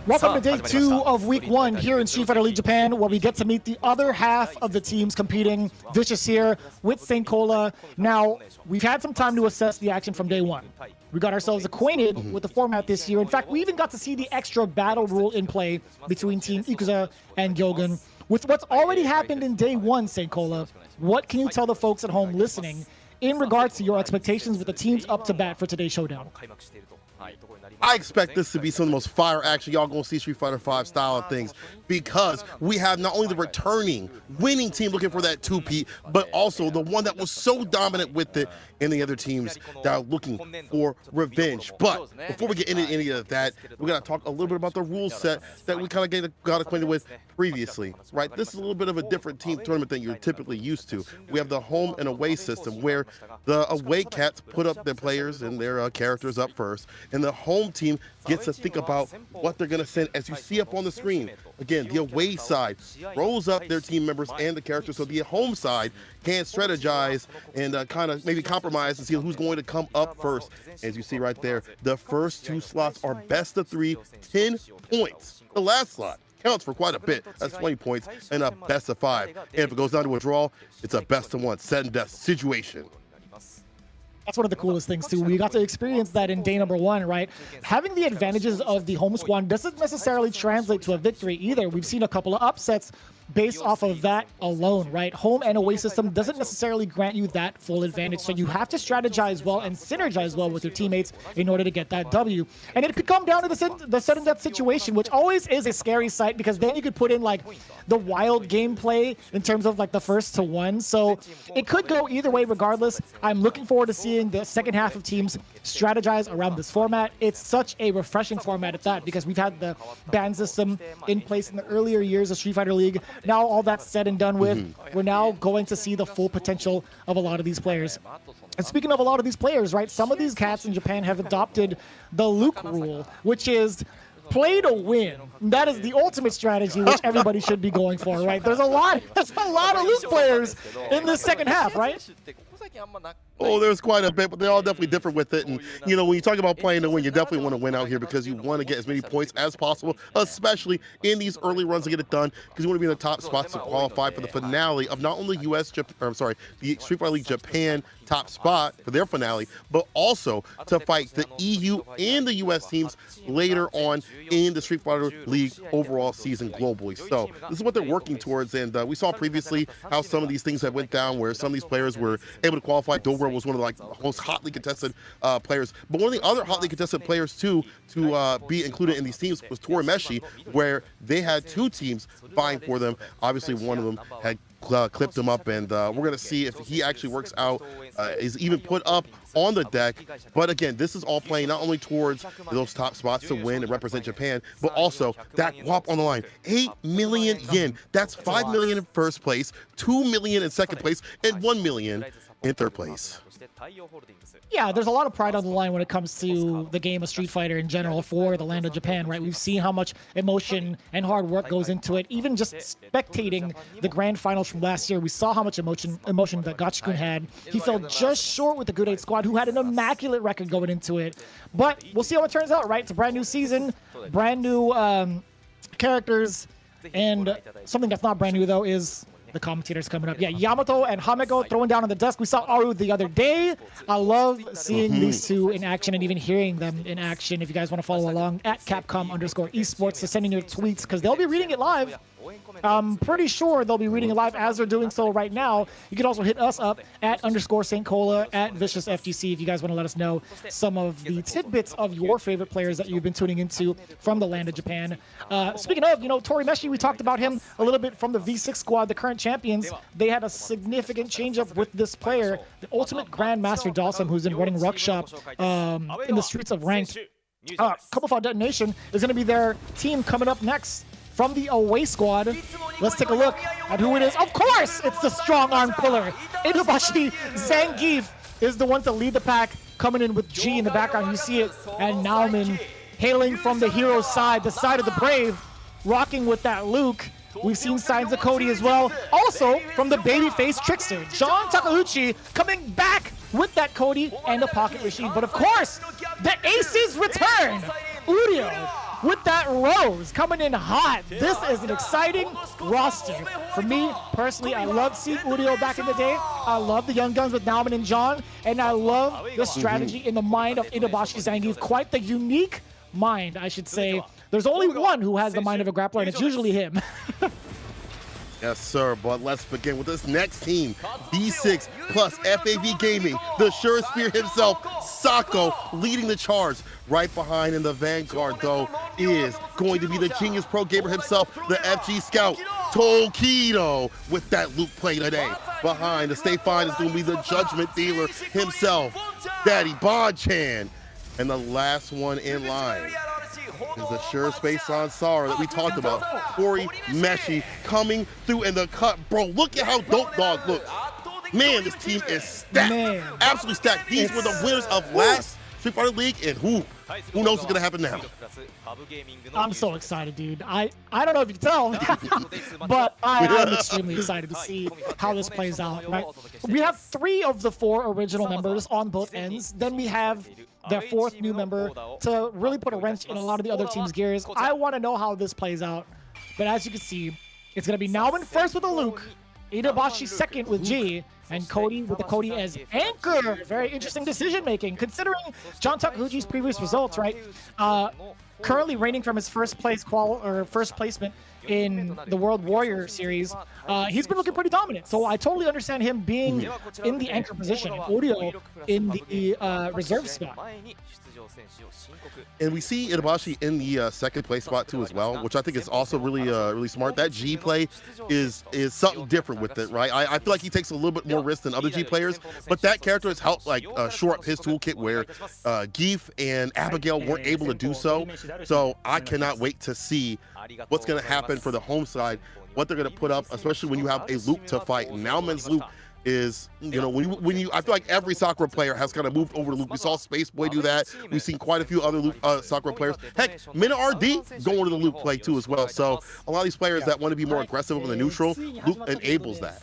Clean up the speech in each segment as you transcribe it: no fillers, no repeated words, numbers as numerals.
Welcome to day 2 of week 1 here in Street Fighter League Japan, where we get to meet the other half of the teams competing. Vicious here with St. Cola. Now, we've had some time to assess the action from day 1. We got ourselves acquainted with the format this year. In fact, we even got to see the extra battle rule in play between Team Ikuza and Gyogun. With what's already happened in day 1, St. Cola, what can you tell the folks at home listening in regards to your expectations with the teams up to bat for today's showdown? I expect this to be some of the most fire action y'all gonna see Street Fighter V style of things, because we have not only the returning winning team looking for that two-peat, but also the one that was so dominant with it, and the other teams that are looking for revenge. But before we get into any of that, we gotta talk a little bit about the rule set that we kind of got acquainted with previously, right? This is a little bit of a different team tournament than you're typically used to. We have the home and away system, where the away cats put up their players and their characters up first, and the home team gets to think about what they're going to send. As you see up on the screen, again, the away side rolls up their team members and the characters, so the home side can strategize and kind of maybe compromise and see who's going to come up first. As you see right there, the first 2 slots are best of 3, 10 points. The last slot counts for quite a bit. That's 20 points and a best of 5. And if it goes down to a draw, it's a best of 1 sudden death situation. That's one of the coolest things, too. We got to experience that in day number 1, right? Having the advantages of the home squad doesn't necessarily translate to a victory either. We've seen a couple of upsets based off of that alone, right? Home and away system doesn't necessarily grant you that full advantage, so you have to strategize well and synergize well with your teammates in order to get that W. And it could come down to the sudden death situation, which always is a scary sight, because then you could put in like the wild gameplay in terms of like the first to 1. So it could go either way regardless. I'm looking forward to seeing the second half of teams strategize around this format. It's such a refreshing format at that, because we've had the ban system in place in the earlier years of Street Fighter League. Now all that's said and done with, we're now going to see the full potential of a lot of these players. And speaking of a lot of these players, right, some of these cats in Japan have adopted the Luke rule, which is play to win. That is the ultimate strategy, which everybody should be going for, right? There's a lot of Luke players in this second half, right? Oh, there's quite a bit, but they're all definitely different with it. And, you know, when you talk about playing to win, you definitely want to win out here, because you want to get as many points as possible, especially in these early runs to get it done, because you want to be in the top spots to qualify for the finale of not only the Street Fighter League Japan top spot for their finale, but also to fight the EU and the US teams later on in the Street Fighter League overall season globally. So this is what they're working towards, and we saw previously how some of these things have went down, where some of these players were able to qualify. Dobro was one of the most hotly contested players, but one of the other hotly contested players too to be included in these teams was Torimeshi, where they had 2 teams vying for them. Obviously, one of them had clipped him up, and we're going to see if he actually works out, is even put up on the deck. But again, this is all playing not only towards those top spots to win and represent Japan, but also that guap on the line. 8 million yen. That's 5 million in first place, 2 million in second place, and 1 million in third place. Yeah, there's a lot of pride on the line when it comes to the game of Street Fighter in general for the land of Japan, right? We've seen how much emotion and hard work goes into it. Even just spectating the grand finals from last year, we saw how much emotion that Gachikun had. He fell just short with the Good 8 squad, who had an immaculate record going into it. But we'll see how it turns out, right? It's a brand new season, brand new characters, and something that's not brand new, though, is the commentators coming up. Yeah, Yamato and Hameko throwing down on the desk. We saw Aru the other day. I love seeing these two in action and even hearing them in action. If you guys want to follow along at Capcom_esports to send in your tweets, because they'll be reading it live. I'm pretty sure they'll be reading it live as they're doing so right now. You can also hit us up at _St. Cola at ViciousFGC if you guys want to let us know some of the tidbits of your favorite players that you've been tuning into from the land of Japan. Speaking of, Torimeshi, we talked about him a little bit from the V6 squad, the current champions. They had a significant change-up with this player, the ultimate Grandmaster Dawson, who's been running Ruckshop in the streets of Ranked. Couple File Detonation is going to be their team coming up next. From the away squad, let's take a look at who it is. Of course, it's the strong arm puller. Inubashi Zangief is the one to lead the pack, coming in with G in the background. You see it. And Nauman, hailing from the hero's side, the side of the brave, rocking with that Luke. We've seen signs of Cody as well. Also, from the babyface trickster, John Takeuchi, coming back with that Cody and the pocket machine. But of course, the aces return. Urio with that Rose coming in hot. This is an exciting roster. For me, personally, I love seeing Udio back in the day. I love the Young Guns with Nauman and John, and I love the strategy in the mind of Itabashi Zangief. Quite the unique mind, I should say. There's only one who has the mind of a grappler, and it's usually him. Yes, sir, but let's begin with this next team. B6 plus FAV Gaming, the sure spear himself, Sako, leading the charge. Right behind in the vanguard, though, is going to be the genius pro gamer himself, the FG Scout, Tokido, with that loop play today. Behind the Stay Fine is going to be the judgment dealer himself, Daddy Bon-chan. And the last one in line is the sure space on Sara that we talked about. Tori Meshi coming through in the cut. Bro, look at how Dope Dog looks. Man, this team is stacked. Man. Absolutely stacked. These were the winners of last Street Fighter League, and who knows what's gonna happen now? I'm so excited, dude. I don't know if you can tell, but I'm extremely excited to see how this plays out, right? We have 3 of the 4 original members on both ends. Then we have the 4th new member to really put a wrench in a lot of the other team's gears. I want to know how this plays out. But as you can see, it's going to be Nauman first with a Luke, Itabashi second with G, and Cody with the Cody as anchor. Very interesting decision making, considering John Takahuji's previous results, right? Currently reigning from his first placement in the World Warrior series, he's been looking pretty dominant. So I totally understand him being in the anchor position, and Udio in the reserve spot. And we see Itabashi in the second place spot too as well, which I think is also really smart. That G play is something different with it, right? I feel like he takes a little bit more risk than other G players, but that character has helped like shore up his toolkit where Geef and Abigail weren't able to do so. So I cannot wait to see what's going to happen for the home side, what they're going to put up, especially when you have a loop to fight. Nauman's loop is, you know, when you I feel like every Sakura player has kind of moved over to loop. We saw Space Boy do that. We've seen quite a few other loop, Sakura players. Heck, Mina RD going to the loop play too as well. So a lot of these players that want to be more aggressive on the neutral, loop enables that.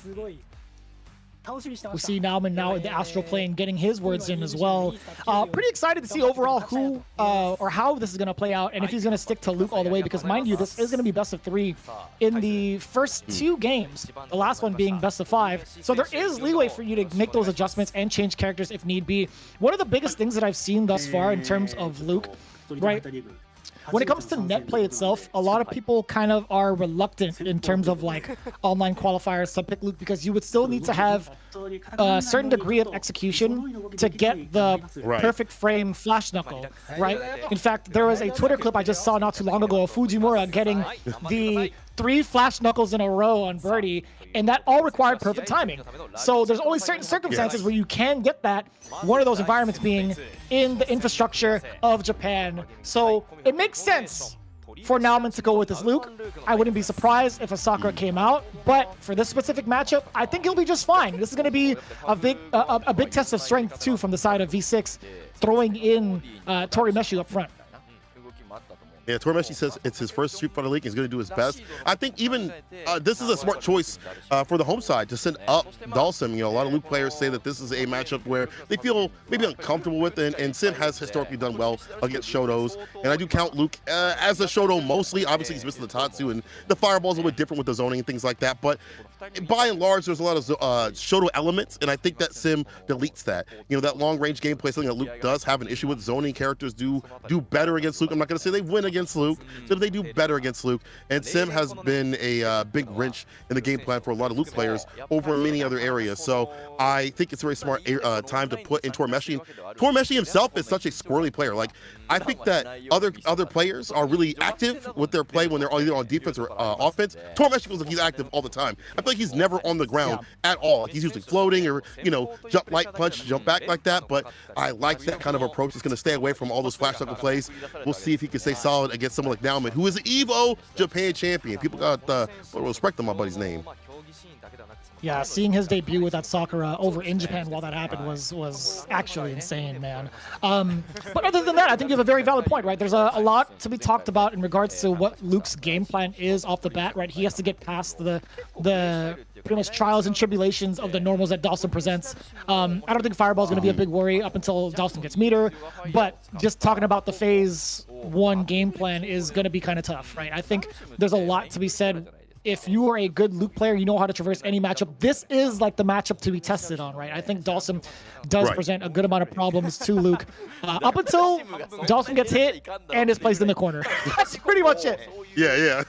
We see Nauman now in the astral plane getting his words in as well. Pretty excited to see overall who or how this is going to play out, and if he's going to stick to Luke all the way, because mind you, this is going to be best of 3 in the first 2 games, the last one being best of 5. So there is leeway for you to make those adjustments and change characters if need be. One of the biggest things that I've seen thus far in terms of Luke, right? When it comes to net play itself, a lot of people kind of are reluctant in terms of like online qualifiers to pick Luke, because you would still need to have a certain degree of execution to get the perfect frame flash knuckle, right? In fact, there was a Twitter clip I just saw not too long ago of Fujimura getting the 3 flash knuckles in a row on Birdie, and that all required perfect timing. So there's only certain circumstances where you can get that, one of those environments being in the infrastructure of Japan. So it makes sense for Nauman to go with his Luke. I wouldn't be surprised if a Sakura came out, but for this specific matchup, I think he'll be just fine. This is going to be a big test of strength too from the side of V6, throwing in Tori Meshi up front. Yeah, Tori Meshi says it's his first Street Fighter League. He's going to do his best. I think even this is a smart choice for the home side to send up Dalsim. You know, a lot of Luke players say that this is a matchup where they feel maybe uncomfortable with it, and Sim has historically done well against Shotos. And I do count Luke as a Shoto mostly. Obviously, he's missing the Tatsu, and the Fireball's a little bit different with the zoning and things like that. But by and large, there's a lot of Shoto elements, and I think that Sim deletes that. You know, that long-range gameplay, something that Luke does have an issue with. Zoning characters do better against Luke. I'm not going to say they win against Luke, but they do better against Luke. And Sim has been a big wrench in the game plan for a lot of Luke players over many other areas. So I think it's a very smart time to put in Tori Meshi. Tori Meshi himself is such a squirrely player. Like, I think that other players are really active with their play when they're either on defense or offense. Tori Meshi feels like he's active all the time. I feel like he's never on the ground at all. Like, he's usually floating or, you know, jump light punch, jump back like that. But I like that kind of approach. He's going to stay away from all those flash knuckle plays. We'll see if he can stay solid against someone like Nauman, who is the EVO Japan champion. People got respect on my buddy's name. Yeah, seeing his debut with that Sakura over in Japan while that happened was actually insane, man. But other than that, I think you have a very valid point, right? There's a lot to be talked about in regards to what Luke's game plan is off the bat, right? He has to get past the pretty much trials and tribulations of the normals that Dawson presents. I don't think Fireball is going to be a big worry up until Dawson gets meter, but just talking about the phase 1 game plan is going to be kind of tough, right? I think there's a lot to be said. If you are a good Luke player, you know how to traverse any matchup. This is like the matchup to be tested on, right? I think Dawson does present a good amount of problems to Luke up until Dawson gets hit and is placed in the corner. That's pretty much it. Yeah.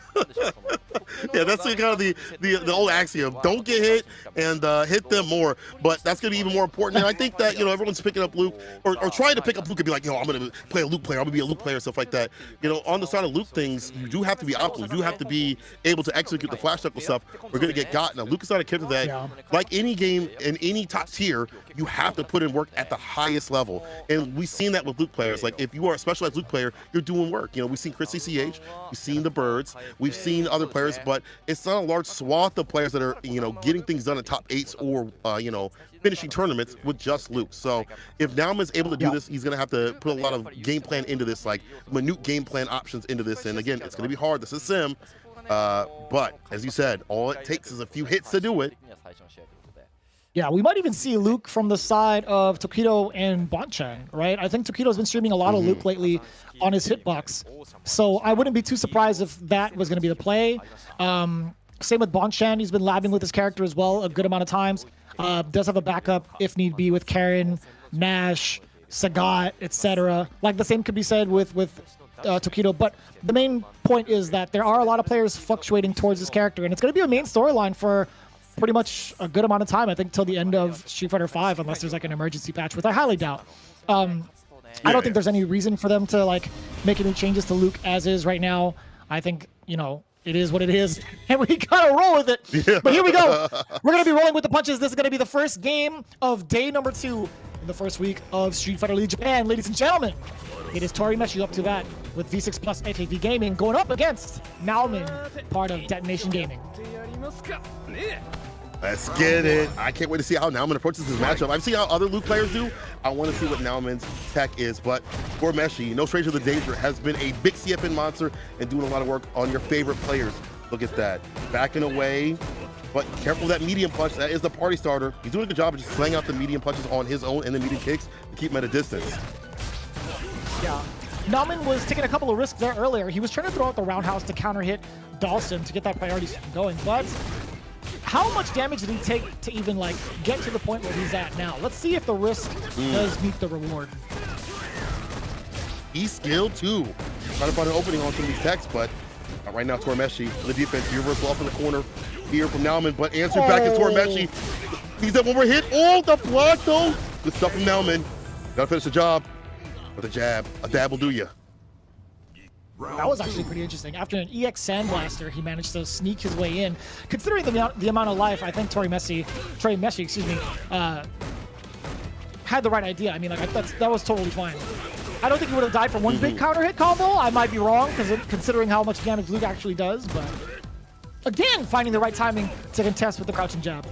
Yeah, that's kind of the old axiom. Don't get hit and hit them more. But that's going to be even more important. And I think that, you know, everyone's picking up Luke or trying to pick up Luke and be like, yo, I'm going to play a Luke player. I'm going to be a Luke player, stuff like that. You know, on the side of Luke things, you do have to be optimal. You do have to be able to execute the flash knuckle stuff. We're going to get got. Now, Luke is not a kid to that. Yeah. Like any game in any top tier, you have to put in work at the highest level. And we've seen that with Luke players. Like, if you are a specialized Luke player, you're doing work. You know, we've seen Chris CCH, we've seen the Birds, we've seen other players, but it's not a large swath of players that are, you know, getting things done in top 8s or, you know, finishing tournaments with just Luke. So if Nauman's able to do this, he's going to have to put a lot of game plan into this, like minute game plan options into this. And again, it's going to be hard. This is Sim. But as you said, all it takes is a few hits to do it. Yeah, we might even see Luke from the side of Tokido and Bonchan, right? I think Tokido's been streaming a lot of Luke lately on his hitbox. So I wouldn't be too surprised if that was going to be the play. Same with Bonchan. He's been labbing with his character as well a good amount of times. Does have a backup if need be with Karen, Nash, Sagat, etc. Like the same could be said with Tokido. But the main point is that there are a lot of players fluctuating towards this character, and it's going to be a main storyline for pretty much a good amount of time, I think, till the end of Street Fighter V, unless there's like an emergency patch, which I highly doubt. I don't think there's any reason for them to like make any changes to Luke as is right now. I think, you know, it is what it is, and we gotta roll with it. Yeah. But here we go. We're gonna be rolling with the punches. This is gonna be the first game of day number 2 in the first week of Street Fighter League Japan, ladies and gentlemen. It is Tori Meshi up to that with V6 Plus FAV Gaming going up against Nauman, part of Detonation Gaming. Let's get it. I can't wait to see how Nauman approaches this matchup. I've seen how other Luke players do. I want to see what Nauman's tech is. But for Meshi, no stranger to the danger, has been a big CFN monster and doing a lot of work on your favorite players. Look at that. Backing away, but careful of that medium punch. That is the party starter. He's doing a good job of just slaying out the medium punches on his own and the medium kicks to keep him at a distance. Yeah. Nauman was taking a couple of risks there earlier. He was trying to throw out the roundhouse to counter hit Dawson to get that priority going, but how much damage did he take to even like get to the point where he's at now? Let's see if the risk does meet the reward. He's skilled too. Trying to find an opening on some of these techs, but right now Tormeshi on the defense. Reversal off in the corner here from Nauman, but answered back is Tormeshi. He's at one more hit. Oh, the block though. Good stuff from Nauman. Gotta finish the job with a jab. A dab will do ya. That was actually pretty interesting. After an EX Sandblaster, he managed to sneak his way in. Considering the amount of life, I think Tori Meshi, had the right idea. I mean, like that was totally fine. I don't think he would have died for one big counter hit combo. I might be wrong, considering how much damage Luke actually does. But again, finding the right timing to contest with the crouching jab.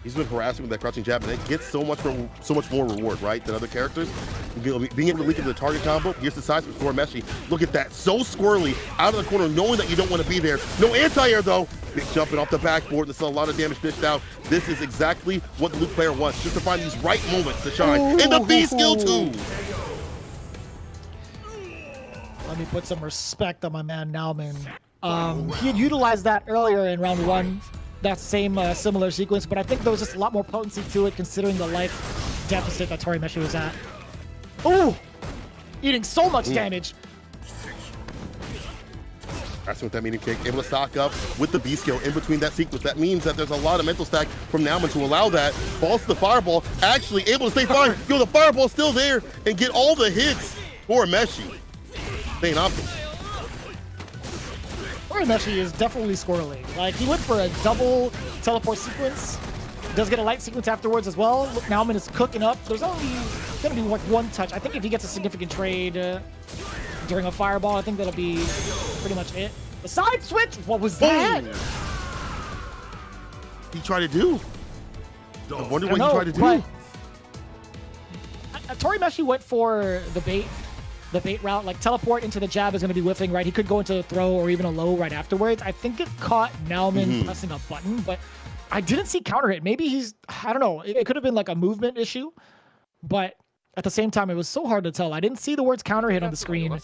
He's been harassing with that crouching jab, and it gets so much more reward, right, than other characters. Being able to leak into the target combo, here's the size for Meshi. Look at that, so squirrely, out of the corner, knowing that you don't want to be there. No anti-air, though. Big jumping off the backboard, there's a lot of damage dished out. This is exactly what the Luke player wants, just to find these right moments to shine. And the B skill, too. Let me put some respect on my man, Nauman. He had utilized that earlier in round 1. That same similar sequence, but I think there was just a lot more potency to it considering the life deficit that Tori Meshi was at. Ooh! Eating so much damage. That's with that medium kick, able to stock up with the B skill in between that sequence. That means that there's a lot of mental stack from Nauman to allow that. Falls to the fireball, actually able to stay fine. Yo, the fireball's still there and get all the hits for Meshi. Staying optimal. Tori Meshi is definitely squirrely. Like, he went for a double teleport sequence. Does get a light sequence afterwards as well. Nauman is cooking up. There's only going to be like one touch. I think if he gets a significant trade during a fireball, I think that'll be pretty much it. The side switch? What was that? he tried to do. I wonder what he tried to do. Torimeshi went for the bait route, like teleport into the jab is going to be whiffing, right? He could go into a throw or even a low right afterwards. I think it caught Nauman pressing a button, but I didn't see counter hit. Maybe he's, I don't know. It could have been like a movement issue, but at the same time, it was so hard to tell. I didn't see the words counter hit on the screen,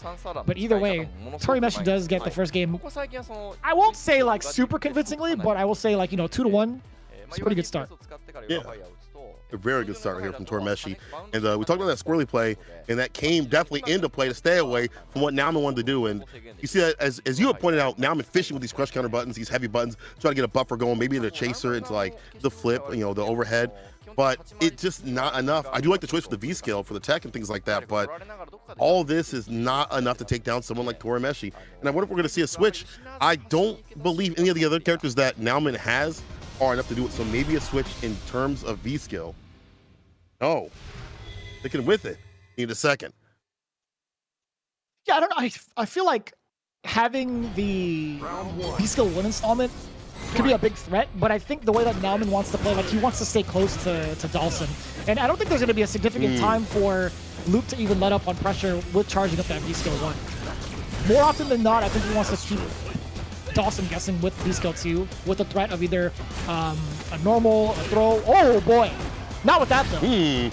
but either way, Torimeshi does get the first game. I won't say like super convincingly, but I will say like, 2-1. It's a pretty good start. Yeah. A very good start here from Torimeshi. And we talked about that squirrely play, and that came definitely into play to stay away from what Nauman wanted to do. And you see that, as you have pointed out, Nauman fishing with these crush counter buttons, these heavy buttons, trying to get a buffer going, maybe into chaser, into like the flip, the overhead. But it's just not enough. I do like the choice for the V-scale for the tech and things like that, but all this is not enough to take down someone like Torimeshi. And I wonder if we're going to see a switch. I don't believe any of the other characters that Nauman has are enough to do it, so maybe a switch in terms of V-skill. Oh, sticking with it. Need a second. Yeah, I don't know. I feel like having the V-skill 1 installment could be a big threat, but I think the way that Nauman wants to play, like he wants to stay close to Dawson. And I don't think there's going to be a significant time for Luke to even let up on pressure with charging up that V-skill 1. More often than not, I think he wants to keep Dawson guessing with V-skill 2 with the threat of either a normal, a throw. Oh boy, not with that though. A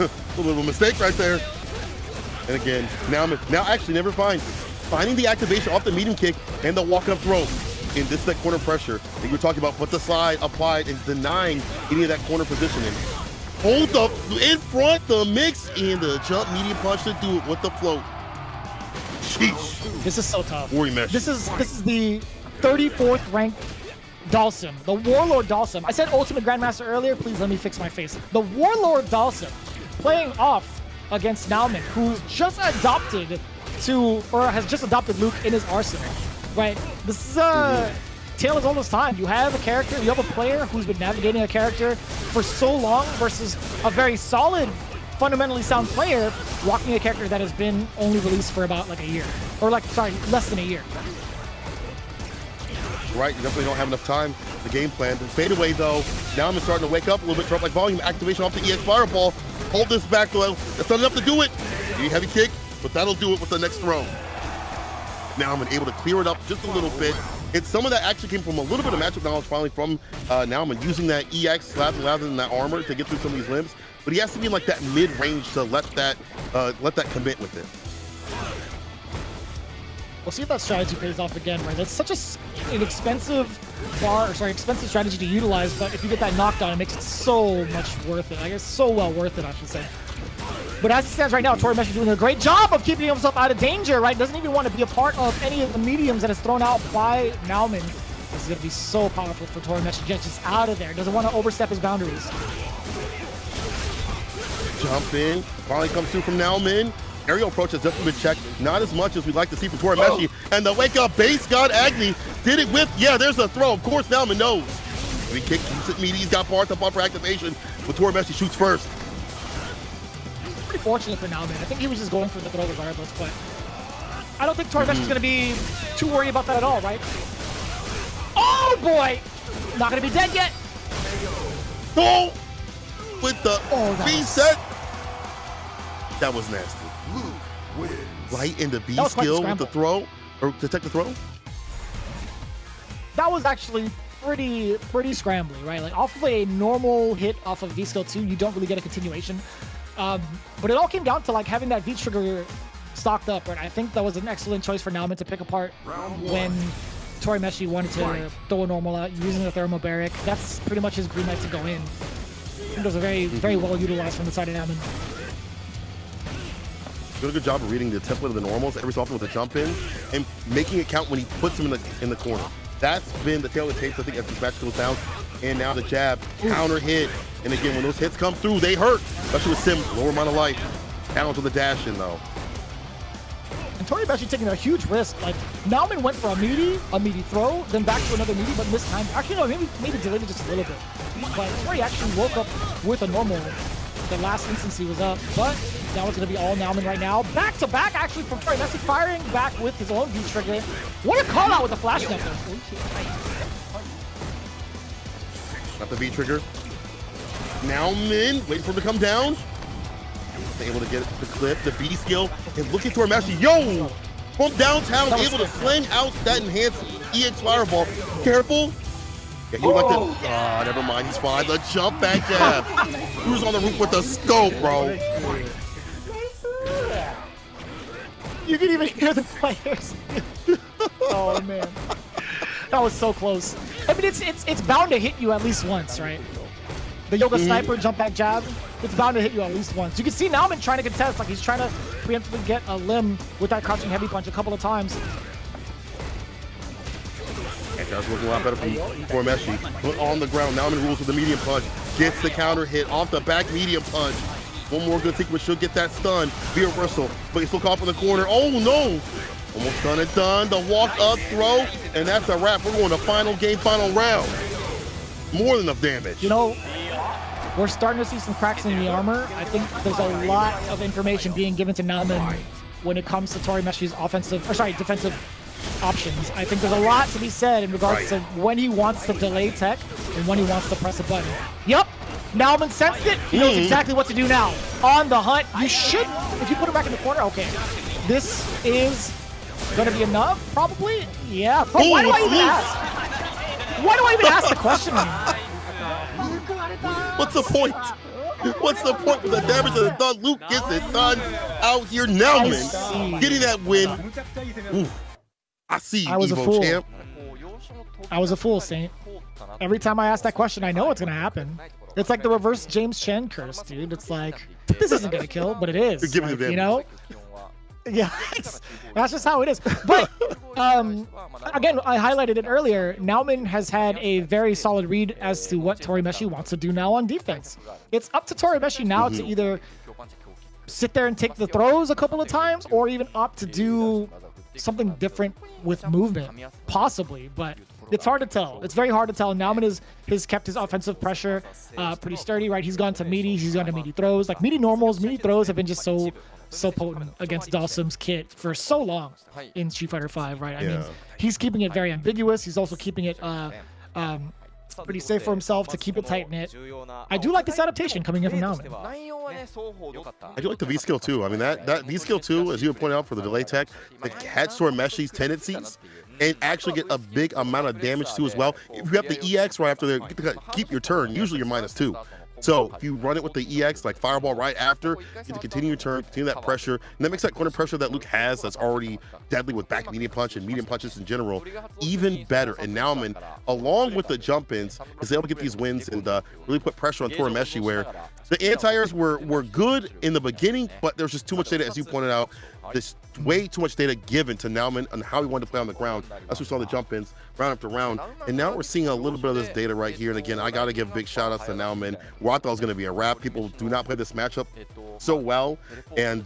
little bit of a mistake right there. And again, now actually never finding the activation off the medium kick and the walk up throw. And this is that corner pressure that you were talking about, but the side applied and denying any of that corner positioning. Hold up in front, the mix and the jump medium punch to do it with the float. Sheesh. This is so tough. This is the 34th ranked Dhalsim, the Warlord Dhalsim. I said Ultimate Grandmaster earlier. Please let me fix my face. The Warlord Dhalsim playing off against Nauman, who's just adopted has just adopted Luke in his arsenal. Right? This is a tale as old as time. You have a character, you have a player who's been navigating a character for so long versus a very solid, fundamentally sound player rocking a character that has been only released for about like a year. Or less than a year. Right, you definitely don't have enough time. The game plan. The fadeaway though, now I'm starting to wake up a little bit, drop like volume, activation off the EX Fireball. Hold this back though. That's not enough to do it. You heavy kick, but that'll do it with the next throw. Now I'm able to clear it up just a little bit. And some of that actually came from a little bit of matchup knowledge finally from Nauman, using that EX slap rather than that armor to get through some of these limbs. But he has to be in like that mid-range to let that commit with it. We'll see if that strategy pays off again, right? That's such an expensive strategy to utilize, but if you get that knockdown, it makes it so much worth it. I guess so well worth it, I should say. But as it stands right now, Torimeshi doing a great job of keeping himself out of danger, right? Doesn't even want to be a part of any of the mediums that is thrown out by Nauman. This is going to be so powerful for Torimeshi. Just out of there. Doesn't want to overstep his boundaries. Jump in. Finally comes through from Nauman. Aerial approach has definitely been checked. Not as much as we'd like to see from Torimeshi. And the wake up base god Agni did it with, there's a throw. Of course, Nauman knows. He kick keeps it meaty. He's got bar to bumper activation, but Torimeshi shoots first. Pretty fortunate for Nauman. I think he was just going for the throw regardless, but I don't think Torimeshi is going to be too worried about that at all, right? Oh boy! Not going to be dead yet. Oh! With the reset. That was nasty. Right in the B skill with the throw, or detect the throw. That was actually pretty scrambly, right? Like off of a normal hit off of V skill 2, you don't really get a continuation. But it all came down to like having that V trigger stocked up, right? I think that was an excellent choice for Nauman to pick apart when Torimeshi wanted to throw a normal out using the thermobaric. That's pretty much his green light to go in. I think it was a very well utilized from the side of Nauman. Did a good job of reading the template of the normals every so often with a jump in and making it count when he puts him in the corner. That's been the tail of the tapes, I think, as this match goes down. And now the jab, counter hit. And again, when those hits come through, they hurt. Especially with Sim, lower amount of life. Down to the dash in though. And Torimeshi taking a huge risk. Like Nauman went for a meaty throw, then back to another meaty, but this time, actually no, maybe delayed it just a little bit. But Tori actually woke up with a normal. The last instance he was up, but now it's going to be all Nauman right now. Back to back, actually, from Torimeshi, firing back with his own V trigger. What a call out with the flash net. Got the V trigger. Now Min, waiting for him to come down. Able to get the clip, the B skill, and looking for Tormeshi. Yo! From downtown, able to sling out that enhanced EX Fireball. Careful. Yeah, he would like to. Ah, never mind, he's fine. The jump back jab. Who's on the roof with the scope, bro? You can even hear the players. Oh man, that was so close. I mean, it's bound to hit you at least once, right? The Yoga Sniper jump back jab, it's bound to hit you at least once. You can see Nauman trying to contest, like he's trying to preemptively get a limb with that crouching heavy punch a couple of times. And that's looking a lot better for Meshi. Put on the ground. Nauman rules with the medium punch. Gets the counter hit off the back medium punch. One more good sequence should get that stun. Be a reversal, but he's still caught in the corner. Oh no! Almost done and done. The walk up throw, and that's a wrap. We're going to final game, final round. More than enough damage. You know, we're starting to see some cracks in the armor. I think there's a lot of information being given to Nauman when it comes to Torimeshi's defensive options. I think there's a lot to be said in regards to when he wants to delay tech and when he wants to press a button. Yep, Nauman sensed it. He knows exactly what to do now. On the hunt, you should, if you put him back in the corner, okay. This is gonna be enough, probably? Yeah, but why do I even ask? Why do I even ask the question anymore? What's the point? What's the point with the damage that is done? Luke gets it done out here. Nauman getting that win. Ooh, I see you, Evo champ. I was a fool, Saint. Every time I ask that question, I know it's gonna happen. It's like the reverse James Chen curse, dude. It's like, this isn't gonna kill, but it is. You're giving like, them you know? Yeah, that's just how it is. But again, I highlighted it earlier. Nauman has had a very solid read as to what Torimeshi wants to do now on defense. It's up to Torimeshi now to either sit there and take the throws a couple of times, or even opt to do something different with movement, possibly. But it's hard to tell. It's very hard to tell. Nauman has kept his offensive pressure pretty sturdy, right? He's gone to meaty. He's gone to meaty throws. Like meaty normals, meaty throws have been just so potent against Dawson's kit for so long in Street Fighter V, right? I mean, he's keeping it very ambiguous. He's also keeping it pretty safe for himself to keep it tight-knit. I do like this adaptation coming in from Nauman. I do like the V skill too. I mean, that V skill too, as you would point out for the delay tech, to catch Torimeshi's tendencies and actually get a big amount of damage too as well. If you have the EX right after there, keep your turn. Usually you're -2. So if you run it with the EX, like Fireball right after, you get to continue your turn, continue that pressure, and that makes that corner pressure that Luke has that's already deadly with back medium punch and medium punches in general even better. And Nauman, along with the jump-ins, is able to get these wins and really put pressure on Torimeshi, where the anti-airs were good in the beginning, but there's just too much data, as you pointed out. There's way too much data given to Nauman on how he wanted to play on the ground. As we saw the jump-ins round after round. And now we're seeing a little bit of this data right here. And again, I got to give big shout-outs to Nauman, where I thought it was going to be a wrap. People do not play this matchup so well. And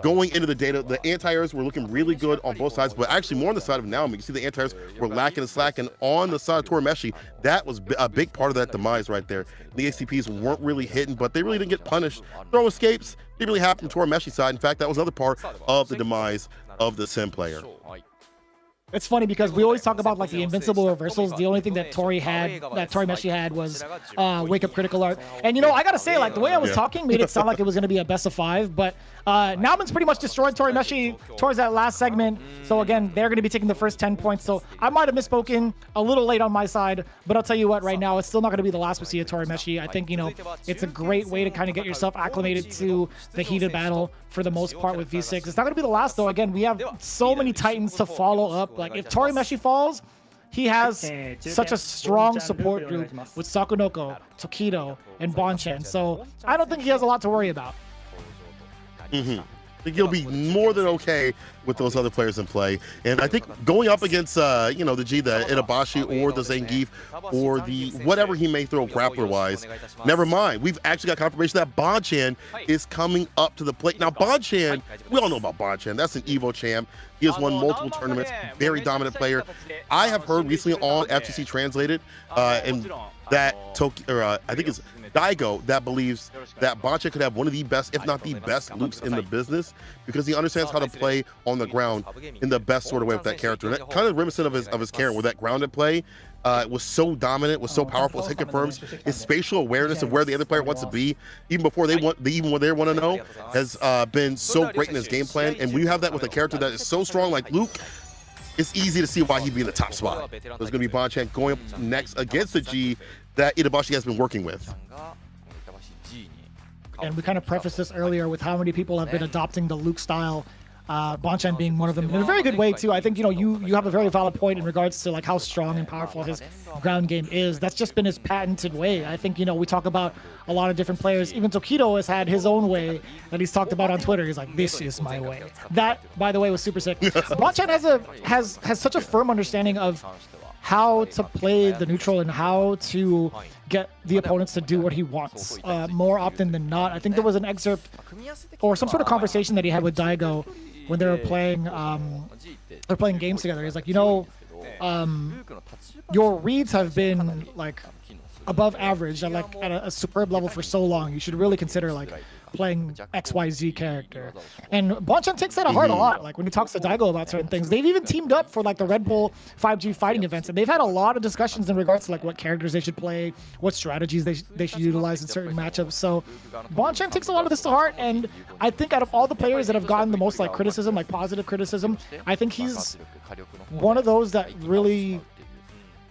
going into the data, the anti-airs were looking really good on both sides, but actually more on the side of Nauman. You see the anti-airs were lacking and slacking on the side of Torimeshi. That was a big part of that demise right there. The ACPs weren't really hitting, but they really didn't get punished. Throw escapes didn't really happen to Tormeshi's side. In fact, that was another part of the demise of the Sim player. It's funny because we always talk about like the invincible reversals. The only thing that Torimeshi had was wake up critical art. And you know, I gotta say, like the way I was talking made it sound like it was gonna be a best of 5, but Nauman's pretty much destroyed Torimeshi towards that last segment. So again, they're gonna be taking the first 10 points. So I might have misspoken a little late on my side, but I'll tell you what, right now it's still not gonna be the last we see of Torimeshi. I think, you know, it's a great way to kind of get yourself acclimated to the heated battle for the most part with V6. It's not gonna be the last though. Again, we have so many Titans to follow up. Like if Torimeshi falls, he has such a strong support group with Sakunoko, Tokido, and Bonchen. So I don't think he has a lot to worry about. I think he'll be more than okay with those other players in play. And I think going up against, you know, the Itabashi or the Zangief or the whatever he may throw grappler-wise, never mind. We've actually got confirmation that Bonchan is coming up to the plate. Now, Bonchan, we all know about Bonchan. That's an Evo champ. He has won multiple tournaments, very dominant player. I have heard recently on FTC Translated, and that I think it's Daigo that believes that Bonchen could have one of the best, if not the best, loops in the business because he understands how to play on the ground in the best sort of way with that character. And that kind of reminiscent of his character with that grounded play was so dominant, was so powerful. His hit confirms, his spatial awareness of where the other player wants to be, even before they want, even when they want to know, has been so great in his game plan. And when you have that with a character that is so strong like Luke, it's easy to see why he'd be in the top spot. There's going to be Bonchen going up next against the G that Itabashi has been working with. And we kind of prefaced this earlier with how many people have been adopting the Luke style, Bonchen being one of them in a very good way too. I think, you know, you have a very valid point in regards to like how strong and powerful his ground game is. That's just been his patented way. I think, you know, we talk about a lot of different players. Even Tokido has had his own way that he's talked about on Twitter. He's like, this is my way. That, by the way, was super sick. Bonchen has such a firm understanding of how to play the neutral and how to get the opponents to do what he wants more often than not. I think there was an excerpt or some sort of conversation that he had with Daigo when they were playing games together. He's like, you know, your reads have been like above average at like at a superb level for so long. You should really consider like playing XYZ character. And Bonchen takes that to heart a lot. Like when he talks to Daigo about certain things, they've even teamed up for like the Red Bull 5G fighting events, and they've had a lot of discussions in regards to like what characters they should play, what strategies they should utilize in certain matchups. So Bonchen takes a lot of this to heart, and I think out of all the players that have gotten the most like criticism, like positive criticism, I think he's one of those that really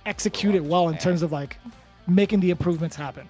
executed well in terms of like making the improvements happen.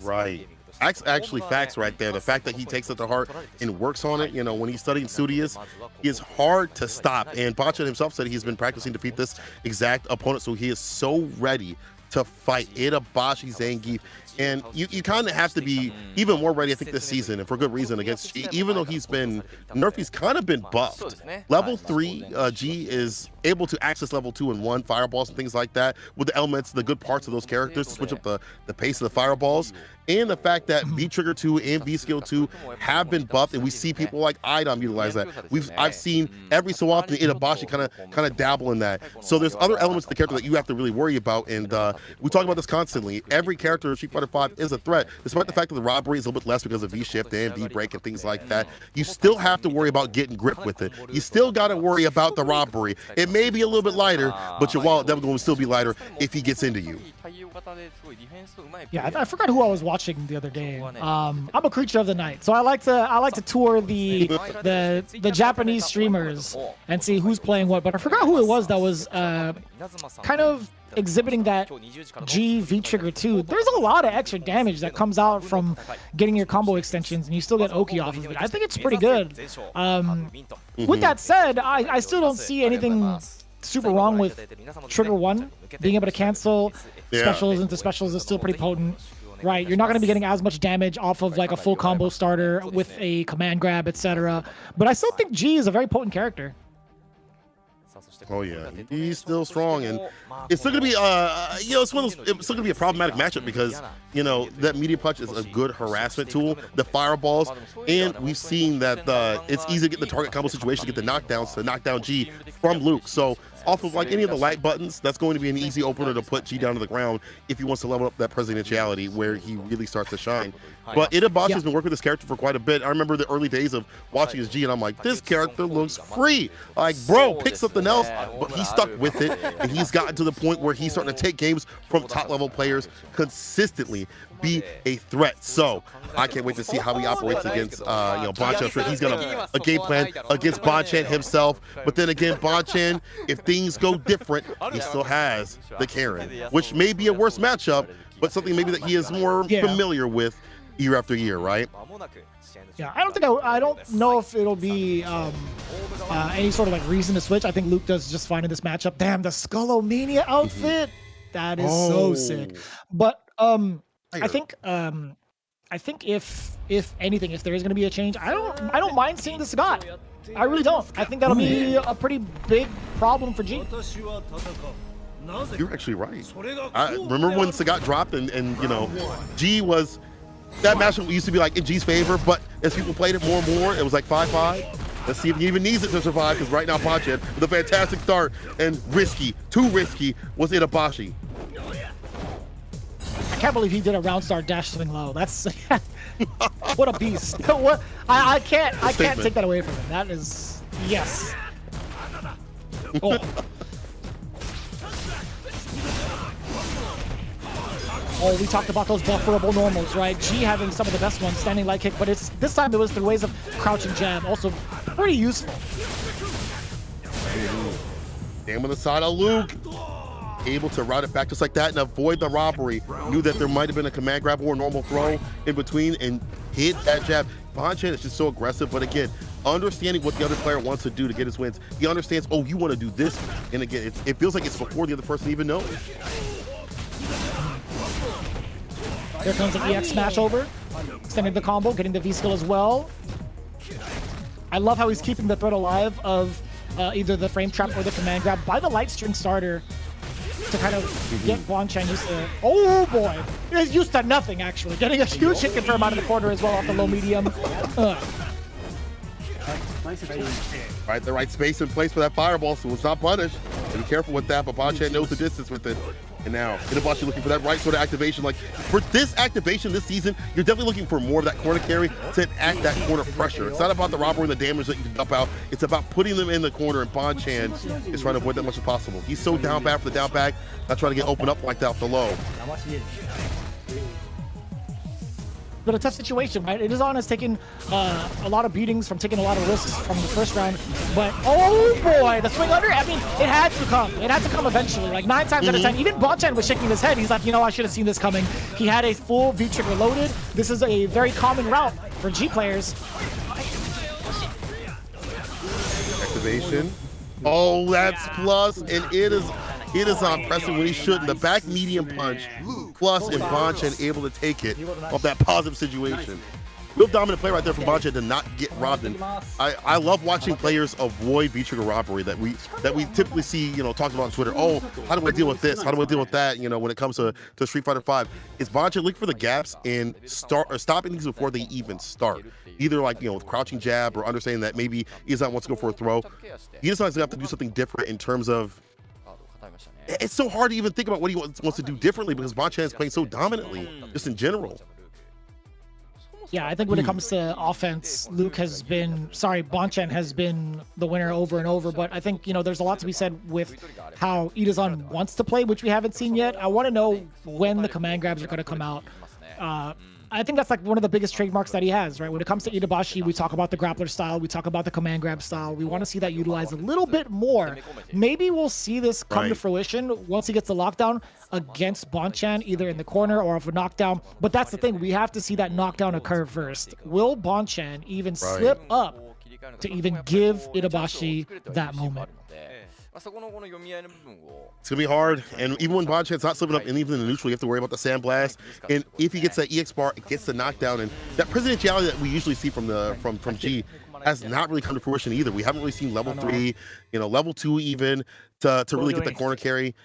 Right. Actually, facts right there. The fact that he takes it to heart and works on it, you know, when he's studying Studious, is hard to stop. And Bonchen himself said he's been practicing to defeat this exact opponent, so he is so ready to fight Itabashi Zangief. And you kind of have to be even more ready, I think, this season, and for good reason, against G. Even though he's been nerfed, he's kind of been buffed. Level 3, G is able to access level 2 and 1 fireballs and things like that with the elements, the good parts of those characters to switch up the pace of the fireballs. And the fact that V-Trigger 2 and V-Skill 2 have been buffed, and we see people like Idom utilize that. I've seen every so often Itabashi kind of dabble in that. So there's other elements of the character that you have to really worry about, and we talk about this constantly. Every character in Street Fighter 5 is a threat, despite the fact that the robbery is a little bit less because of V-Shift and V-Break and things like that. You still have to worry about getting grip with it. You still got to worry about the robbery. It may be a little bit lighter, but your wallet definitely will still be lighter if he gets into you. Yeah, I forgot who I was watching the other day. I'm a creature of the night, so I like to tour the Japanese streamers and see who's playing what. But I forgot who it was that was kind of exhibiting that G V-Trigger 2. There's a lot of extra damage that comes out from getting your combo extensions, and you still get Oki off of it. I think it's pretty good. With that said, I still don't see anything super wrong with Trigger 1 being able to cancel specials into specials is still pretty potent. Right, you're not going to be getting as much damage off of like a full combo starter with a command grab, etc. But I still think G is a very potent character. Oh yeah, he's still strong, and it's still gonna be you know, it's still gonna be a problematic matchup because, you know, that media punch is a good harassment tool, the fireballs, and we've seen that it's easy to get the target combo situation, to get the knockdowns, to knock down G from Luke. So off of like any of the light buttons, that's going to be an easy opener to put G down to the ground if he wants to level up that presidentiality where he really starts to shine. But Itabashi has been working with this character for quite a bit. I remember the early days of watching his G, and I'm like, this character looks free. Like, bro, pick something else. But he's stuck with it, and he's gotten to the point where he's starting to take games from top-level players consistently, be a threat. So I can't wait to see how he operates against Bonchen. I'm sure he's gonna a game plan against Bonchen himself. But then again, Bonchen, if things go different, he still has the Karen, which may be a worse matchup, but something maybe that he is more familiar with year after year, right? Yeah, I don't know if it'll be any sort of like reason to switch. I think Luke does just fine in this matchup. Damn, the Skullomania outfit, that is so sick. But I think if anything, if there is going to be a change, I don't mind seeing the Sagat. I really don't. I think that'll be a pretty big problem for G. You're actually right. I remember when Sagat dropped, and you know, G was. That matchup used to be like in G's favor, but as people played it more and more, it was like 5-5. Let's see if he even needs it to survive, because right now Bonchen, with a fantastic start and risky, too risky, was Itabashi. can't believe he did a round start dash swing low. That's what a beast. What I can't take that away from him. That is yes. Oh. Oh, we talked about those bufferable normals, right? G having some of the best ones, standing light kick, but this time it was the ways of crouching jab, also pretty useful. Damn on the side of Luke. Able to route it back just like that and avoid the robbery. Knew that there might have been a command grab or a normal throw in between and hit that jab. Bonchan is just so aggressive, but again, understanding what the other player wants to do to get his wins. He understands, oh, you want to do this. And again, it feels like it's before the other person even knows. Here comes an EX smash over, extending the combo, getting the V skill as well. I love how he's keeping the threat alive of either the frame trap or the command grab by the light string starter to kind of get Bonchan used to. Oh boy, he's used to nothing actually. Getting a huge hit confirm out of the corner as well off the low medium. Right, the right space in place for that fireball, so it's not punished. So be careful with that, but Bonchan knows the distance with it. And now, Itabashi looking for that right sort of activation. Like, for this activation this season, you're definitely looking for more of that corner carry to act that corner pressure. It's not about the robbery and the damage that you can dump out. It's about putting them in the corner, and Bonchan is trying to avoid that much as possible. He's so down bad for the down back, not trying to get open up like that off the low. But a tough situation, right? Itazan has taken a lot of beatings from taking a lot of risks from the first round. But, oh boy, the swing under, I mean, it had to come. It had to come eventually. Like 9 times out of 10, even Bonchan was shaking his head. He's like, you know, I should have seen this coming. He had a full V-trigger loaded. This is a very common route for G players. Activation. Oh, that's plus, and it is on pressing when he shouldn't. The back medium punch, plus, and Bonchan able to take it off that positive situation. Real dominant play right there from Bonchan to not get robbed. And I love watching players avoid V-trigger robbery that we typically see, you know, talked about on Twitter. Oh, how do I deal with this? How do I deal with that? You know, when it comes to Street Fighter V, is Bonchan looking for the gaps and stopping things before they even start. Either like, you know, with crouching jab or understanding that maybe Izan wants to go for a throw. He decides to have to do something different in terms of. It's so hard to even think about what he wants to do differently because Bonchan is playing so dominantly, just in general. Yeah, I think when it comes to offense, Bonchan has been the winner over and over. But I think, you know, there's a lot to be said with how Itazan wants to play, which we haven't seen yet. I want to know when the command grabs are going to come out. I think that's like one of the biggest trademarks that he has, right? When it comes to Itabashi, we talk about the grappler style, we talk about the command grab style. We want to see that utilized a little bit more. Maybe we'll see this come to fruition once he gets the lockdown against Bonchan, either in the corner or of a knockdown. But that's the thing, we have to see that knockdown occur first. Will Bonchan even slip up to even give Itabashi that moment? It's gonna be hard, and even when Bonchan's not slipping up, and even in the neutral, you have to worry about the sandblast. And if he gets that EX bar, it gets the knockdown, and that presidentiality that we usually see from G has not really come to fruition either. We haven't really seen level 3, you know, level 2 even to really get the corner carry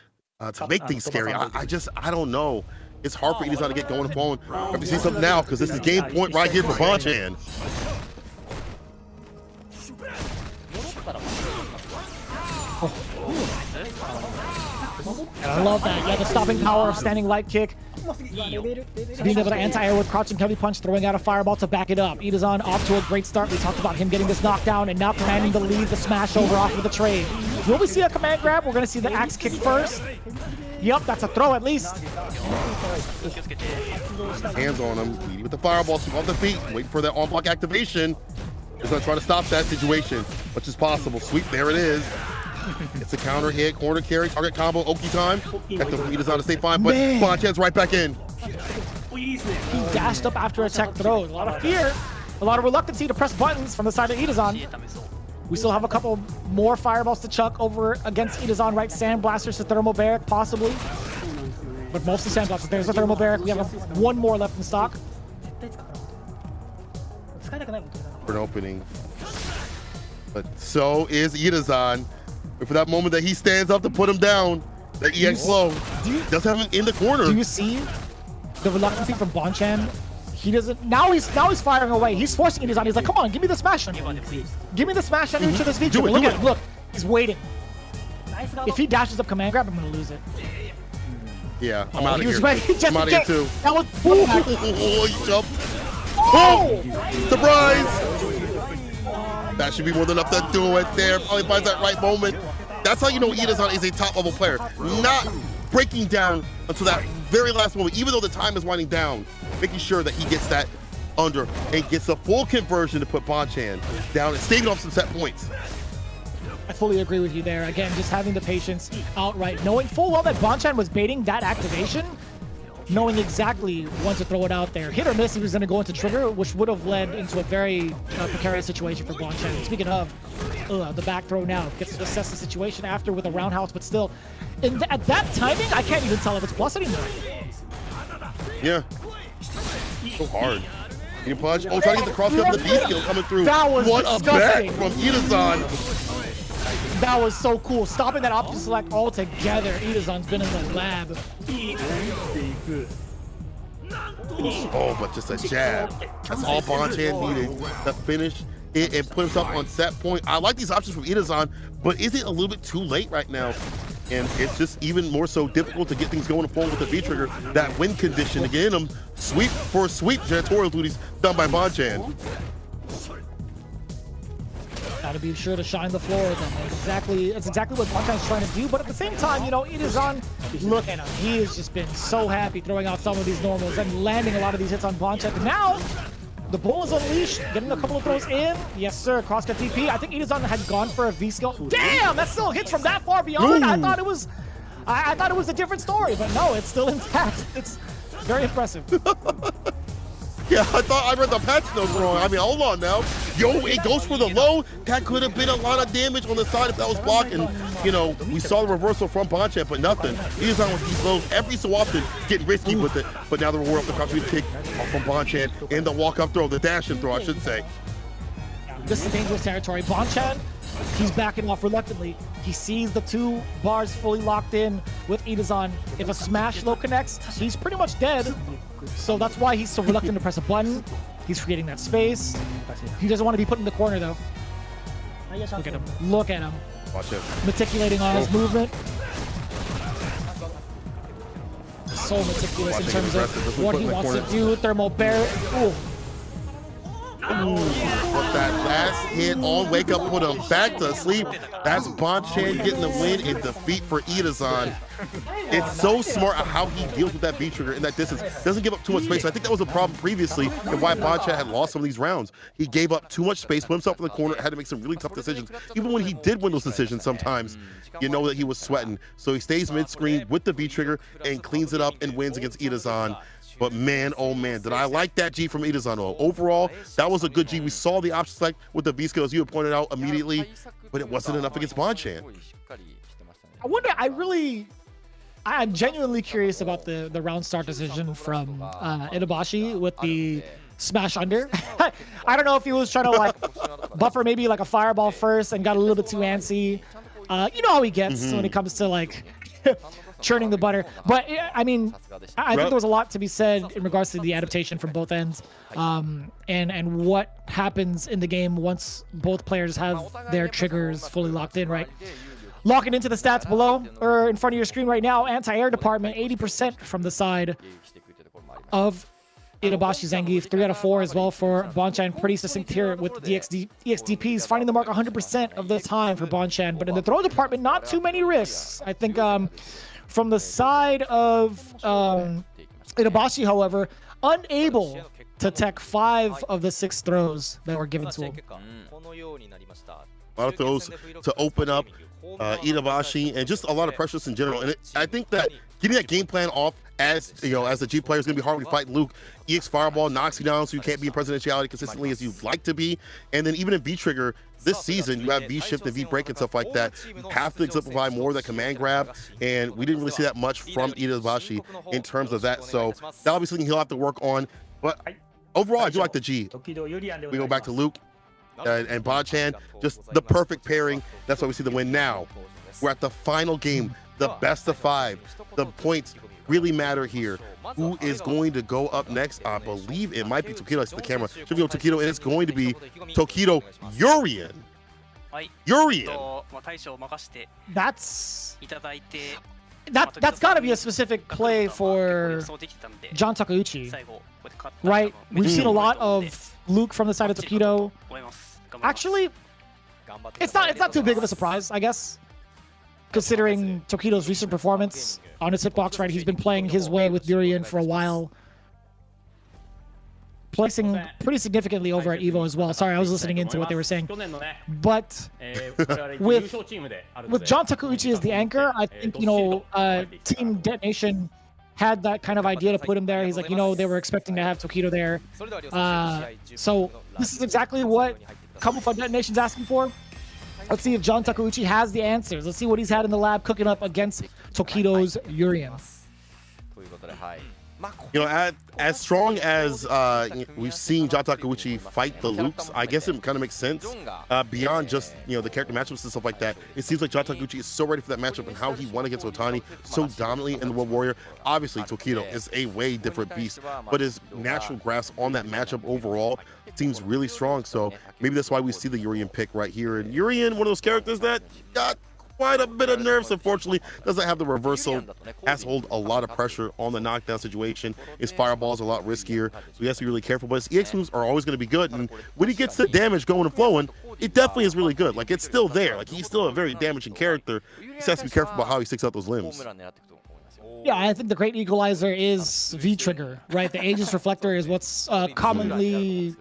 to make things scary. I don't know. It's hard for Itazan to get going forward. I have to see something now because this is game point right here for Bonchan. And I love that. Yeah, the stopping power of standing light kick. Being able to anti-air with crouching heavy punch, throwing out a fireball to back it up. Itazan off to a great start. We talked about him getting this knockdown and now commanding the lead, the smash over off of the trade. Will we see a command grab? We're going to see the axe kick first. Yep, that's a throw at least. Hands on him, leading with the fireball, sweep off the feet, wait for that on-block activation. He's going to try to stop that situation, much as possible. Sweep, there it is. It's a counter hit, corner carry, target combo, Oki time. Got the Itazan to stay fine, but Bonchan's right back in. He dashed up after a tech throw. A lot of fear, a lot of reluctancy to press buttons from the side of Itazan. We still have a couple more fireballs to chuck over against Itazan, right? Sandblasters to Thermal Barrack, possibly. But mostly Sandblasters. There's a Thermal Barrack. We have one more left in stock. For an opening. But so is Itazan. And for that moment that he stands up to put him down, that EX low does have him in the corner. Do you see the reluctancy from Bonchan? He doesn't. Now he's firing away. He's forcing Itazan. He's like, come on, give me the smash on you. Give me the smash on you to this feature. Look at him. Look, he's waiting. If he dashes up command grab, I'm gonna lose it. Yeah, I'm out of He was here. ready just I'm out of here too. That was Oh, he jumped. Oh! Surprise! That should be more than enough to do it there. Probably finds that right moment. That's how you know Itazan is a top level player. Not breaking down until that very last moment, even though the time is winding down, making sure that he gets that under and gets a full conversion to put Bonchan down and staving off some set points. I fully agree with you there. Again, just having the patience outright, knowing full well that Bonchan was baiting that activation, knowing exactly when to throw it out there. Hit or miss, he was going to go into trigger, which would have led into a very precarious situation for Bonchan. And speaking of, the back throw now gets to assess the situation after with a roundhouse, but still, at that timing, I can't even tell if it's plus anymore. Yeah. So hard. You punch. Oh, trying to get the cross up the B skill coming through. That was what disgusting. A back from Itazan. That was so cool. Stopping that option select altogether. Itazan's been in the lab. Oh, but just a jab. That's all Bonchan needed to finish it and put himself on set point. I like these options from Itazan, but is it a little bit too late right now? And it's just even more so difficult to get things going forward with the V-trigger. That win condition to get him sweep for sweep janitorial duties done by Bonchan. Gotta be sure to shine the floor with him. That's exactly what Bonchan's trying to do. But at the same time, you know, Itazan, look at him. He has just been so happy throwing out some of these normals and landing a lot of these hits on Bonchan. Now, the bull is unleashed, getting a couple of throws in. Yes, sir. Crosscut DP. I think Itazan had gone for a V-skill. Damn, that still hits from that far beyond. Ooh. I thought it was a different story, but no, it's still intact. It's very impressive. Yeah, I thought I read the patch notes wrong. I mean, hold on now. Yo, it goes for the low. That could have been a lot of damage on the side if that was blocked. And, you know, we saw the reversal from Bonchan, but nothing. He's on with these lows every so often, getting risky with it. But now the reward of the crouch kick from Bonchan and the walk-up throw, the dash-in throw, I should say. This is dangerous territory. Bonchan, he's backing off reluctantly. He sees the two bars fully locked in with Itazan. If a smash low connects, he's pretty much dead. So that's why he's so reluctant to press a button. He's creating that space. He doesn't want to be put in the corner, though. Look at him. Look at him. Watch him. Meticulating on his movement. So meticulous in terms of what he wants to do. Thermal bear. Ooh. But that last hit on wake up put him back to sleep. That's Bonchan getting the win and defeat for Itazan. It's so smart how he deals with that V trigger in that distance. Doesn't give up too much space. I think that was a problem previously and why Bonchan had lost some of these rounds. He gave up too much space, put himself in the corner, had to make some really tough decisions. Even when he did win those decisions sometimes, you know that he was sweating. So he stays mid-screen with the V trigger and cleans it up and wins against Itazan. But man, oh man, did I like that G from Itazan. Overall, that was a good G. We saw the option select with the V-skill, as you had pointed out immediately, but it wasn't enough against Bonchan. I wonder, I'm genuinely curious about the round start decision from Itabashi with the smash under. I don't know if he was trying to like buffer maybe like a fireball first and got a little bit too antsy. You know how he gets when it comes to like churning the butter. But I mean, I think there was a lot to be said in regards to the adaptation from both ends, and what happens in the game once both players have their triggers fully locked in, right? Locking into the stats below or in front of your screen right now. Anti-air department, 80% from the side of Itabashi Zangief. 3 out of 4 as well for Bonchan. Pretty succinct here with the EXDPs, finding the mark 100% of the time for Bonchan. But in the throw department, not too many risks. I think from the side of Itabashi, however, unable to tech 5 of the 6 throws that were given to him. A lot of throws to open up Itabashi, and just a lot of pressures in general. And I think that getting that game plan off as a G player is going to be hard when you fight Luke. EX Fireball knocks you down, so you can't be in presidentiality consistently as you'd like to be. And then even in V-Trigger, this season, you have V-Shift and V-Break and stuff like that. You have to exemplify more of that command grab, and we didn't really see that much from Itabashi in terms of that. So that'll be something he'll have to work on. But overall, I do like the G. We go back to Luke and Bonchan, just the perfect pairing. That's why we see the win now. We're at the final game, the best of 5. The points really matter here. Who is going to go up next? I believe it might be Tokido. I see the camera. Should go Tokido, and it's going to be Tokido Urien. That's That's got to be a specific play for John Takeuchi, right? We've seen a lot of Luke from the side of Tokido. Actually, it's not too big of a surprise, I guess, considering Tokido's recent performance on his hitbox. Right, he's been playing his way with Urien for a while, placing pretty significantly over at Evo as well. Sorry, I was listening into what they were saying. But with John Takeuchi as the anchor, I think, you know, Team Detonation had that kind of idea to put him there. He's like, you know, they were expecting to have Tokido there. So this is exactly what Capcom Detonation's asking for. Let's see if John Takeuchi has the answers. Let's see what he's had in the lab cooking up against Tokido's Urien. You know, as strong as we've seen John Takeuchi fight the Lukes, I guess it kind of makes sense. Beyond just, you know, the character matchups and stuff like that, it seems like John Takeuchi is so ready for that matchup and how he won against Otani so dominantly in the World Warrior. Obviously, Tokido is a way different beast, but his natural grasp on that matchup overall seems really strong. So maybe that's why we see the Urien pick right here. And Urien, one of those characters that got quite a bit of nerves, unfortunately. Doesn't have the reversal, has to hold a lot of pressure on the knockdown situation. His fireballs are a lot riskier, so he has to be really careful. But his EX moves are always going to be good, and when he gets the damage going and flowing, it definitely is really good. Like, it's still there. Like, he's still a very damaging character. He just has to be careful about how he sticks out those limbs. Yeah, I think the great equalizer is V-trigger, right? The Aegis Reflector is what's commonly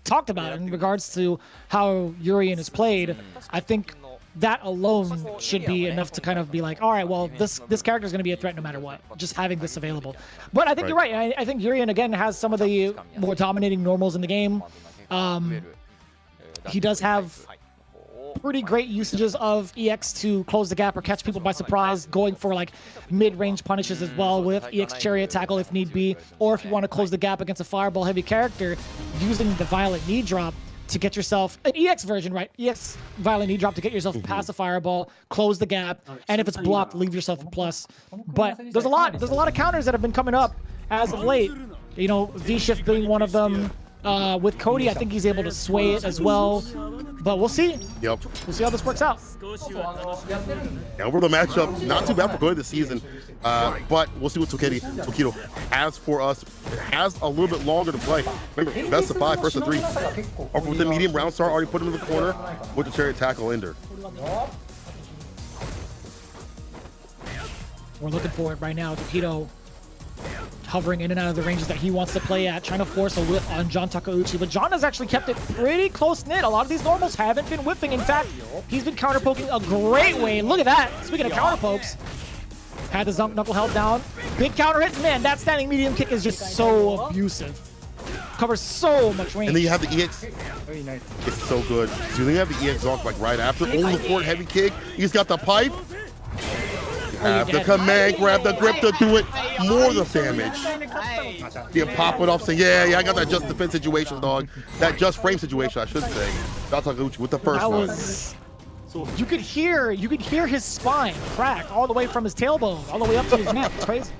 talked about in regards to how Urien is played. I think that alone should be enough to kind of be like, all right, well, this character is going to be a threat no matter what, just having this available. But I think you're right. I think Urien, again, has some of the more dominating normals in the game. He does have pretty great usages of EX to close the gap or catch people by surprise, going for like mid-range punishes as well with EX Chariot Tackle if need be, or if you want to close the gap against a fireball heavy character, using the Violent Knee Drop to get yourself an EX version, right? EX Violent Knee Drop to get yourself past the fireball, close the gap, and if it's blocked, leave yourself a plus. But there's a lot of counters that have been coming up as of late. You know, V-Shift being one of them. With Cody, I think he's able to sway it as well. But we'll see. Yep. We'll see how this works out. Yeah, over the matchup, not too bad for Cody this season. But we'll see what Tokido has for us. It has a little bit longer to play. Remember, best of 5, first of 3. Over with the medium round star, already put him in the corner with the Chariot Tackle Ender. We're looking for it right now. Tokido hovering in and out of the ranges that he wants to play at, trying to force a whiff on John Takeuchi, but John has actually kept it pretty close-knit. A lot of these normals haven't been whiffing. In fact, he's been counter-poking a great way. Look at that. Speaking of counter-pokes, had the Zunk Knuckle held down. Big counter hit. Man, that standing medium kick is just so abusive. Covers so much range. And then you have the EX. It's so good. So you have the EX off like right after. Over the forward heavy kick. He's got the pipe. Have the command, grab the grip to do it more the damage. You pop it off, say, yeah, I got that just defense situation, dog. That just frame situation, I should say. Takeuchi with the first one. You could hear his spine crack all the way from his tailbone, all the way up to his neck. It's crazy.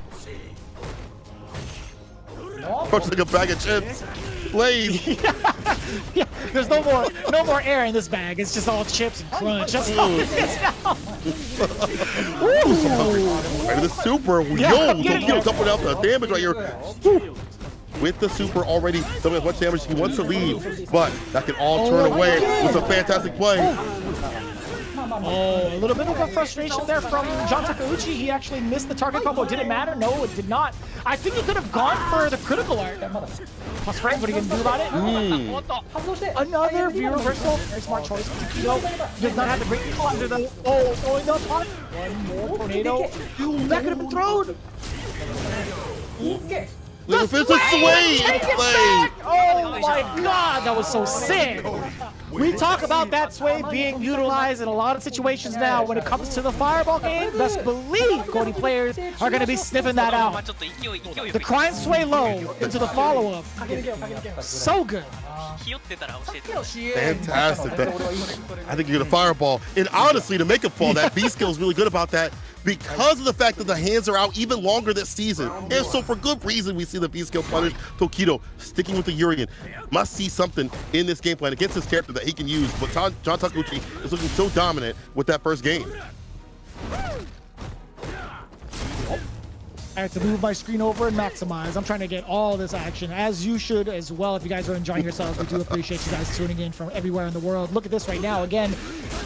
Looks like a bag of chips. Blaze. Yeah, there's no more air in this bag. It's just all chips and crunch. That's all it is now. Right to the super. Yo, Tokido dumping out the damage right here. With the super already, doing as much damage as he wants to leave, but that can all turn away with a fantastic play. Oh, a little bit of a frustration there from John Takeuchi. He actually missed the target combo. Did it matter? No, it did not. I think he could have gone for the critical art. Plus Frank, what are you going to do about it? Another view reversal. Very smart choice. Tokido does not have the great call under the... Oh, throwing the pot. One more tornado. That could have been thrown. Look, it's a sway play. Oh my god, that was so sick. We talk about that sway being utilized in a lot of situations now. When it comes to the fireball game, best believe Cody players are going to be sniffing that out. The crime sway low into the follow-up. So good. Fantastic. I think you're going to fireball. And honestly, to make it fall, that B-skill is really good about that because of the fact that the hands are out even longer this season. And so for good reason, we see the B-skill punish. Tokido sticking with the Urien. Must see something in this game plan against this character that he can use. But John Takeuchi is looking so dominant with that first game. I have to move my screen over and maximize. I'm trying to get all this action, as you should as well. If you guys are enjoying yourselves, we do appreciate you guys tuning in from everywhere in the world. Look at this right now. Again,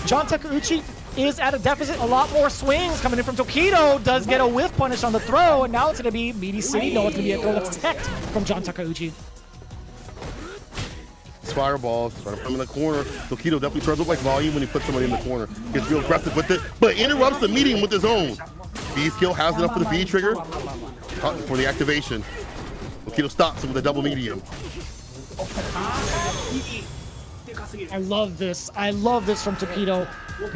John Takeuchi is at a deficit. A lot more swings coming in from Tokido. Does get a whiff punish on the throw, and now it's going to be Meaty City. No, it's going to be a throw that's teched from John Takeuchi. Fireballs, trying to put him in the corner. Tokido definitely tries to look like volume when he puts somebody in the corner. Gets real aggressive with it, but interrupts the medium with his own. B skill has enough for the B trigger for the activation. Tokido stops him with a double medium. I love this. I love this from Tokido,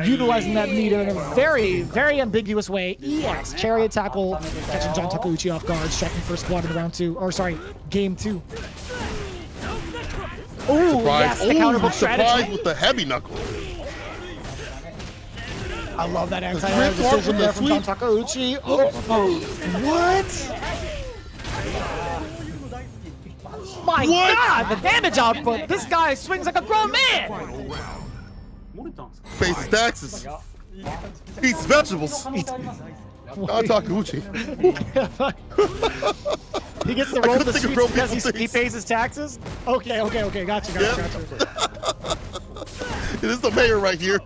utilizing that meter in a very, very ambiguous way. EX, chariot tackle, catching John Takeuchi off guard, striking first quad in round 2, or sorry, game 2. Ooh, yes, the counter book strategy. Surprise with the heavy knuckle. I love that anti-air decision there from John Takeuchi. Oh, what? My God, the damage output. This guy swings like a grown man. Faces taxes. Eats vegetables. John Takeuchi. He gets to roll the streets because he pays his taxes? Okay, gotcha. It is the mayor right here.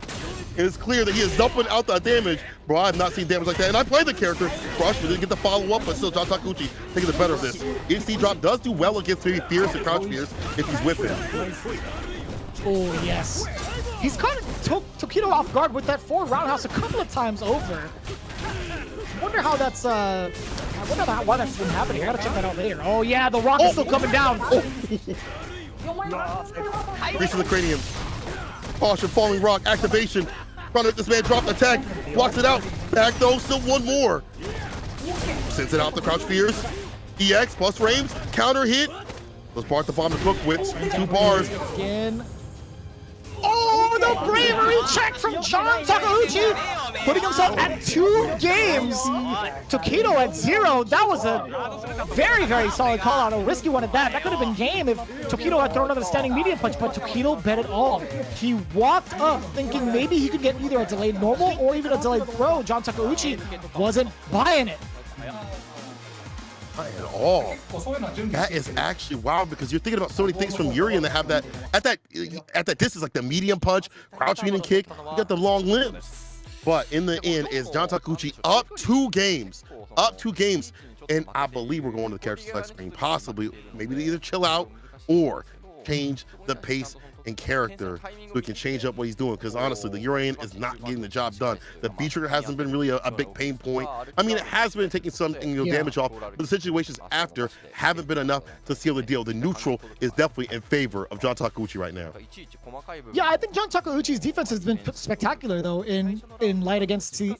It is clear that he is dumping out the damage. Bro, I have not seen damage like that. And I played the character. Crush, but didn't get the follow-up, but still, John Takeuchi taking the better of this. EC drop does do well against maybe Fierce and Crouch Fierce if he's with him. Oh, yes. He's caught Tokido off guard with that forward roundhouse a couple of times over. I wonder how that's, I wonder why that's been happening. I gotta check that out later. Oh, yeah, the rock is still coming down. Reach to the cranium. Caution, falling rock, activation. Trying to let this man drop the attack. Blocks it out. Back though, still one more. Sends it out to Crouch Fierce. EX plus frames. Counter hit. Those bars the bomb to cook with. 2 bars. Again. Oh, the bravery check from John Takeuchi, putting himself at 2 games. Tokido at 0. That was a very, very solid call out. A risky one at that. That could have been game if Tokido had thrown another standing medium punch, but Tokido bet it all. He walked up thinking maybe he could get either a delayed normal or even a delayed throw. John Takeuchi wasn't buying it. Not at all. That is actually wild because you're thinking about so many things from Urien that have that at that distance, like the medium punch, crouch medium kick. You got the long limbs. But in the end, is John Takeuchi up 2 games, and I believe we're going to the character select screen. Possibly, maybe to either chill out or change the pace and character so we can change up what he's doing, because honestly the Urien is not getting the job done. The B trigger hasn't been really a big pain point. I mean, it has been taking some damage off, but the situations after haven't been enough to seal the deal. The neutral is definitely in favor of John Takeuchi right now. Yeah, I think John Takeuchi's defense has been spectacular though in light against the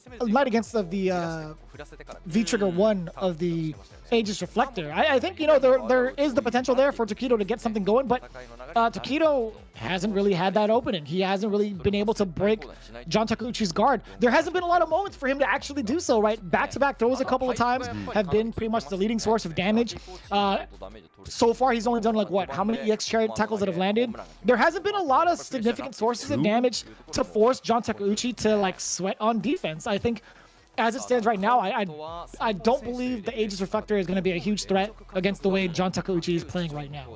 V trigger 1 of the Aegis Reflector. I think, you know, there is the potential there for Tokido to get something going, but Tokido hasn't really had that opening. He hasn't really been able to break John Takeuchi's guard. There hasn't been a lot of moments for him to actually do so, right? Back-to-back throws a couple of times have been pretty much the leading source of damage. So far, he's only done like, what, how many EX chariot tackles that have landed? There hasn't been a lot of significant sources of damage to force John Takeuchi to like sweat on defense. I think as it stands right now, I don't believe the Aegis Reflector is going to be a huge threat against the way John Takeuchi is playing right now.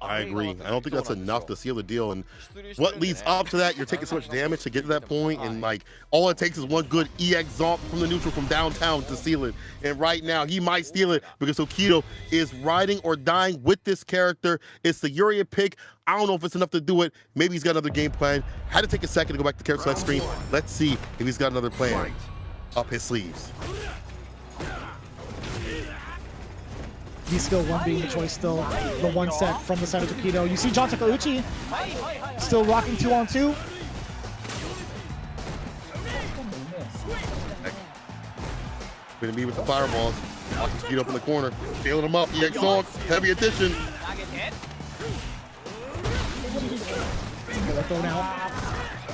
I agree. I don't think that's enough to seal the deal. And what leads up to that, you're taking so much damage to get to that point, and like all it takes is one good EX Zonk from the neutral from downtown to seal it. And right now, he might steal it because Tokido is riding or dying with this character. It's the Urien pick. I don't know if it's enough to do it. Maybe he's got another game plan. Had to take a second to go back to character select screen. Let's see if he's got another plan up his sleeves. V-Skill 1 being the choice still. The 1 set from the side of Tokido. You see John Takeuchi still rocking 2-on-2. Gonna be with the fireballs. Tokido up in the corner. Scaling him up. EX Zonk. Heavy addition. Thrown out.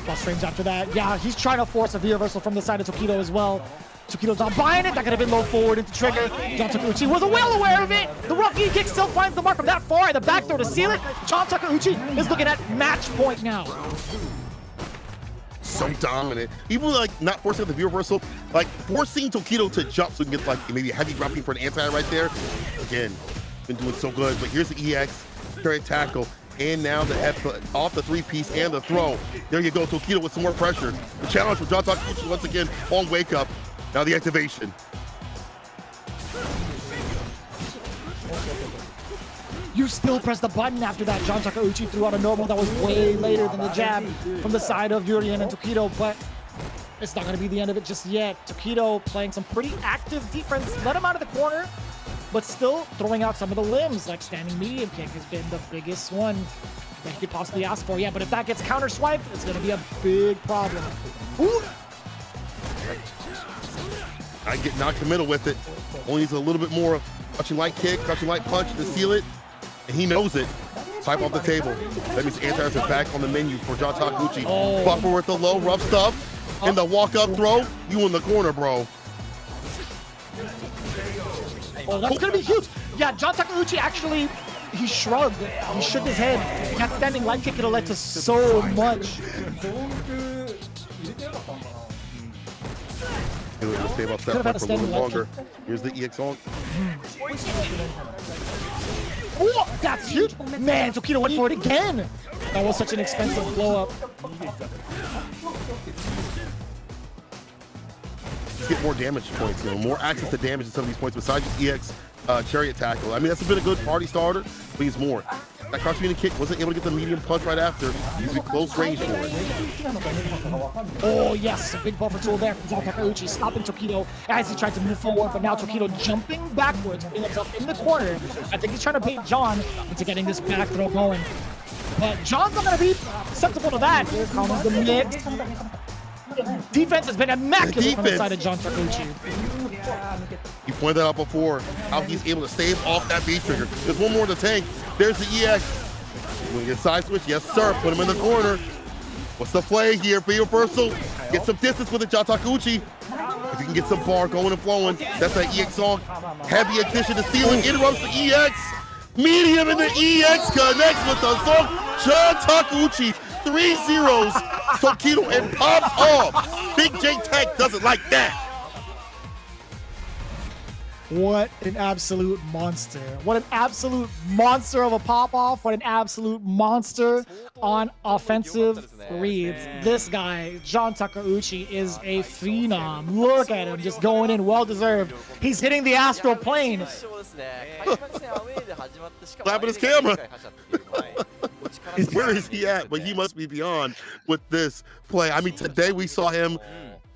Plus frames after that. Yeah, he's trying to force a V-reversal from the side of Tokido as well. Tokido's not buying it. That could have been low forward into trigger. John Takeuchi was well aware of it. The rough knee kick still finds the mark from that far. The back throw to seal it. John Takeuchi is looking at match point now. So dominant. Even like not forcing the V reversal, like forcing Tokido to jump so we can get like maybe a heavy dropping for an anti right there. Again, been doing so good, but here's the EX, carry tackle, and now the F off the 3-piece and the throw. There you go, Tokido with some more pressure. The challenge for John Takuchi once again on wake up. Now the activation. You still press the button after that. John Takeuchi threw out a normal that was way later than the jab from the side of Yurien and Tokido, but it's not going to be the end of it just yet. Tokido playing some pretty active defense, let him out of the corner, but still throwing out some of the limbs, like standing medium kick has been the biggest one that he could possibly ask for. Yeah, but if that gets counter swiped, it's going to be a big problem. Ooh. I get knocked in the middle with it. Only needs a little bit more crouching light kick, crouching light punch to seal it. And he knows it. Pipe off the table. That means anti-airs are back on the menu for John Takuchi. Oh. Buffer with the low, rough stuff. And the walk-up throw. You in the corner, bro. Oh, that's going to be huge. Yeah, John Takeuchi actually, he shrugged. He shook his head. That standing light kick could have led to so much. Let's stay about that for a little bit longer. Here's the EX on. Oh, that's huge. Man, Tokido went for it again. That was such an expensive blow up. Just get more damage points, you know, more access to damage in some of these points besides just EX chariot tackle. I mean, that's been a good party starter, but he's more. That crouch medium kick wasn't able to get the medium punch right after. He's in close range for it. Oh, yes, a big buffer tool there from John Takeuchi, stopping Tokido as he tried to move forward, but now Tokido jumping backwards, putting himself in the corner. I think he's trying to bait John into getting this back throw going. But John's not going to be susceptible to that. Here comes the mix. Defense has been immaculate from the side of John Takeuchi. You pointed that out before, how he's able to stave off that B trigger. There's one more in the tank. There's the EX. When you get side switch, yes sir, put him in the corner. What's the play here for reversal? Get some distance with it, John Takeuchi. If you can get some bar going and flowing, that's that EX song. Heavy addition to ceiling, interrupts the EX. Medium and the EX connects with the song. John Takeuchi, 3-0s. Tokido and pops off. Big J Tech doesn't like that. What an absolute monster. What an absolute monster of a pop-off. What an absolute monster on offensive reads. This guy, John Takeuchi, is a phenom. Look at him, just going in, well-deserved. He's hitting the astral plane. Slapping his camera. Where is he at? But he must be beyond with this play. I mean, today we saw him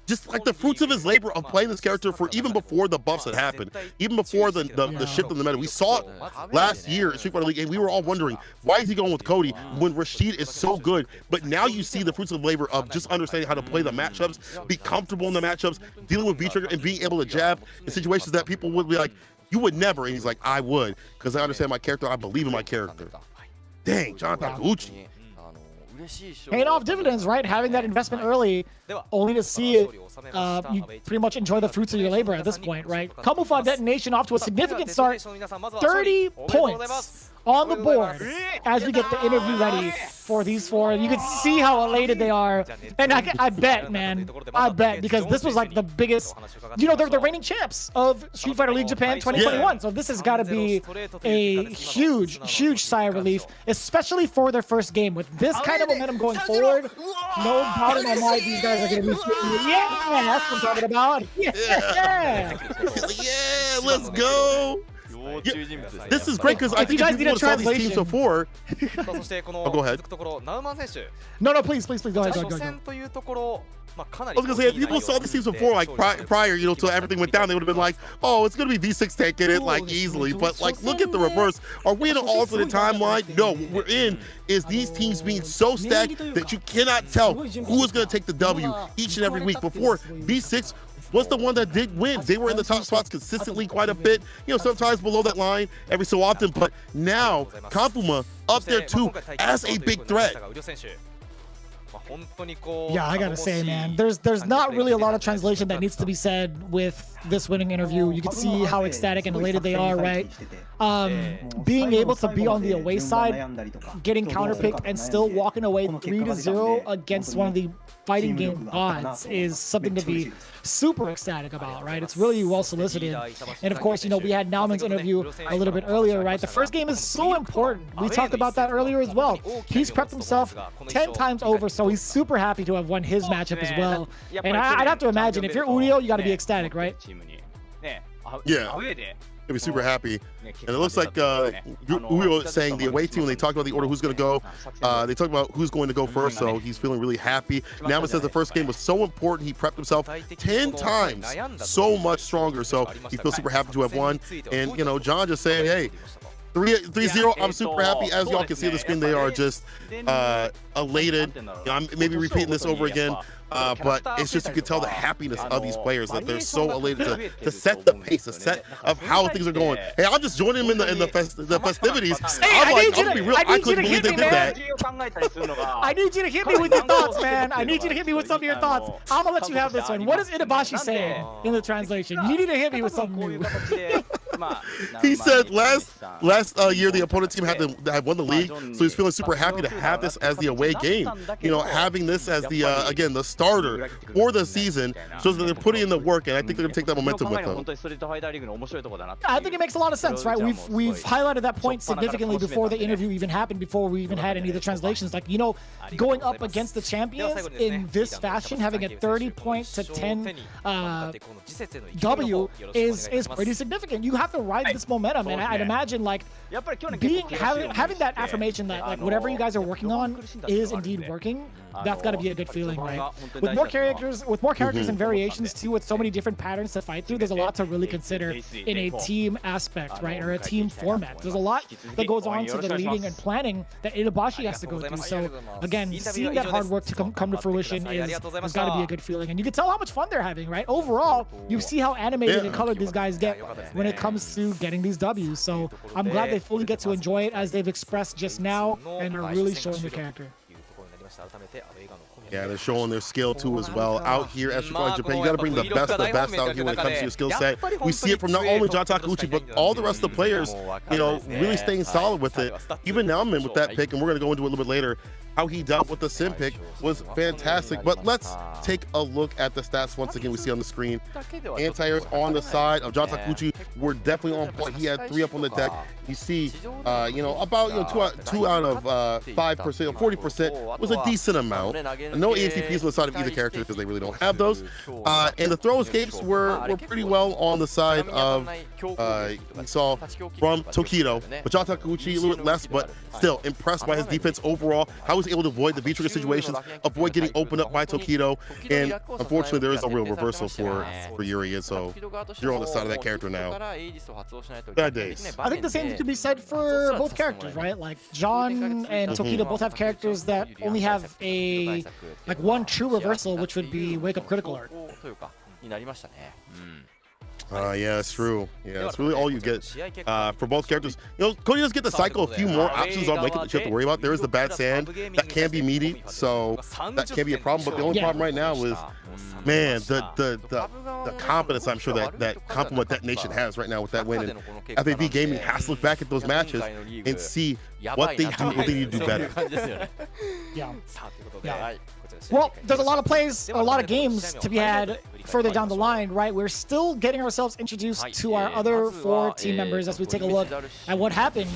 just like the fruits of his labor of playing this character for even before the buffs had happened, even before the shift in the meta. We saw it last year in Street Fighter League, and we were all wondering, why is he going with Cody when Rashid is so good? But now you see the fruits of labor of just understanding how to play the matchups, be comfortable in the matchups, dealing with V-Trigger, and being able to jab in situations that people would be like, you would never, and he's like, I would, because I understand my character, I believe in my character. Dang, John Takeuchi. Paying off dividends, right? Having that investment early, only to see it, you pretty much enjoy the fruits of your labor at this point, right? Camouflage Detonation off to a significant start. 30 points on the board as we get the interview ready for these four. You can see how elated they are. And I bet, man, I bet, because this was like the biggest, you know, they're the reigning champs of Street Fighter League Japan 2021. So this has got to be a huge, huge sigh of relief, especially for their first game. With this kind of momentum going forward, no doubt in my mind, these guys are going to be screaming, yeah, that's what I'm talking about. Yeah, yeah, let's go. Yeah, this is great because I think if people saw these teams before. Oh, go ahead. No, please, go ahead. I was gonna say, if people saw these teams before, like prior, you know, till everything went down, they would have been like, oh, it's gonna be V6 taking it like easily. But like, look at the reverse. Are we in an alternate timeline? No, what we're in is these teams being so stacked that you cannot tell who is gonna take the W each and every week. Before, V6 was the one that did win. They were in the top spots consistently quite a bit, you know, sometimes below that line every so often, but now Kafuma up there too as a big threat. Yeah, I gotta say, man, there's not really a lot of translation that needs to be said with this winning interview. You can see how ecstatic and elated they are, right? Being able to be on the away side, getting counterpicked, and still walking away 3-0 against one of the fighting game gods is something to be super ecstatic about, right? It's really well solicited. And of course, you know, we had Nauman's interview a little bit earlier, right? The first game is so important. We talked about that earlier as well. He's prepped himself 10 times over, so he's super happy to have won his matchup as well. And I'd have to imagine, if you're Urio, you got to be ecstatic, right? Yeah. He'll be super happy. And it looks like Urio is saying the away team, when they talk about the order who's going to go, they talk about who's going to go first, so he's feeling really happy. Nauman says the first game was so important, he prepped himself 10 times so much stronger, so he feels super happy to have won. And, you know, John just saying, hey, 3-0, I'm super happy. As y'all can see on the screen, they are just elated. I'm maybe repeating this over again, but it's just, you can tell the happiness of these players, that they're so elated to set the pace, the set of how things are going. Hey, I'm just joining them in the festivities. I'm gonna be real, I couldn't believe they did that. I need you to hit me with your thoughts, man. I need you to hit me with some of your thoughts. I'm gonna let you have this one. What is Itabashi saying in the translation? You need to hit me with something new. He said last year the opponent team had won the league, so he's feeling super happy to have this as the away game. You know, having this as the again, the starter for the season, shows that they're putting in the work, and I think they're gonna take that momentum with them. I think it makes a lot of sense, right? We've highlighted that point significantly before the interview even happened, before we even had any of the translations. Like, you know, going up against the champions in this fashion, having a 30-point to 10 W is pretty significant. You have to ride this momentum, and I'd imagine, like, having that affirmation that, like, whatever you guys are working on is indeed working. That's got to be a good feeling, right? With more characters and variations too, with so many different patterns to fight through, there's a lot to really consider in a team aspect, right, or a team format. There's a lot that goes on to the leading and planning that Itabashi has to go through. So again, seeing that hard work to come to fruition has got to be a good feeling, and you can tell how much fun they're having, right? Overall, you see how animated and colored these guys get when it comes to getting these W's. So I'm glad they fully get to enjoy it as they've expressed just now, and are really showing their character. Yeah, they're showing their skill too as well. Out here at SFL Japan, you got to bring the best out here when it comes to your skill set. We see it from not only John Takeuchi, but all the rest of the players, you know, really staying solid with it. Even Nauman with that pick, and we're going to go into it a little bit later, how he dealt with the sim pick was fantastic. But let's take a look at the stats once again. We see on the screen, anti-airs on the side of John Takeuchi were definitely on point. He had 3 up on the deck. You see, you know, about 2 out of 5%, 40% was a decent amount. No ATPs on the side of either character because they really don't have those. And the throw escapes were pretty well on the side of we saw from Tokido, but John Takeuchi a little bit less, but still impressed by his defense overall. How was able to avoid the V-trigger situations, avoid getting opened up by Tokido, and unfortunately there is a real reversal for Yuri, so you're on the side of that character now. Bad days. I think the same could be said for both characters, right? Like John and Tokido both have characters that only have a one true reversal, which would be Wake Up Critical Art. Yeah, that's true. Yeah, that's really all you get for both characters. You know, Cody does get to cycle a few more options on Wake Up that you have to worry about. There is the bad sand that can be meaty, so that can be a problem. But the only problem right now is, man, the confidence I'm sure that Compliment Detonation has right now with that win. And FAV Gaming has to look back at those matches and see what they need to do better. Yeah. Well, there's a lot of plays, a lot of games to be had further down the line, right? We're still getting ourselves introduced to our other 4 team members as we take a look at what happened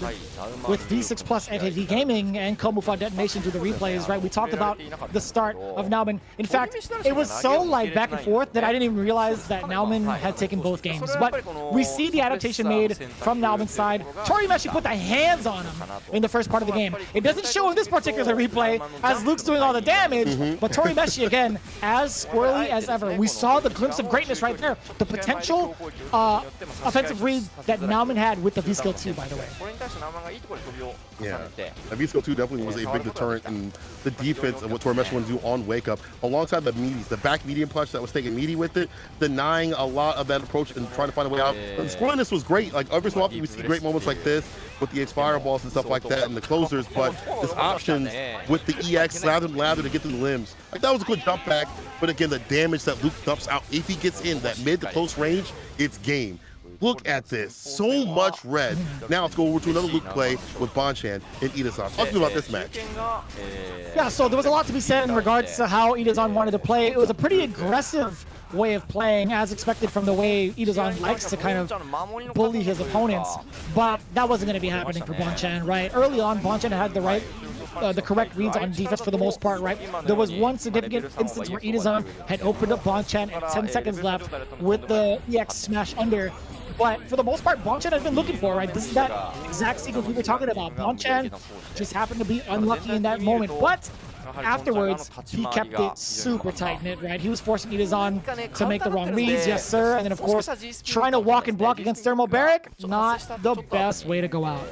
with V6 Plus FAV Gaming and Komufa Detonation through the replays, right? We talked about the start of Nauman. In fact, it was so like back and forth that I didn't even realize that Nauman had taken both games. But we see the adaptation made from Nauman's side. Torimeshi put the hands on him in the first part of the game. It doesn't show in this particular replay as Luke's doing all the damage, but Torimeshi, again, as squirrely as ever. We saw saw the glimpse of greatness right there. The potential offensive read that Nauman had with the V-Skill 2, by the way. Yeah, the V-Skill 2 definitely was a big deterrent in the defense of what Tormesh wanted to do on Wake Up, alongside the meaties, the back medium punch that was taking meaty with it, denying a lot of that approach and trying to find a way out. The scoriness was great. Like every so often we see great moments like this with the expire balls and stuff like that and the closers, but his options with the EX slather and lather to get to the limbs. Like that was a good jump back, but again, the damage that Luke dumps out, if he gets in that mid to close range, it's game. Look at this, so much red. Now let's go over to another Luke play with Bonchan and Itazan. Talk to me about this match. Yeah, so there was a lot to be said in regards to how Itazan wanted to play. It was a pretty aggressive way of playing, as expected from the way Itazan likes to kind of bully his opponents. But that wasn't going to be happening for Bonchan, right? Early on, Bonchan had the correct reads on defense for the most part, right? There was one significant instance where Itazan had opened up Bonchan at 10 seconds left with the EX smash under. But for the most part, Bonchan had been looking for, right? This is that exact sequence we were talking about. Bonchan just happened to be unlucky in that moment. But afterwards, he kept it super tight-knit, right? He was forcing Itazan to make the wrong reads, yes sir. And then of course, trying to walk and block against Thermal Barrack, not the best way to go out.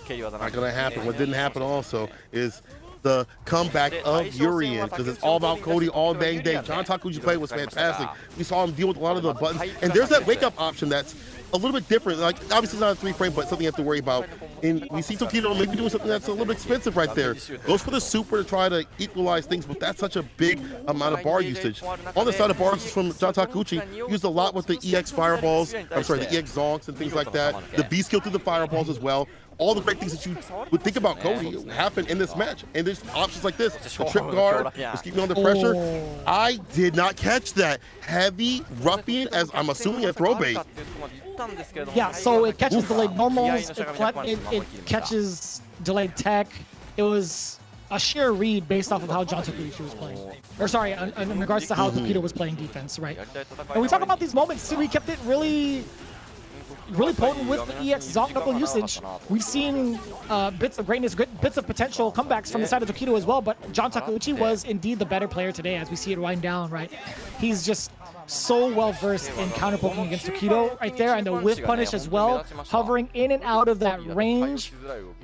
Not gonna happen. What didn't happen also is the comeback of Urian, because it's all about Cody all dang day. John Takuchi's play was fantastic. We saw him deal with a lot of the buttons, and there's that wake up option that's a little bit different. Like obviously it's not a 3-frame, but something you have to worry about. And we see Tokido maybe doing something that's a little bit expensive right there. Goes for the super to try to equalize things, but that's such a big amount of bar usage. On the side of bar usage from John Takuchi, used a lot with the EX fireballs. I'm sorry, the EX zonks and things like that. The B skill through the fireballs as well. All the great things that you would think about Cody happen in this match. And there's options like this. The trip guard, just keeping under pressure. I did not catch that. Heavy ruffian, as I'm assuming a throw bait. Yeah, so it catches delayed normals, it catches delayed tech. It was a sheer read based off of how John Takuchi was playing. Or sorry, in regards to how Tokido was playing defense, right? And we talk about these moments too, he kept it really potent with the EX Zonk knuckle usage. We've seen bits of greatness, bits of potential comebacks from the side of Tokido as well, but John Takuchi was indeed the better player today as we see it wind down, right? He's just so well versed in counter poking against Tokido right there, and the whiff punish as well, hovering in and out of that range.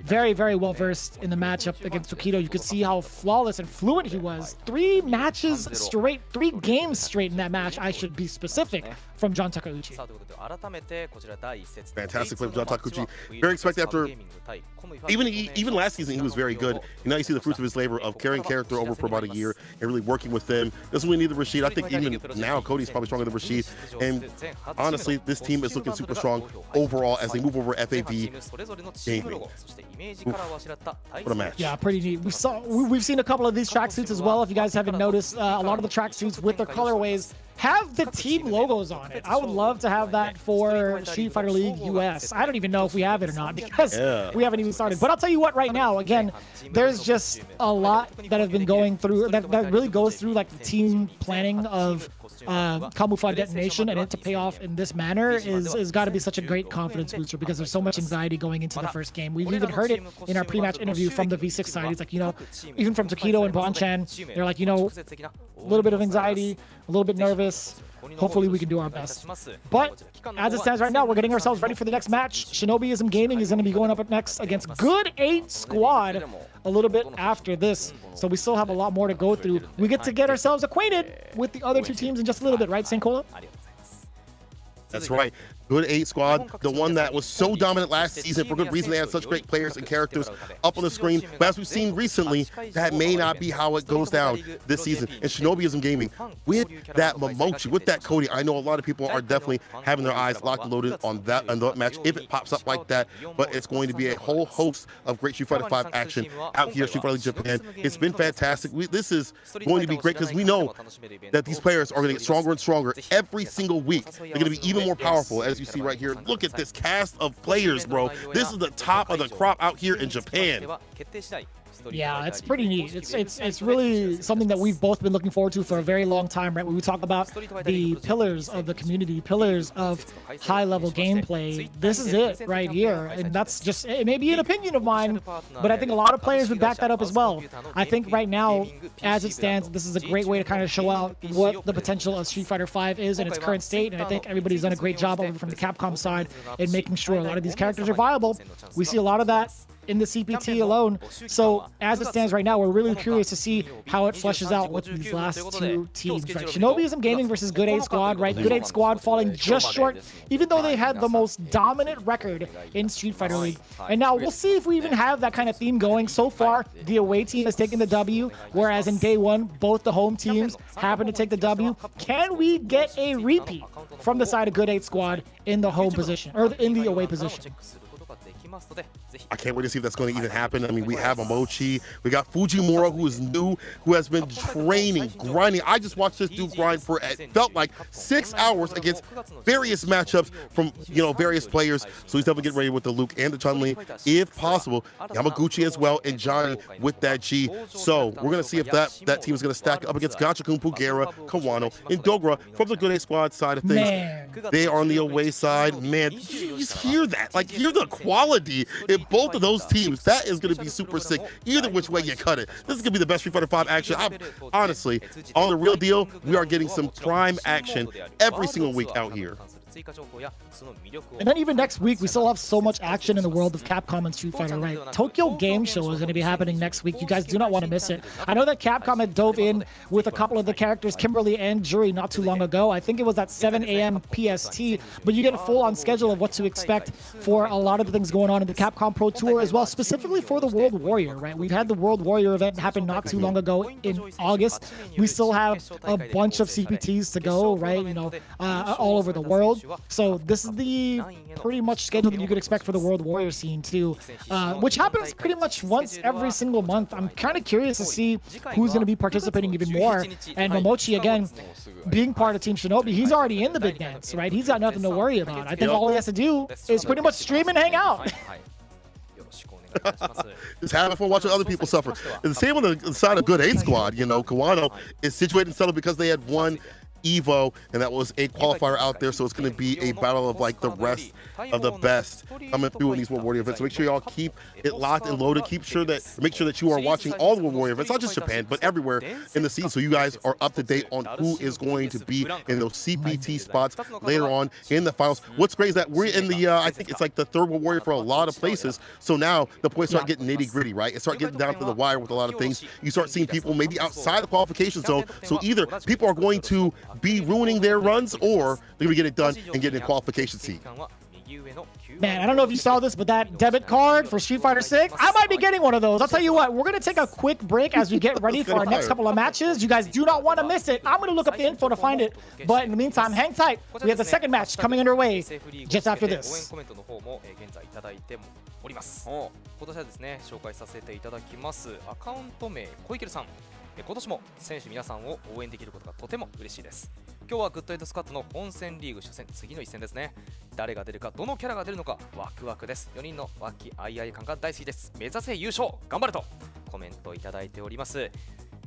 Very, very well versed in the matchup against Tokido. You could see how flawless and fluent he was. 3 matches straight, 3 games straight in that match, I should be specific, from John Takuchi. Fantastic play from John Takuchi. Very expected after, even last season he was very good. And now you see the fruits of his labor of carrying character over for about a year and really working with them. This is when we need the Rashid. I think even now Cody's probably stronger than Rashid. And honestly, this team is looking super strong overall as they move over FAV gaming. What a match. Yeah, pretty neat. We've seen a couple of these tracksuits as well. If you guys haven't noticed, a lot of the tracksuits with their colorways have the team logos on it. I would love to have that for Street Fighter League US. I don't even know if we have it or not because we haven't even started. But I'll tell you what, right now, again, there's just a lot that have been going through, that really goes through like the team planning of Camouflage Detonation, and it to pay off in this manner is got to be such a great confidence booster because there's so much anxiety going into the first game. We've even heard it in our pre-match interview from the V6 side. It's like, you know, even from Tokido and Bonchan, they're like, you know, a little bit of anxiety, a little bit nervous. Hopefully we can do our best. But as it stands right now, we're getting ourselves ready for the next match. Shinobiism Gaming is going to be going up next against Good 8 Squad a little bit after this. So we still have a lot more to go through. We get to get ourselves acquainted with the other 2 teams in just a little bit, right, Sankola? That's right. Good 8 Squad, the one that was so dominant last season. For good reason, they had such great players and characters up on the screen. But as we've seen recently, that may not be how it goes down this season. And Shinobiism Gaming, with that Momochi, with that Cody, I know a lot of people are definitely having their eyes locked and loaded on that match if it pops up like that. But it's going to be a whole host of great Street Fighter 5 action out here at Street Fighter League Japan. It's been fantastic. This is going to be great because we know that these players are going to get stronger and stronger every single week. They're going to be even more powerful, as you see right here. Look at this cast of players, bro. This is the top of the crop out here in Japan. Yeah, it's pretty neat. It's really something that we've both been looking forward to for a very long time, right? When we talk about the pillars of the community, pillars of high-level gameplay, this is it right here. And that's just, it may be an opinion of mine, but I think a lot of players would back that up as well. I think right now, as it stands, this is a great way to kind of show out what the potential of Street Fighter V is in its current state, and I think everybody's done a great job over from the Capcom side in making sure a lot of these characters are viable. We see a lot of that in the CPT alone. So as it stands right now, we're really curious to see how it fleshes out with these last two teams, right? Shinobiism Gaming versus Good 8 Squad, right? Good 8 Squad falling just short, even though they had the most dominant record in Street Fighter League. And now we'll see if we even have that kind of theme going. So far, the away team has taken the W, whereas in day one, both the home teams happen to take the W. Can we get a repeat from the side of Good 8 Squad in the home position, or in the away position? I can't wait to see if that's going to even happen. I mean, we have Mochi, we got Fujimura, who is new, who has been training, grinding. I just watched this dude grind for, it felt like 6 hours against various matchups from, various players. So he's definitely getting ready with the Luke and the Chun-Li, if possible. Yamaguchi as well, and Johnny with that G. So we're going to see if that team is going to stack up against Gachikun, Pugera, Kawano, and Dogra from the Good 8 Squad side of things. Man. They are on the away side. Man, you just hear that. Like, hear the quality in both of those teams. That is going to be super sick. Either which way you cut it. This is going to be the best Street Fighter V action. Honestly, on the real deal, we are getting some prime action every single week out here. And then even next week, we still have so much action in the world of Capcom and Street Fighter, right? Tokyo Game Show is going to be happening next week. You guys do not want to miss it. I know that Capcom had dove in with a couple of the characters, Kimberly and Jury, not too long ago. I think it was at 7 a.m. PST, but you get a full-on schedule of what to expect for a lot of the things going on in the Capcom Pro Tour as well, specifically for the World Warrior, right? We've had the World Warrior event happen not too long ago in August. We still have a bunch of CPTs to go, right? All over the world. So this is the pretty much schedule that you could expect for the World Warrior scene too, which happens pretty much once every single month. I'm kind of curious to see who's going to be participating even more. And Momochi, again, being part of Team Shinobi, he's already in the big dance, right? He's got nothing to worry about. I think all he has to do is pretty much stream and hang out. Just having fun watching other people suffer. And the same on the side of Good 8 Squad, Kawano is situated and settled because they had one Evo, and that was a qualifier out there, so it's going to be a battle of like the rest of the best coming through in these World Warrior events. So make sure y'all keep it locked and loaded. Make sure that you are watching all the World Warrior events, not just Japan, but everywhere in the scene, so you guys are up to date on who is going to be in those CPT spots later on in the finals. What's great is that we're in the I think it's like the third World Warrior for a lot of places, so now the points start getting nitty-gritty, right? It start getting down to the wire with a lot of things. You start seeing people maybe outside the qualification zone, so either people are going to be ruining their runs, or they're gonna get it done and get in a qualification seat. Man, I don't know if you saw this, but that debit card for Street Fighter 6, I might be getting one of those. I'll tell you what, we're going to take a quick break as we get ready for our next couple of matches. You guys do not want to miss it. I'm going to look up the info to find it. But in the meantime, hang tight. We have the second match coming underway just after this. 今年も選手皆さんを応援できることがとても嬉しいです。今日はグッドエイドスカットの本戦リーグ初戦、次の一戦ですね。誰が出るか、どのキャラが出るのかワクワクです。4人の和気あいあい感が大好きです。目指せ優勝、頑張るとコメントいただいております。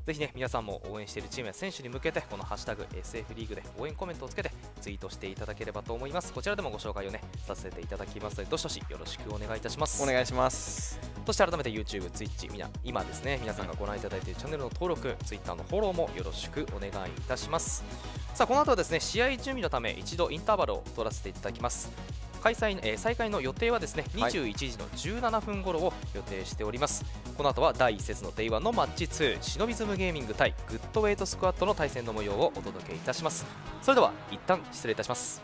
ぜひね、皆さんも応援しているチームや選手に向けてこのハッシュタグ SF リーグで応援コメントをつけてツイートしていただければと思います。こちらでもご紹介をねさせていただきますので、どしどしよろしくお願いいたします。お願いします。そして改めて YouTube、Twitch、今ですね、皆さんがご覧いただいているチャンネルの登録、Twitter のフォローもよろしくお願いいたします。さあ、この後はですね、試合準備のため一度インターバルを取らせていただきます。再開の予定はですね、21時の17分頃を予定しております。この後は第1節の Day1 のマッチ2、シノビズムゲーミング対グッドウェイトスクワットの対戦の模様をお届けいたします。それでは一旦失礼いたします。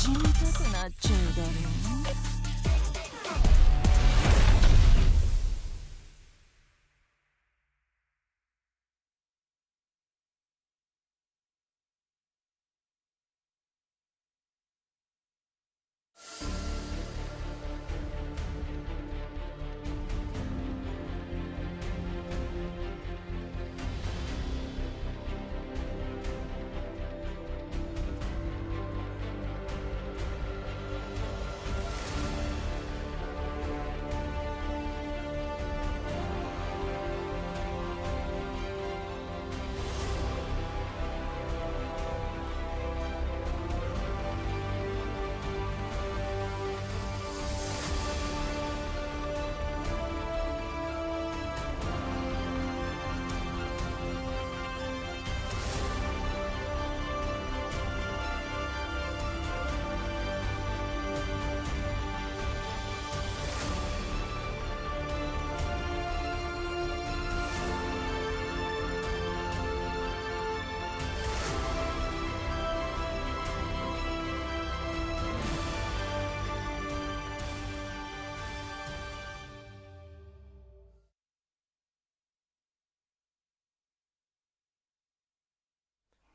じみたくなっちゃうだろう。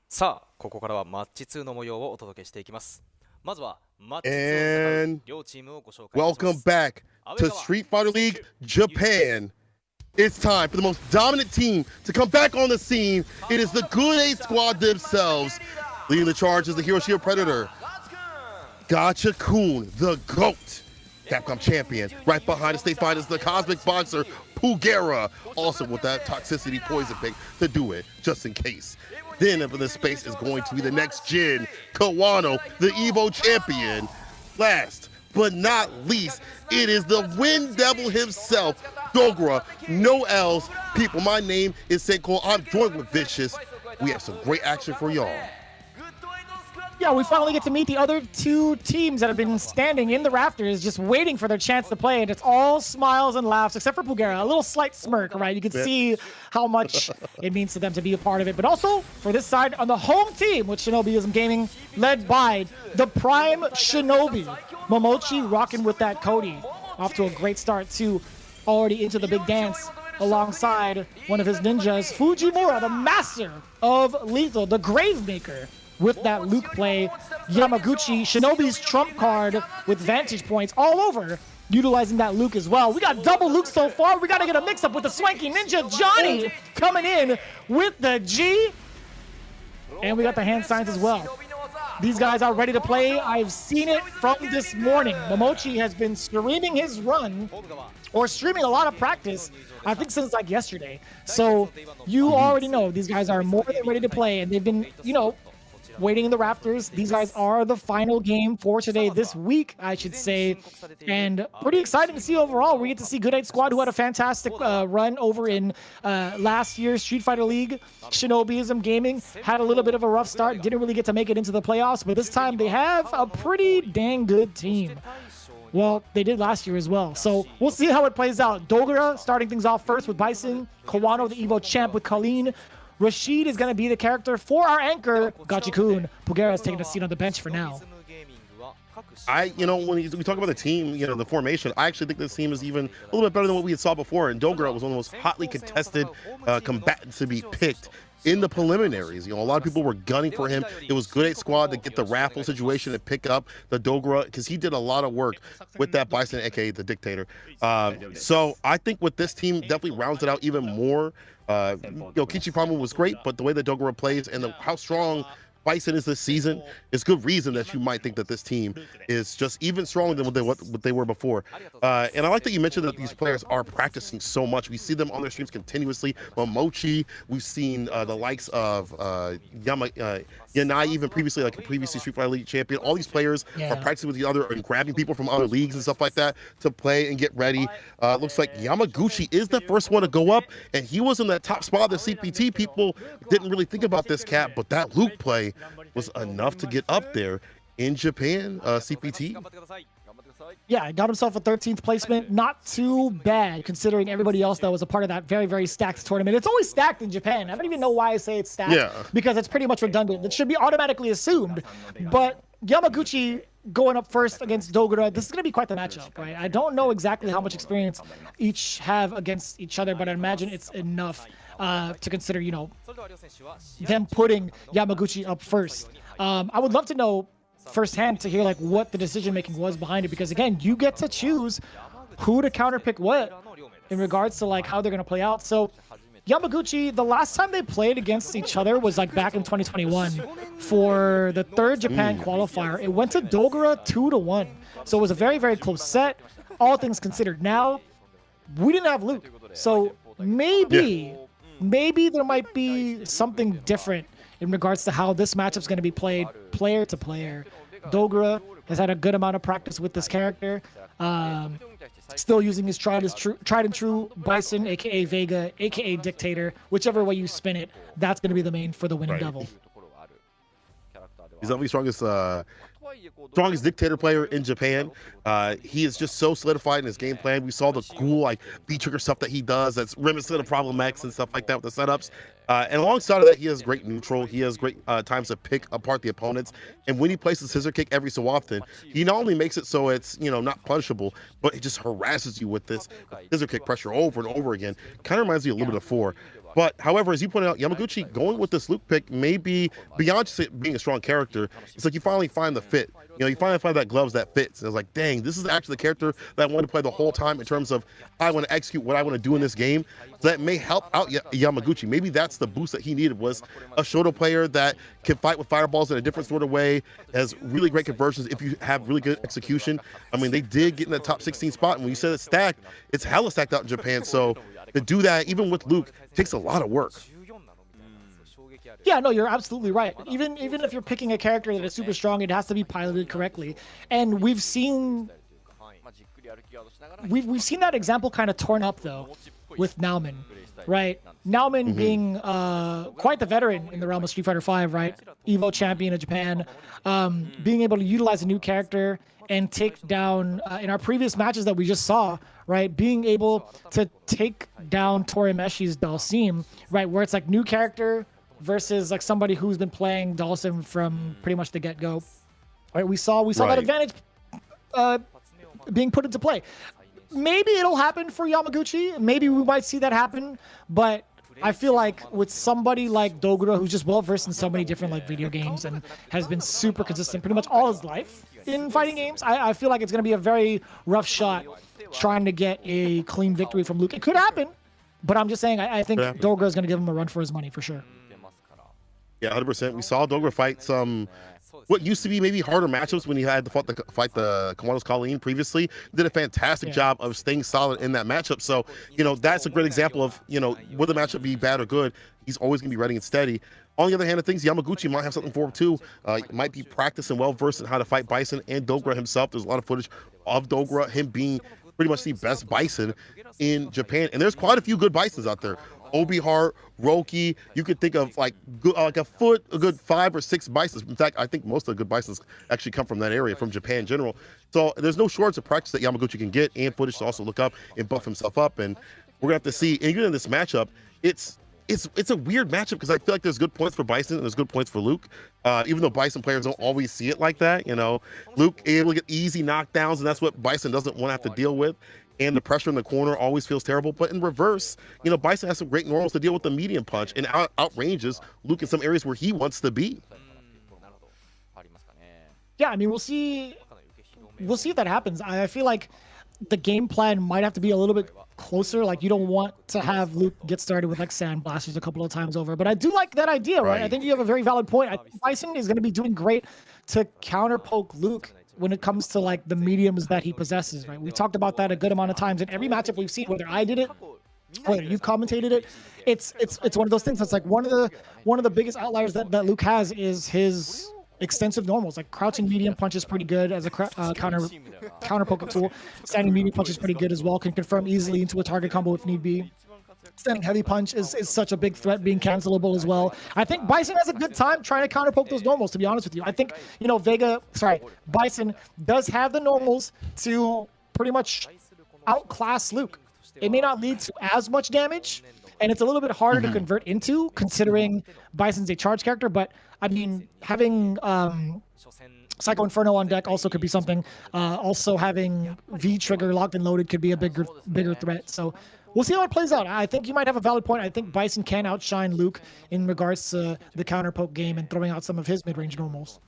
さあ、ここからはマッチ2の模様をお届けしていきます。まずはマッチ2を戦う両チームをご紹介します。Welcome back to Street Fighter League Japan. It's time for the most dominant team to come back on the scene. It is the Good 8 Squad themselves. Leading the charge is the Hiroshima Predator, Gacha-kun, the GOAT, Capcom champion. Right behind the State Fighters, the Cosmic Boxer, Pugera, also with that toxicity poison pick to do it, just in case. Then up in this space is going to be the next gen, Kawano, the Evo champion. Last but not least, it is the Wind Devil himself, Dogra, no L's. People, my name is Senko. I'm joined with Vicious. We have some great action for y'all. Yeah, we finally get to meet the other two teams that have been standing in the rafters just waiting for their chance to play, and it's all smiles and laughs except for Pugera. A little slight smirk, right? You can see how much it means to them to be a part of it. But also, for this side, on the home team with Shinobiism Gaming, led by the Prime Shinobi, Momochi rocking with that Cody. Off to a great start, too, already into the big dance alongside one of his ninjas, Fujimura, the master of lethal, the Gravemaker. With that Luke play, Yamaguchi, Shinobi's trump card with vantage points all over, utilizing that Luke as well. We got double Luke so far. We got to get a mix-up with the swanky ninja Johnny coming in with the G. And we got the hand signs as well. These guys are ready to play. I've seen it from this morning. Momochi has been streaming his run, or streaming a lot of practice, I think since like yesterday. So you already know these guys are more than ready to play, and they've been, you know, waiting in the rafters. These guys are the final game for today, this week, I should say. And pretty exciting to see overall. We get to see Good 8 Squad, who had a fantastic run over in last year's Street Fighter League. Shinobiism Gaming had a little bit of a rough start, didn't really get to make it into the playoffs, but this time they have a pretty dang good team. Well, they did last year as well. So we'll see how it plays out. Dogra starting things off first with Bison. Kawano, the Evo champ, with Colleen. Rashid is going to be the character for our anchor, Gachi-kun. Pugera is taking a seat on the bench for now. When we talk about the team, the formation, I actually think this team is even a little bit better than what we had saw before. And Dogra was one of the most hotly contested combatants to be picked in the preliminaries. A lot of people were gunning for him. It was Good 8 Squad to get the raffle situation and pick up the Dogra, because he did a lot of work with that Bison, aka the Dictator. So I think with this team, definitely rounds it out even more. Kichi Pramo was great, but the way that Dogra plays and how strong Bison is this season, it's good reason that you might think that this team is just even stronger than what they were before. And I like that you mentioned that these players are practicing so much. We see them on their streams continuously. Momochi, we've seen the likes of Yanai, even previously, like a previously Street Fighter League champion. All these players are practicing with each other and grabbing people from other leagues and stuff like that to play and get ready. Looks like Yamaguchi is the first one to go up, and he was in that top spot of the CPT. People didn't really think about this cat, but that Luke play was enough to get up there in Japan, CPT. Yeah, got himself a 13th placement. Not too bad, considering everybody else that was a part of that very, very stacked tournament. It's always stacked in Japan. I don't even know why I say it's stacked, because it's pretty much redundant. It should be automatically assumed. But Yamaguchi going up first against Dogura. This is going to be quite the matchup, right? I don't know exactly how much experience each have against each other, but I imagine it's enough to consider, you know, them putting Yamaguchi up first. I would love to know firsthand to hear like what the decision making was behind it, because again, you get to choose who to counterpick what in regards to like how they're going to play out. So Yamaguchi, the last time they played against each other was like back in 2021 for the third Japan qualifier. It went to Dogura 2-1. So it was a very, very close set, all things considered. Now, we didn't have Luke. So maybe there might be something different in regards to how this matchup's going to be played player to player. Dogura has had a good amount of practice with this character. Still using his tried and true Bison, aka Vega, aka Dictator, whichever way you spin it, that's going to be the main for the winning devil. He's definitely strongest dictator player in Japan. He is just so solidified in his game plan. We saw the cool like V-trigger stuff that he does that's reminiscent of Problem X and stuff like that with the setups. And alongside of that, he has great neutral. He has great times to pick apart the opponents. And when he places scissor kick every so often, he not only makes it so it's, you know, not punishable, but it just harasses you with this scissor kick pressure over and over again. Kind of reminds me a little bit of 4. But however, as you pointed out, Yamaguchi going with this Luke pick may be beyond just it being a strong character. It's like you finally find the fit. You know, you finally find that gloves that fits. And it's like, dang, this is actually the character that I wanted to play the whole time in terms of I want to execute what I want to do in this game. So that may help out Yamaguchi. Maybe that's the boost that he needed, was a Shoto player that can fight with fireballs in a different sort of way, has really great conversions if you have really good execution. I mean, they did get in the top 16 spot. And when you said it's stacked, it's hella stacked out in Japan. So to do that, even with Luke, takes a lot of work. Yeah, no, you're absolutely right. Even if you're picking a character that is super strong, it has to be piloted correctly. And we've seen that example kind of torn up though with Nauman, right? Nauman being quite the veteran in the realm of Street Fighter V, right? Evo champion of Japan, being able to utilize a new character and take down in our previous matches that we just saw, right? Being able to take down Torimeshi's Dalsim, right? Where it's like new character versus like somebody who's been playing Dalsim from pretty much the get-go, right? We saw that advantage being put into play. Maybe it'll happen for Yamaguchi. Maybe we might see that happen, but I feel like with somebody like Dogura, who's just well-versed in so many different like video games and has been super consistent pretty much all his life in fighting games, I feel like it's going to be a very rough shot trying to get a clean victory from Luke. It could happen, but I'm just saying I think Dogura is going to give him a run for his money for sure. Yeah, 100%. We saw Dogura fight some what used to be maybe harder matchups when he had to fight the Komandos Colleen previously. Did a fantastic job of staying solid in that matchup. So, you know, that's a great example of, you know, would the matchup be bad or good? He's always going to be ready and steady. On the other hand of things, Yamaguchi might have something for him too. Might be practicing well-versed in how to fight Bison and Dogura himself. There's a lot of footage of Dogura, him being pretty much the best Bison in Japan. And there's quite a few good Bisons out there. Obi Hart, Roki, you could think of like a good 5 or 6 Bisons. In fact, I think most of the good Bisons actually come from that area, from Japan in general. So there's no shortage of practice that Yamaguchi can get and footage to also look up and buff himself up. And we're gonna have to see. And even in this matchup, it's a weird matchup because I feel like there's good points for Bison and there's good points for Luke. Even though Bison players don't always see it like that, you know, Luke able to get easy knockdowns, and that's what Bison doesn't want to have to deal with. And the pressure in the corner always feels terrible. But in reverse, you know, Bison has some great normals to deal with the medium punch and outranges Luke in some areas where he wants to be. Yeah, I mean, we'll see if that happens. I feel like the game plan might have to be a little bit closer. Like, you don't want to have Luke get started with like sand blasters a couple of times over. But I do like that idea, right? I think you have a very valid point. I think Bison is going to be doing great to counter poke Luke when it comes to like the mediums that he possesses, right? We talked about that a good amount of times in every matchup we've seen, whether I did it, whether you've commentated it. It's one of those things that's like one of the biggest outliers that Luke has is his extensive normals. Like crouching medium punch is pretty good as a counter poke tool. Standing medium punch is pretty good as well. Can confirm easily into a target combo if need be. Standing heavy punch is such a big threat, being cancelable as well. I think Bison has a good time trying to counterpoke those normals, to be honest with you. I think, you know, Bison does have the normals to pretty much outclass Luke. It may not lead to as much damage, and it's a little bit harder to convert into, considering Bison's a charge character. But I mean, having Psycho Inferno on deck also could be something. Also having V trigger locked and loaded could be a bigger threat. So we'll see how it plays out. I think you might have a valid point. I think Bison can outshine Luke in regards to the counter poke game and throwing out some of his mid-range normals.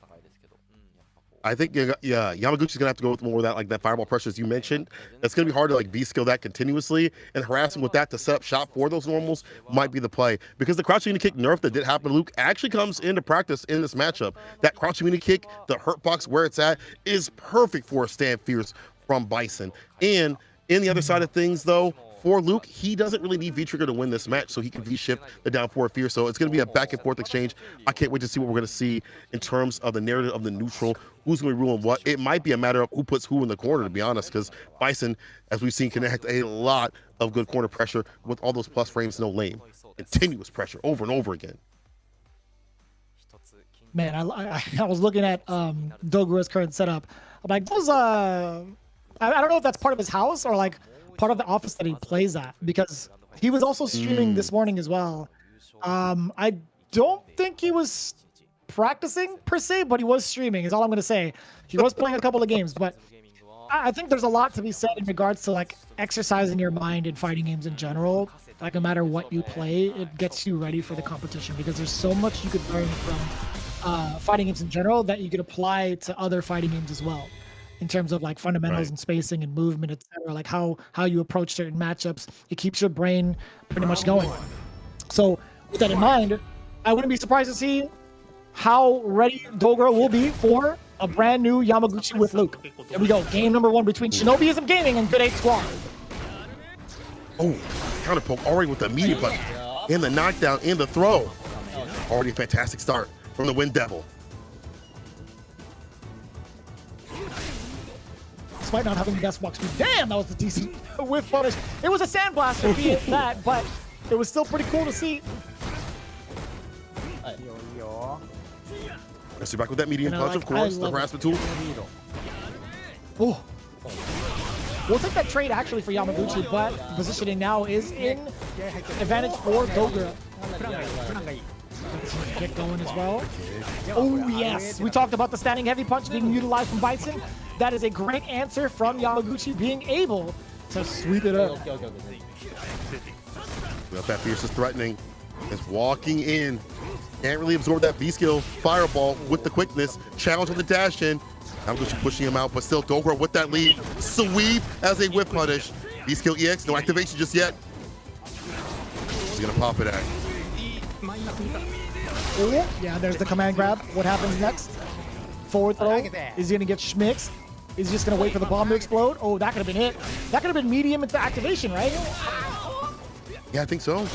I think Yamaguchi's gonna have to go with more of that, like that fireball pressure as you mentioned. It's gonna be hard to like V-skill that continuously, and harassing with that to set up shop for those normals might be the play. Because the crouching unity kick nerf that did happen to Luke actually comes into practice in this matchup. That crouching unity kick, the hurt box where it's at, is perfect for a stand fierce from Bison. And in the other side of things though, for Luke, he doesn't really need V-Trigger to win this match, so he can V-shift the down forward fear. So it's going to be a back and forth exchange. I can't wait to see what we're going to see in terms of the narrative of the neutral, who's going to be ruling what. It might be a matter of who puts who in the corner, to be honest, because Bison, as we've seen, connect a lot of good corner pressure with all those plus frames, no lane. Continuous pressure over and over again. Man, I was looking at Dogura's current setup. I'm like, those I don't know if that's part of his house or like part of the office that he plays at, because he was also streaming this morning as well. I don't think he was practicing per se, but he was streaming is all I'm going to say. He was playing a couple of games, but I think there's a lot to be said in regards to like exercising your mind in fighting games in general. Like no matter what you play, it gets you ready for the competition, because there's so much you could learn from fighting games in general that you could apply to other fighting games as well, in terms of like fundamentals and spacing and movement, etc. Like how you approach certain matchups. It keeps your brain pretty much going. So with that in mind, I wouldn't be surprised to see how ready Dogura will be for a brand new Yamaguchi with Luke. Here we go. Game number 1 between Shinobiism Gaming and Good 8 Squad. Oh, counter poke already with the immediate button and the knockdown and the throw. Already a fantastic start from the Wind Devil. Despite not having the best walk speed. Damn, that was a decent whiff punish. It was a sandblaster, be it that, but it was still pretty cool to see. Let's see back with that medium punch, like, of course, the harassment tool. Oh. We'll take that trade actually for Yamaguchi, but positioning now is in advantage for Dogura. Get going as well. Oh yes, we talked about the standing heavy punch being utilized from Bison. That is a great answer from Yamaguchi, being able to sweep it up. That fierce is threatening. Is walking in. Can't really absorb that V-skill fireball with the quickness. Challenge on the dash in. Yamaguchi pushing him out, but still Dogura with that lead. Sweep as a whip punish. V-skill EX, no activation just yet. He's gonna pop it at. Oh, yeah, there's the command grab. What happens next? Forward throw. Is he gonna get schmixed? Is he just gonna wait for the bomb to explode? Oh, that could have been it. That could have been medium into activation, right? Yeah, I think so.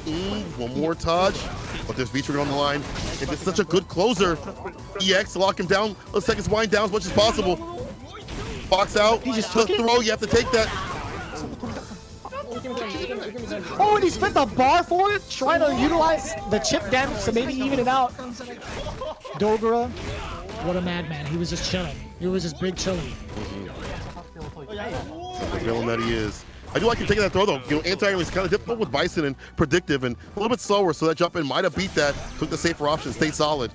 One more touch, but there's V-Trigger on the line. It is such a good closer. EX to lock him down. Let's take his wind down as much as possible. Box out. He just the took it? throw. You have to take that. Oh, and he spent the bar for it, trying to utilize the chip damage to maybe even it out. Dogura, what a madman. He was just chilling. He was just big chilling. The villain that he is. I do like him taking that throw though. You know, anti-air is kind of difficult with Bison and predictive and a little bit slower, so that jump in might have beat that. Took the safer option, stayed solid.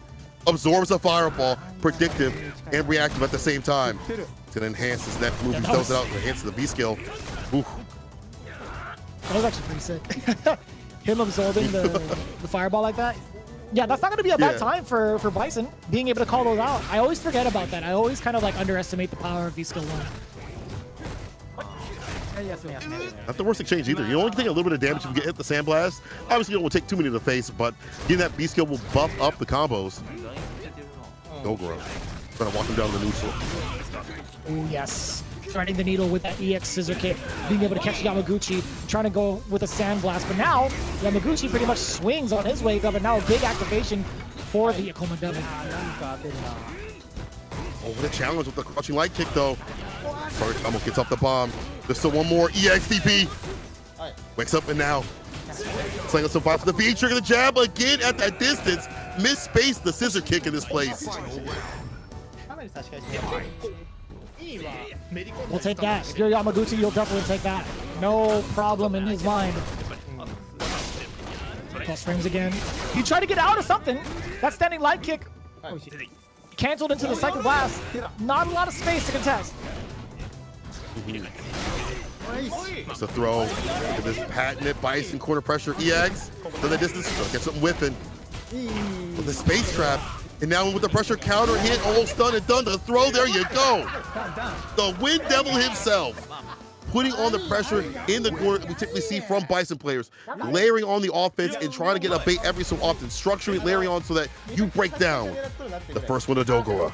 Absorbs a fireball, predictive and reactive at the same time. It's gonna enhance his next move. He throws it out, enhances the V-skill. Ooh. That was actually pretty sick. Him absorbing the fireball like that. Yeah, that's not going to be a bad time for Bison, being able to call those out. I always forget about that. I always kind of like underestimate the power of V-skill 1. Not the worst exchange either. You only take a little bit of damage if you get hit the sandblast. Obviously, you don't take too many to the face, but getting that B-skill will buff up the combos. Dogura trying to walk him down to the neutral. Oh, yes. Threading the needle with that EX scissor kick, being able to catch Yamaguchi, trying to go with a sandblast. But now, Yamaguchi pretty much swings on his wake up, and now a big activation for the Akuma Devil. Over the challenge with the crouching light kick, though. Combo gets off the bomb. There's still one more EXDP. Wakes up and now. Slaying some fire for the V trigger, the jab again at that distance. Misspaced the scissor kick in this place. We'll take that. If you're Yamaguchi, you'll definitely take that. No problem in his mind. Plus frames again. He tried to get out of something. That standing light kick canceled into the Cycle Blast. Not a lot of space to contest. It's a throw. Look at this patented Bison corner pressure. EX to the distance. Get something whipping. With the space trap. And now with the pressure counter hit, almost done and done. The throw, there you go. The Wind Devil himself. Putting on the pressure in the corner that we typically see from Bison players. Layering on the offense and trying to get a bait every so often. Structurally layering on so that you break down. The first one to Dogura.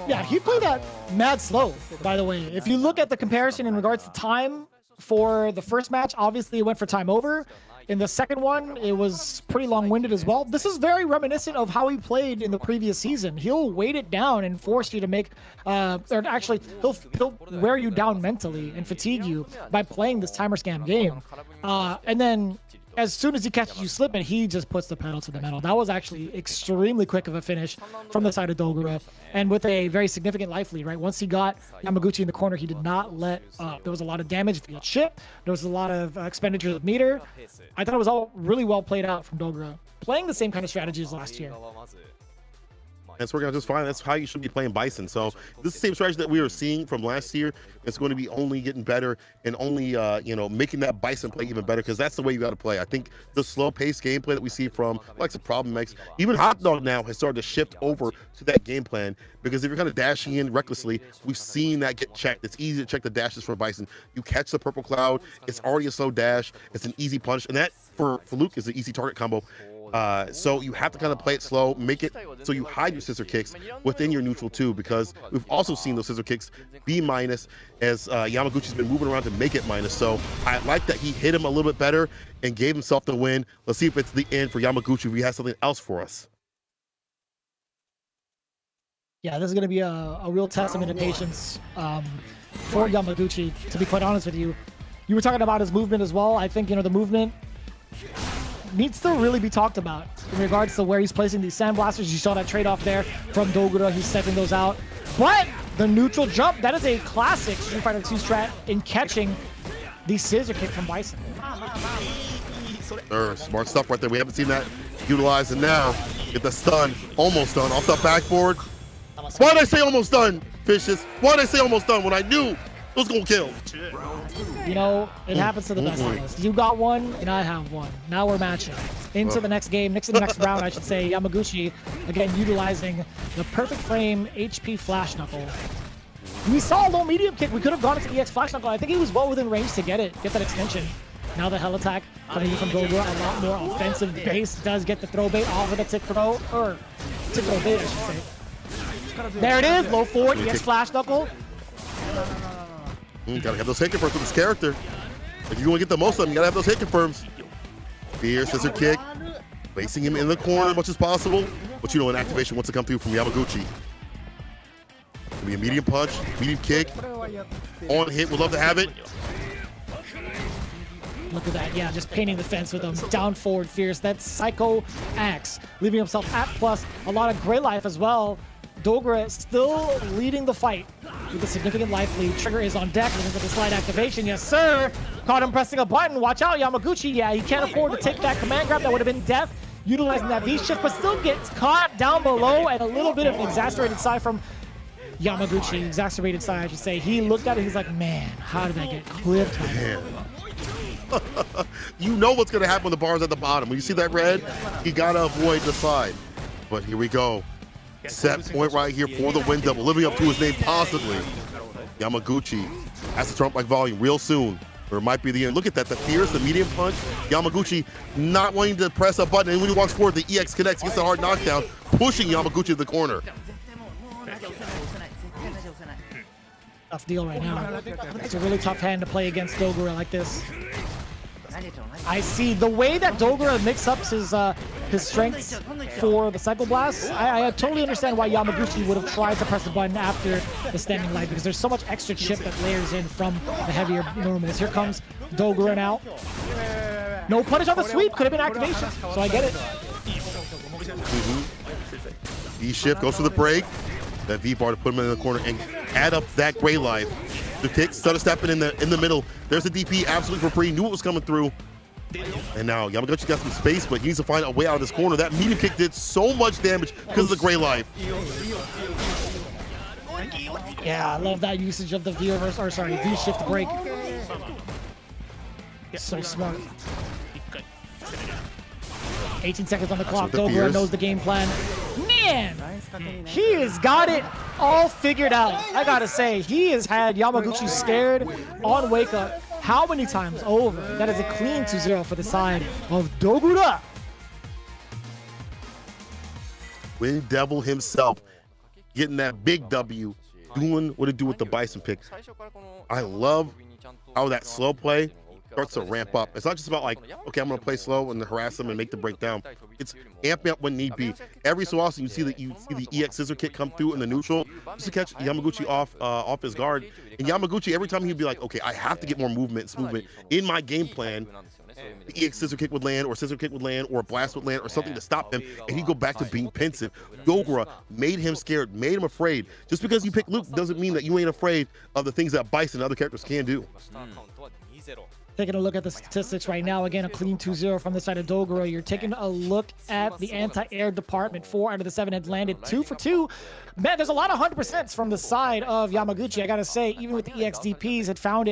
Yeah, he played that mad slow, by the way. If you look at the comparison in regards to time for the first match, obviously it went for time over. In the second one, it was pretty long-winded as well. This is very reminiscent of how he played in the previous season. He'll weight it down and force you to make, or actually, he'll wear you down mentally and fatigue you by playing this timer scam game. And then as soon as he catches you slipping, he just puts the pedal to the metal. That was actually extremely quick of a finish from the side of Dogura, and with a very significant life lead, right? Once he got Yamaguchi in the corner, he did not let up. There was a lot of damage if he got shit. There was a lot of expenditures of meter. I thought it was all really well played out from Dogura, playing the same kind of strategies last year. It's working out just fine. That's how you should be playing Bison. So this is the same strategy that we were seeing from last year. It's going to be only getting better and only, you know, making that Bison play even better, because that's the way you got to play. I think the slow-paced gameplay that we see from like some Problem X, even Hot Dog now has started to shift over to that game plan, because if you're kind of dashing in recklessly, we've seen that get checked. It's easy to check the dashes for Bison. You catch the purple cloud, it's already a slow dash, it's an easy punch, and that for Luke is an easy target combo. So you have to kind of play it slow, make it so you hide your scissor kicks within your neutral too, because we've also seen those scissor kicks be minus as Yamaguchi's been moving around to make it minus. So I like that he hit him a little bit better and gave himself the win. Let's see if it's the end for Yamaguchi, if he has something else for us. Yeah, this is going to be a real testament of patience for Yamaguchi, to be quite honest with you. You were talking about his movement as well. I think, you know, the movement needs to really be talked about in regards to where he's placing these sandblasters. You saw that trade-off there from Dogura. He's stepping those out. But the neutral jump, that is a classic Street Fighter 2 strat in catching the scissor kick from Bison. Smart stuff right there. We haven't seen that utilized, and now get the stun. Almost done off the backboard. Why did I say almost done, Fishes? Why did I say almost done when I knew it was going to kill? You know, it happens to the best of us. You got one, and I have one. Now we're matching. Into the next game, the next round, I should say. Yamaguchi, again, utilizing the perfect frame HP Flash Knuckle. We saw a low medium kick. We could have gone into EX Flash Knuckle. I think he was well within range to get that extension. Now the Hell Attack coming in from Dogura, a lot more offensive base. Does get the throw bait off of the tick throw, or tick throw bait, I should say. There it is, low forward, EX Flash Knuckle. Gotta have those hit confirms with this character. If you want to get the most of them, you gotta have those hit confirms. Fear, scissor kick, placing him in the corner as much as possible. But you know, an activation wants to come through from Yamaguchi. It'll be a medium punch, medium kick, on hit. We'd love to have it. Look at that, yeah, just painting the fence with him. Down forward, fierce. That's Psycho Axe, leaving himself at plus. A lot of gray life as well. Dogura still leading the fight with a significant life lead. Trigger is on deck, looking for the slide activation. Yes, sir. Caught him pressing a button. Watch out, Yamaguchi. Yeah, he can't afford to take that command grab. That would have been death. Utilizing that V-shift, but still gets caught down below, and a little bit of an exasperated side from Yamaguchi. Exacerbated side, I should say. He looked at it, he's like, man, how did I get clipped? You know what's going to happen when the bar's at the bottom. When you see that red, you got to avoid the side. But here we go. Set point right here for the Wind Devil, living up to his name possibly. Yamaguchi has to trump like volume real soon, or it might be the end. Look at that, the fierce, the medium punch. Yamaguchi not wanting to press a button, and when he walks forward, the EX connects, gets a hard knockdown, pushing Yamaguchi to the corner. Tough deal right now. It's a really tough hand to play against Dogura like this. I see the way that Dogura mix up his strengths for the Cycle Blast. I totally understand why Yamaguchi would have tried to press the button after the standing light, because there's so much extra chip that layers in from the heavier normals. Here comes Dogura now. No punish on the sweep, could have been activation, so I get it. V-shift goes for the break. That V-bar to put him in the corner and add up that gray life. The kick, stutter stepping in the middle. There's the DP absolutely for free. Knew it was coming through. And now Yamaguchi got some space, but he needs to find a way out of this corner. That medium kick did so much damage because of the gray life. Yeah, I love that usage of the V reverse, or sorry, V shift break. So smart. 18 seconds on the clock. Dogura knows the game plan. Man, he has got it all figured out. I gotta say, he has had Yamaguchi scared on wake up. How many times over? That is a clean 2-0 for the side of Dogura. Wind Devil himself getting that big W, doing what it do with the Bison pick. I love how that slow play starts to ramp up. It's not just about like, okay, I'm gonna play slow and harass them and make the breakdown. It's amping up when need be. Every so often you see the EX scissor kick come through in the neutral just to catch Yamaguchi off his guard. And Yamaguchi, every time he'd be like, okay, I have to get more movement in my game plan. The EX scissor kick would land, or scissor kick would land, or a blast would land, or something to stop him, and he'd go back to being pensive. Dogura made him scared, made him afraid. Just because you pick Luke doesn't mean that you ain't afraid of the things that Bison and other characters can do. Taking a look at the statistics right now, again, a clean 2-0 from the side of Dogura. You're taking a look at the anti-air department. 4 out of the 7 had landed, 2 for 2. Man, there's a lot of 100% from the side of Yamaguchi. I gotta say, even with the EXDPs, had found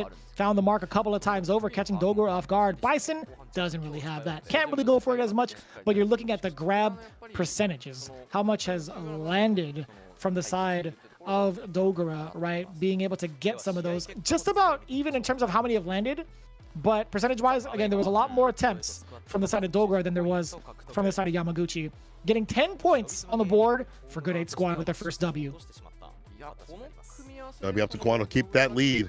the mark a couple of times over, catching Dogura off guard. Bison doesn't really have that. Can't really go for it as much, but you're looking at the grab percentages. How much has landed from the side of Dogura, right? Being able to get some of those, just about even in terms of how many have landed. But percentage-wise, again, there was a lot more attempts from the side of Dogura than there was from the side of Yamaguchi. Getting 10 points on the board for Good 8 Squad with their first W. Gonna be up to Kwano to keep that lead.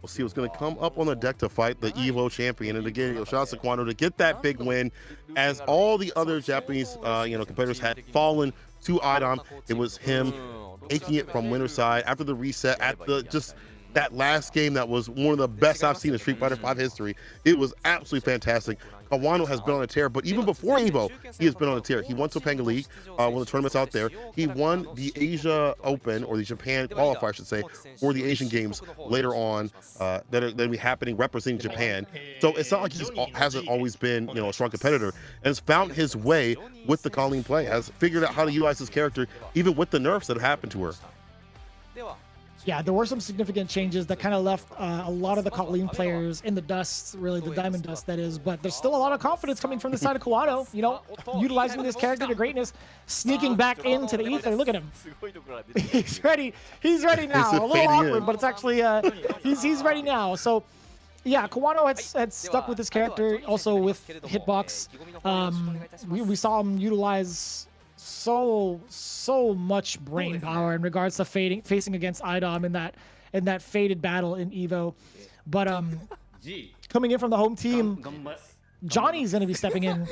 We'll see what's going to come up on the deck to fight the EVO champion. And again, shout out to Kwano to get that big win. As all the other Japanese competitors had fallen to Idom, it was him taking it from winner's side after the reset at the that last game. That was one of the best I've seen in Street Fighter V history. It was absolutely fantastic. Kawano has been on a tear, but even before EVO, he has been on a tear. He won Topanga League, one of the tournaments out there. He won the Asia Open, or the Japan qualifier, I should say, for the Asian Games later on that are going to be happening representing Japan. So it's not like he just hasn't always been, a strong competitor, and has found his way with the Colleen play, has figured out how to utilize his character, even with the nerfs that have happened to her. Yeah, there were some significant changes that kind of left a lot of the Colleen players in the dust, really the diamond dust, that is. But there's still a lot of confidence coming from the side of Kawano, utilizing this character to greatness, sneaking back into the ether. Look at him. He's ready. He's ready now. A little awkward, but it's actually, he's ready now. So, yeah, Kawano had stuck with his character, also with Hitbox. We saw him utilize so much brain power in regards to facing against Idom in that faded battle in EVO. But coming in from the home team, Johnny's going to be stepping in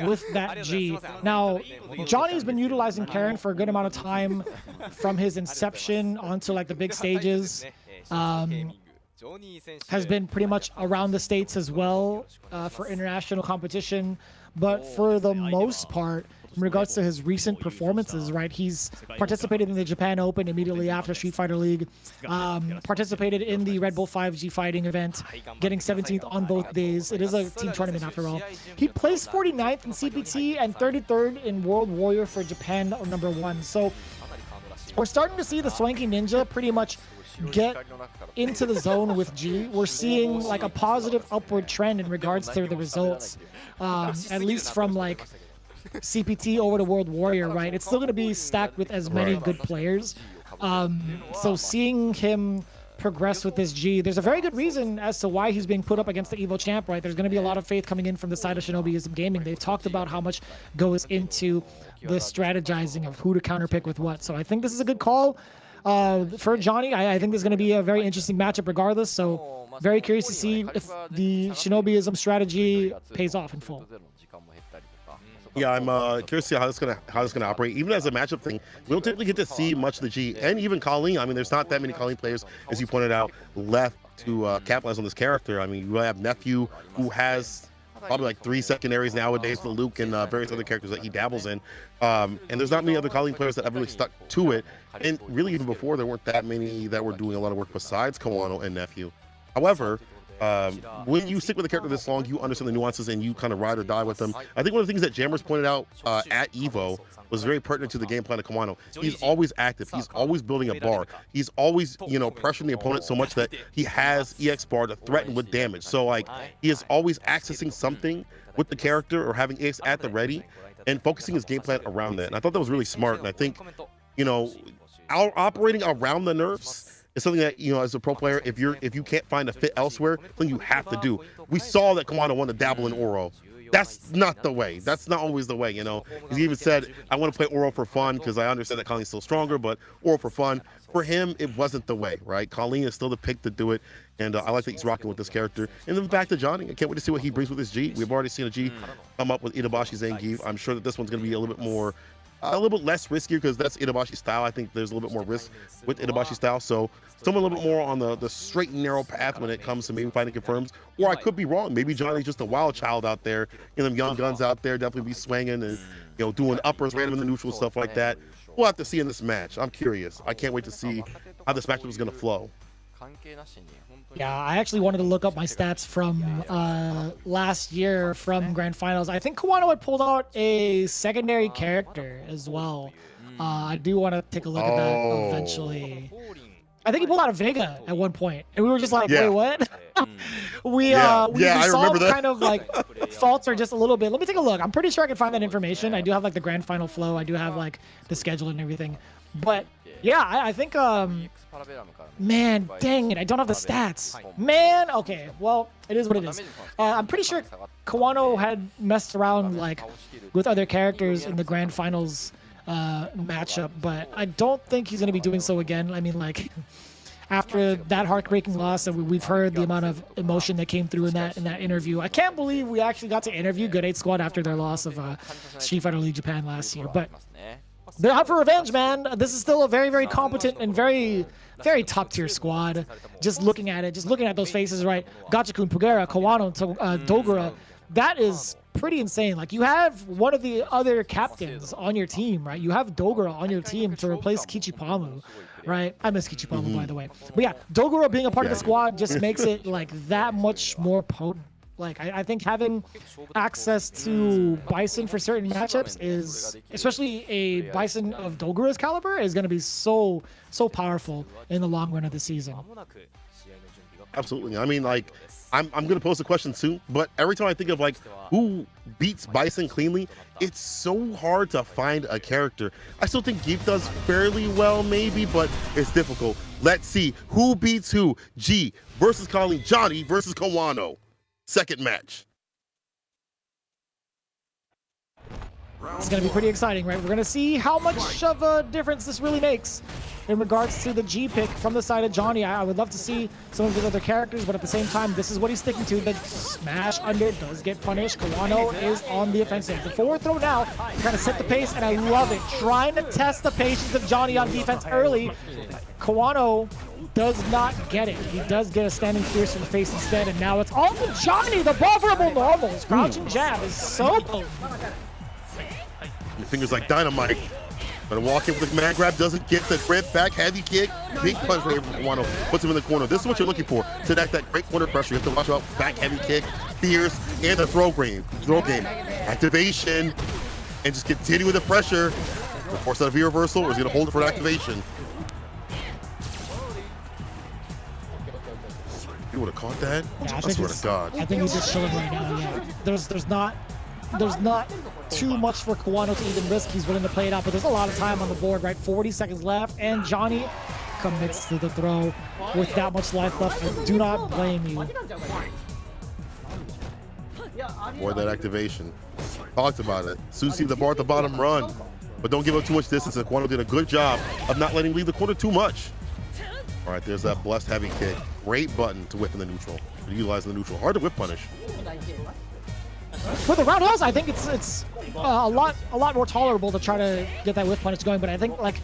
with that G. Now, Johnny's been utilizing Karen for a good amount of time from his inception onto like the big stages. Has been pretty much around the States as well for international competition. But for the most part, in regards to his recent performances, right, he's participated in the Japan Open immediately after Street Fighter League, participated in the Red Bull 5G fighting event, getting 17th on both days. It is a team tournament after all. He placed 49th in CPT and 33rd in World Warrior for Japan #1. So we're starting to see the Swanky Ninja pretty much get into the zone with G. We're seeing like a positive upward trend in regards to the results, at least from like CPT over to World Warrior, right? It's still going to be stacked with as many good players. So seeing him progress with this G, there's a very good reason as to why he's being put up against the EVO champ, right? There's going to be a lot of faith coming in from the side of Shinobiism Gaming. They've talked about how much goes into the strategizing of who to counterpick with what. So I think this is a good call for Johnny. I think this is going to be a very interesting matchup regardless. So very curious to see if the Shinobiism strategy pays off in full. Yeah, I'm curious to see how this gonna operate. Even as a matchup thing, we don't typically get to see much of the G, and even Colleen. I mean, there's not that many Colleen players, as you pointed out, left to capitalize on this character. I mean, you have Nephew, who has probably like 3 secondaries nowadays to Luke and various other characters that he dabbles in. And there's not many other Colleen players that have really stuck to it. And really, even before, there weren't that many that were doing a lot of work besides Kawano and Nephew. However, when you stick with a character this long, you understand the nuances and you kind of ride or die with them. I think one of the things that Jammers pointed out at EVO was very pertinent to the game plan of Kawano. He's always active. He's always building a bar. He's always, pressuring the opponent so much that he has EX bar to threaten with damage. So like he is always accessing something with the character or having EX at the ready and focusing his game plan around that. And I thought that was really smart. And I think, operating around the nerfs is something that, as a pro player, if you can't find a fit elsewhere, then you have to do. We saw that Kawano wanted to dabble in Oro. That's not the way. That's not always the way, He even said, I want to play Oro for fun because I understand that Colleen's still stronger, but Oro for fun. For him, it wasn't the way, right? Colleen is still the pick to do it, and I like that he's rocking with this character. And then back to Johnny. I can't wait to see what he brings with his G. We've already seen a G come up with Itabashi Zangief. I'm sure that this one's going to be a little bit less riskier because that's Itabashi style. I think there's a little bit more risk with Itabashi style. So someone a little bit more on the straight and narrow path when it comes to maybe finding confirms. Or I could be wrong. Maybe Johnny's just a wild child out there. Them young guns out there definitely be swinging and doing uppers random in the neutral, stuff like that. We'll have to see in this match. I'm curious. I can't wait to see how this matchup is going to flow. Yeah, I actually wanted to look up my stats from last year from Grand Finals. I think Kawano had pulled out a secondary character as well. I do want to take a look at that eventually. I think he pulled out a Vega at one point, and we were just like, wait, what? we saw him kind of like falter just a little bit. Let me take a look. I'm pretty sure I can find that information. I do have like the Grand Final flow. I do have like the schedule and everything. But yeah, I think, man, dang it. I don't have the stats. Man, okay. Well, it is what it is. I'm pretty sure Kawano had messed around like with other characters in the Grand Finals matchup, but I don't think he's going to be doing so again. I mean, like, after that heartbreaking loss, and we've heard the amount of emotion that came through in that interview. I can't believe we actually got to interview Good 8 Squad after their loss of Street Fighter League Japan last year. But they're out for revenge, man. This is still a very, very competent and very, very top-tier squad. Just looking at it, just looking at those faces, right? Gachikun, Pugera, Kawano, Dogura. That is pretty insane. Like, you have one of the other captains on your team, right? You have Dogura on your team to replace Kichipamu, right? I miss Kichipamu, by the way. But yeah, Dogura being a part of the squad just makes it like that much more potent. Like, I think having access to Bison for certain matchups is, especially a Bison of Dogura's caliber, is going to be so powerful in the long run of the season. Absolutely. I mean, like, I'm going to pose a question soon, but every time I think of, like, who beats Bison cleanly, it's so hard to find a character. I still think Geef does fairly well, maybe, but it's difficult. Let's see. Who beats who? G versus Colleen. Johnny versus Kawano. Second match. It's going to be pretty exciting, right? We're going to see how much of a difference this really makes in regards to the G pick from the side of Johnny. I would love to see some of his other characters, but at the same time, this is what he's sticking to. The smash under does get punished. Kawano is on the offensive. The forward throw now, trying to set the pace, and I love it. Trying to test the patience of Johnny on defense early. Kawano does not get it. He does get a standing fierce to the face instead, and now it's all to Johnny, the vulnerable normals. Crouching jab is so potent. Your fingers like dynamite. But walk in with the man grab, doesn't get the grip, back heavy kick, big punch from Kawano, puts him in the corner. This is what you're looking for, to that great corner pressure. You have to watch out, back heavy kick, fierce, and the throw game. Activation, and just continue with the pressure. We'll force out a V reversal, or he's gonna hold it for an activation. You would have caught that? Yeah, I swear to God. I think he's just chilling right now, yeah. There's not too much for Kawano to even risk. He's willing to play it out, but there's a lot of time on the board, right? 40 seconds left, and Johnny commits to the throw with that much life left. I do not blame you. Boy, that activation. Talked about it. Soon see the bar at the bottom, run. But don't give up too much distance, and Kawano did a good job of not letting him leave the corner too much. All right, there's that blessed heavy kick. Great button to whip in the neutral. Utilize the neutral. Hard to whip punish. For the roundhouse, I think it's a lot more tolerable to try to get that whip punish going. But I think, like,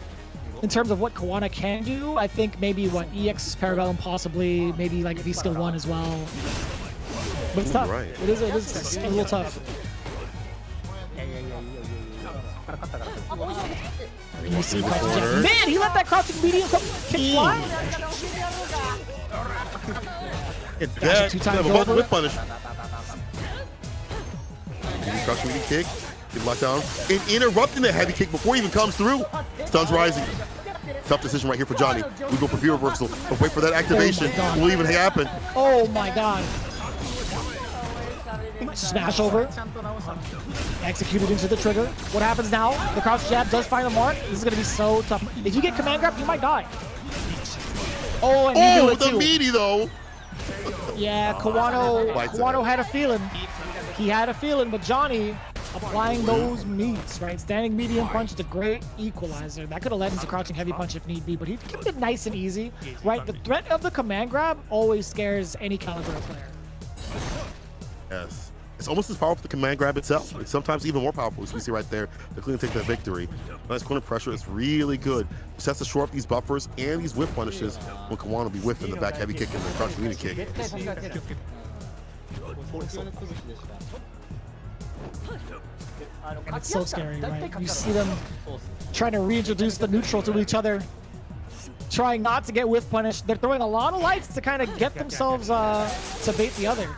in terms of what Kawano can do, I think maybe what EX Parabellum possibly, maybe like V skill 1 as well. But it's tough. Right. It is a little tough. You see man, he let that crouching medium kick fly. It's Gotcha, dead. 2 times Never over. whip punish. Crush meeting kick. Get locked down. And interrupting the heavy kick before he even comes through. Stuns rising. Tough decision right here for Johnny. We go for view reversal, but wait for that activation. Will even happen. Oh my god. Smash over. Executed into the trigger. What happens now? The crouch jab does find the mark. This is going to be so tough. If you get command grab, you might die. Oh, and he knew it the too. meaty though. Yeah, Kawano had a feeling. He had a feeling, but Johnny applying those meats, right? Standing medium punch is a great equalizer. That could have led into crouching heavy punch if need be, but he kept it nice and easy, right? The threat of the command grab always scares any caliber of player. Yes. It's almost as powerful as the command grab itself. It's sometimes even more powerful, as we see right there. The clean take the victory. Nice corner pressure is really good. Just has to shore up these buffers and these whip punishes when Kawano will be whiffing the back heavy kick and the crouch meeting kick. And it's so scary, right? You see them trying to reintroduce the neutral to each other, trying not to get whiff punished. They're throwing a lot of lights to kind of get themselves to bait the other.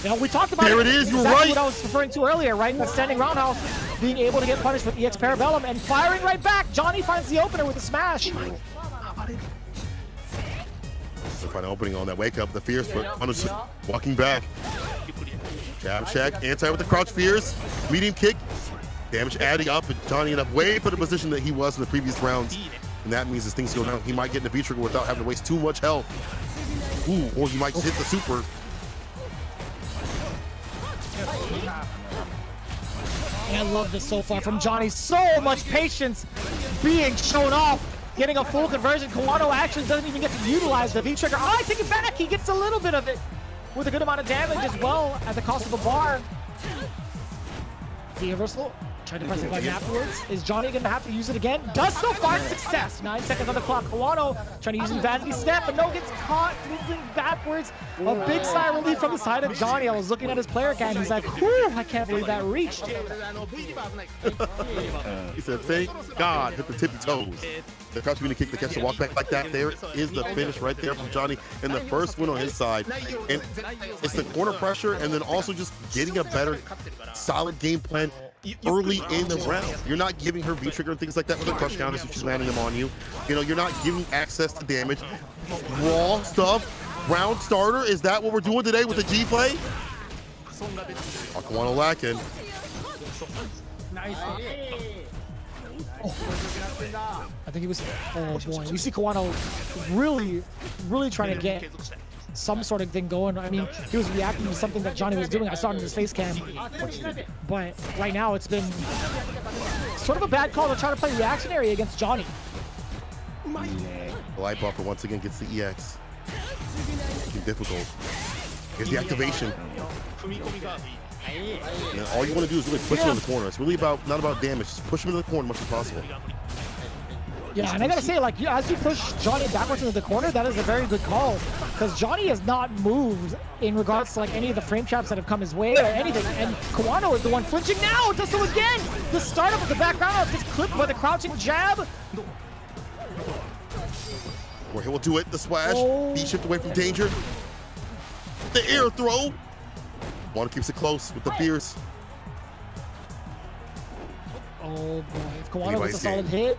You know, we talked about There it is, you're exactly right. what I was referring to earlier, right? The standing roundhouse, being able to get punished with EX Parabellum and firing right back. Johnny finds the opener with a smash. They find an opening on that wake up. The fierce, but punish walking back. Jab check, anti with the crouch fierce, medium kick, damage adding up, and Johnny ended up way better position than he was in the previous rounds. And that means as things go down, he might get in the V-trigger without having to waste too much health. Ooh, or he might just hit the super. And I love this so far from Johnny. So much patience being shown off. Getting a full conversion. Kawano actually doesn't even get to utilize the V-trigger. Oh, I take it back. He gets a little bit of it with a good amount of damage as well at the cost of a bar. V-reversal. Tried to press the button afterwards. Is Johnny going to have to use it again? Does so far. Success. 9 seconds on the clock. Kawano trying to use Vanity Step, but no, gets caught moving backwards. A big sigh of relief from the side of Johnny. I was looking at his player cam. He's like, whew, I can't believe that reached. He said, thank God, hit the tippy toes. The crouch meeting kick, the catch the walk back like that. There is the finish right there from Johnny, and the first win on his side. And it's the corner pressure, and then also just getting a better, solid game plan early in the round. You're not giving her V-trigger and things like that with her crush counters, so she's landing them on you. You know, you're not giving access to damage. Raw stuff, round starter. Is that what we're doing today with the G play? Kawano lacking. I think he was, oh boy. You see Kawano really trying to get some sort of thing going. I mean, he was reacting to something that Johnny was doing. I saw it in his face cam. But right now, it's been sort of a bad call to try to play reactionary against Johnny. The light buffer once again gets the EX. Making it difficult. Here's the activation. And all you want to do is really push him in the corner. It's really not about damage. Just push him into the corner as much as possible. Yeah, and I gotta say, like, as you push Johnny backwards into the corner, that is a very good call, because Johnny has not moved in regards to like any of the frame traps that have come his way or anything, and Kawano is the one flinching now. Does so again. The startup of the background gets clipped by the crouching jab. Where he will do it. The splash. Oh. He shift away from danger. The air throw. Kawano keeps it close with the fierce. Oh boy, if Kawano gets a solid hit,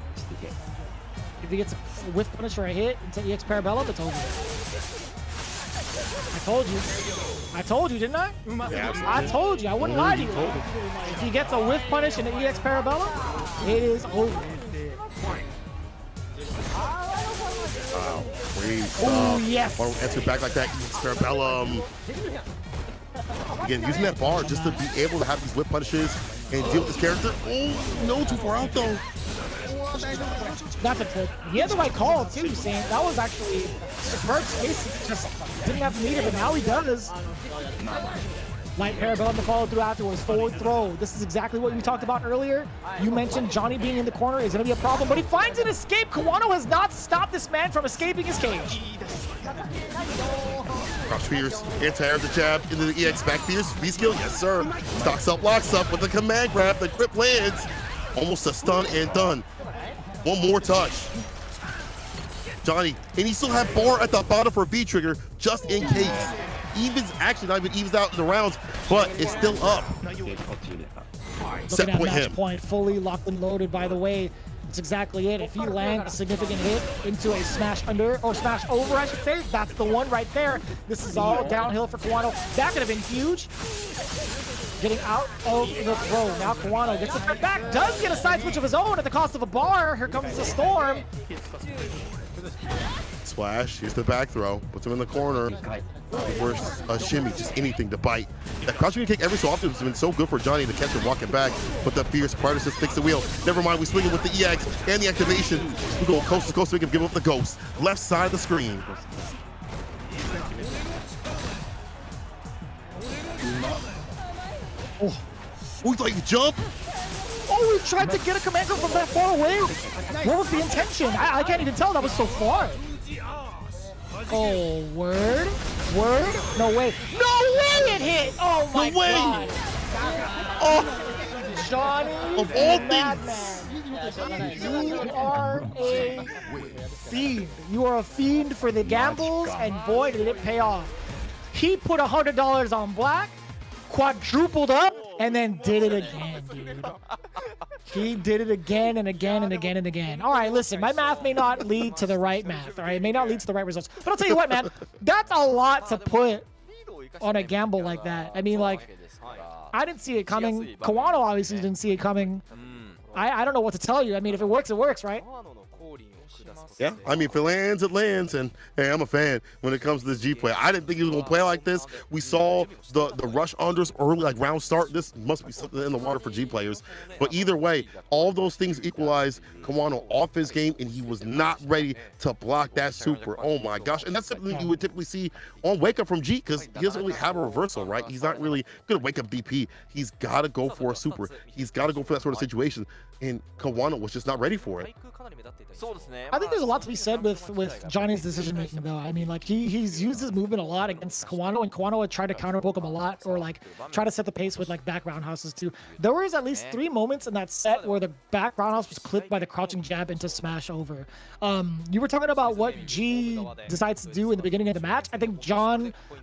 if he gets a whiff punish or a hit into EX Parabellum, it's over. I told you, didn't I? Yeah, I told you, I wouldn't lie to you. If he gets a whiff punish into EX Parabellum, it is over. Wow. Great stuff. Oh, yes. Kawano answer back like that. EX Parabellum. Again, using that bar just to be able to have these whip punishes and deal with this character. Oh, no, too far out though. That's a tip. He had the right call too, Sam. That was actually superb space. Just didn't have to need it, but now he does. Light Parabellum to follow through afterwards. Forward throw. This is exactly what we talked about earlier. You mentioned Johnny being in the corner is going to be a problem, but he finds an escape. Kawano has not stopped this man from escaping his cage. Crouch fierce, anti-air the jab into the EX back fierce. V-skill, yes sir. Stocks up, locks up with the command grab. The grip lands. Almost a stun and done. One more touch. Johnny, and he still had bar at the bottom for a V trigger just in case. Evens, actually not even evens out in the rounds, but it's still up. Set point him. Point fully locked and loaded, by the way. That's exactly it. If he lands a significant hit into a smash under, or smash over, I should say, that's the one right there. This is all downhill for Kawano. That could have been huge. Getting out of the throw. Now Kawano gets it back, does get a side switch of his own at the cost of a bar. Here comes the storm. Splash, here's the back throw, puts him in the corner. Reverse a shimmy, just anything to bite. That crouching kick every so often has been so good for Johnny to catch him walking back, but the fierce Predator just sticks the wheel. Never mind, we swing it with the EX and the activation. We go coast to coast so we can give up the ghost. Left side of the screen. Oh, he thought he could jump? Oh, he tried to get a command from that far away. What was the intention? I can't even tell, that was so far. Oh, word? Word? No way. No way it hit! Oh my god. Oh, Johnny, of all things. You are a fiend. You are a fiend for the gambles, and boy, did it pay off. He put $100 on black, quadrupled up, and then did it again, dude. He did it again and again and again and again. All right, listen, my math may not lead to the right math, all right? It may not lead to the right results. But I'll tell you what, man, that's a lot to put on a gamble like that. I mean, like, I didn't see it coming. Kawano obviously didn't see it coming. I don't know what to tell you. I mean, if it works, right? Yeah, I mean, if it lands, it lands, and hey, I'm a fan when it comes to this G play. I didn't think he was gonna play like this. We saw the rush unders early, like round start. This must be something in the water for G players. But either way, all those things equalize Kawano off his game, and he was not ready to block that super. Oh my gosh, and that's something you would typically see on Wake Up from G, because he doesn't really have a reversal, right? He's not really gonna Wake Up DP. He's got to go for a super. He's got to go for that sort of situation, and Kawano was just not ready for it. I think there's a lot to be said with Johnny's decision making, though. I mean, like, he's used his movement a lot against Kawano, and Kawano had tried to counter poke him a lot, or like try to set the pace with like back roundhouses too. There was at least 3 moments in that set where the back roundhouse was clipped by the crouching jab into smash over. You were talking about what G decides to do in the beginning of the match. I think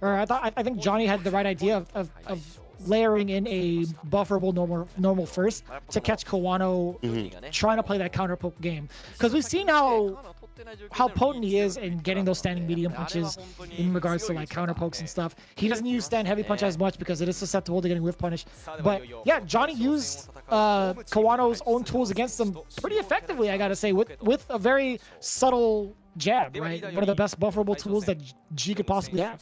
I think Johnny had the right idea of layering in a bufferable normal first to catch Kawano trying to play that counter poke game, because we've seen how potent he is in getting those standing medium punches in regards to like counter pokes and stuff. He doesn't use stand heavy punch as much because it is susceptible to getting whiff punished. But yeah, Johnny used Kawano's own tools against him pretty effectively, I gotta say, with a very subtle jab, right? One of the best bufferable tools that G could possibly have.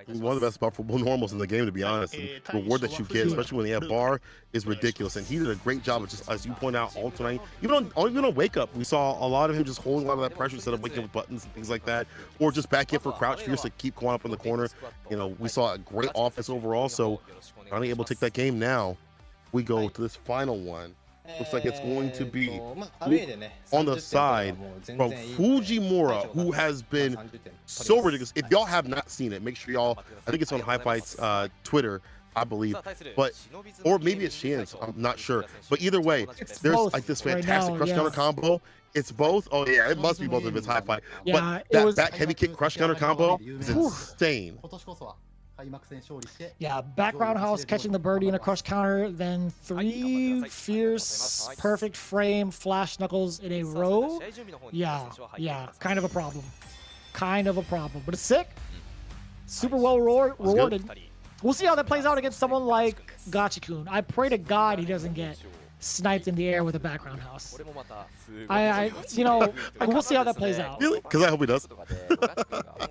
One of the best bufferable normals in the game, to be honest. And the reward that you get, especially when they have bar, is ridiculous. And he did a great job of just, as you point out, alternating. Even on Wake Up, we saw a lot of him just holding a lot of that pressure instead of waking up with buttons and things like that, or just back in for crouch fierce to keep Kawano up in the corner. You know, we saw a great offense overall. So finally able to take that game. Now we go to this final one. Looks like it's going to be on the side from Fujimura, who has been so ridiculous. If y'all have not seen it, make sure y'all, I think it's on High Fight's Twitter, I believe, but, or maybe it's Shan's, I'm not sure. But either way, there's like this fantastic crush counter combo. It's both. Oh yeah, it must be both of it's High Fight. Yeah, but that back heavy kick crush counter combo is insane. Yeah, back roundhouse catching the birdie in a crush counter, then 3 fierce, perfect frame flash knuckles in a row. Yeah, kind of a problem. But it's sick. Super well rewarded. We'll see how that plays out against someone like Gachikun. I pray to God he doesn't get sniped in the air with a back roundhouse. You know, we'll see how that plays out. Really? Because I hope he does.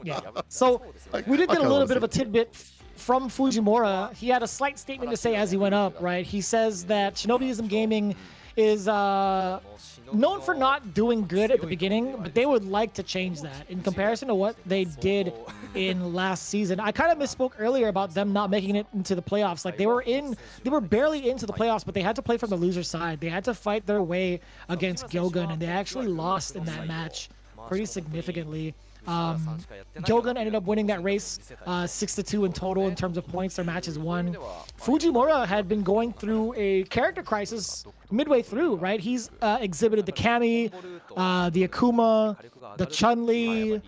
Yeah. So we did get a little bit of a tidbit from Fujimura. He had a slight statement to say as he went up, right? He says that Shinobiism Gaming is known for not doing good at the beginning, but they would like to change that in comparison to what they did in last season. I kind of misspoke earlier about them not making it into the playoffs. Like they were barely into the playoffs, but they had to play from the loser side. They had to fight their way against Gilgun, and they actually lost in that match pretty significantly. Gyogun ended up winning that race 6-2 in total in terms of points. Their matches won. Fujimura had been going through a character crisis midway through, right? He's exhibited the Kami, the Akuma, the Chun-Li.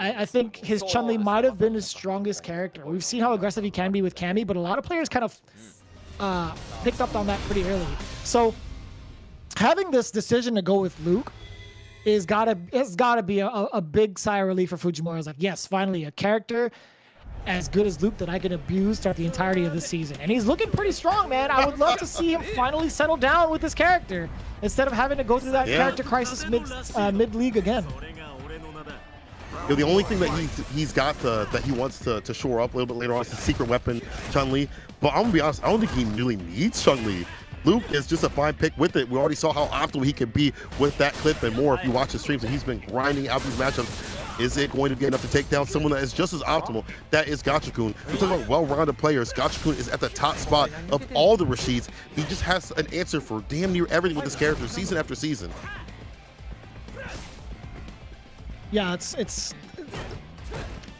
I think his Chun-Li might have been his strongest character. We've seen how aggressive he can be with Kami, but a lot of players kind of picked up on that pretty early. So having this decision to go with Luke it's gotta be a big sigh of relief for Fujimura. It's like, yes, finally a character as good as Luke that I can abuse throughout the entirety of this season. And he's looking pretty strong, man. I would love to see him finally settle down with this character instead of having to go through that character crisis mid-league again. The only thing that he's got that he wants to shore up a little bit later on is the secret weapon, Chun-Li. But I'm gonna be honest, I don't think he really needs Chun-Li. Luke is just a fine pick with it. We already saw how optimal he can be with that clip and more. If you watch his streams, and he's been grinding out these matchups. Is it going to be enough to take down someone that is just as optimal? That is Gachikun. We're talking about well-rounded players. Gachikun is at the top spot of all the Rashids. He just has an answer for damn near everything with his character, season after season. Yeah, it's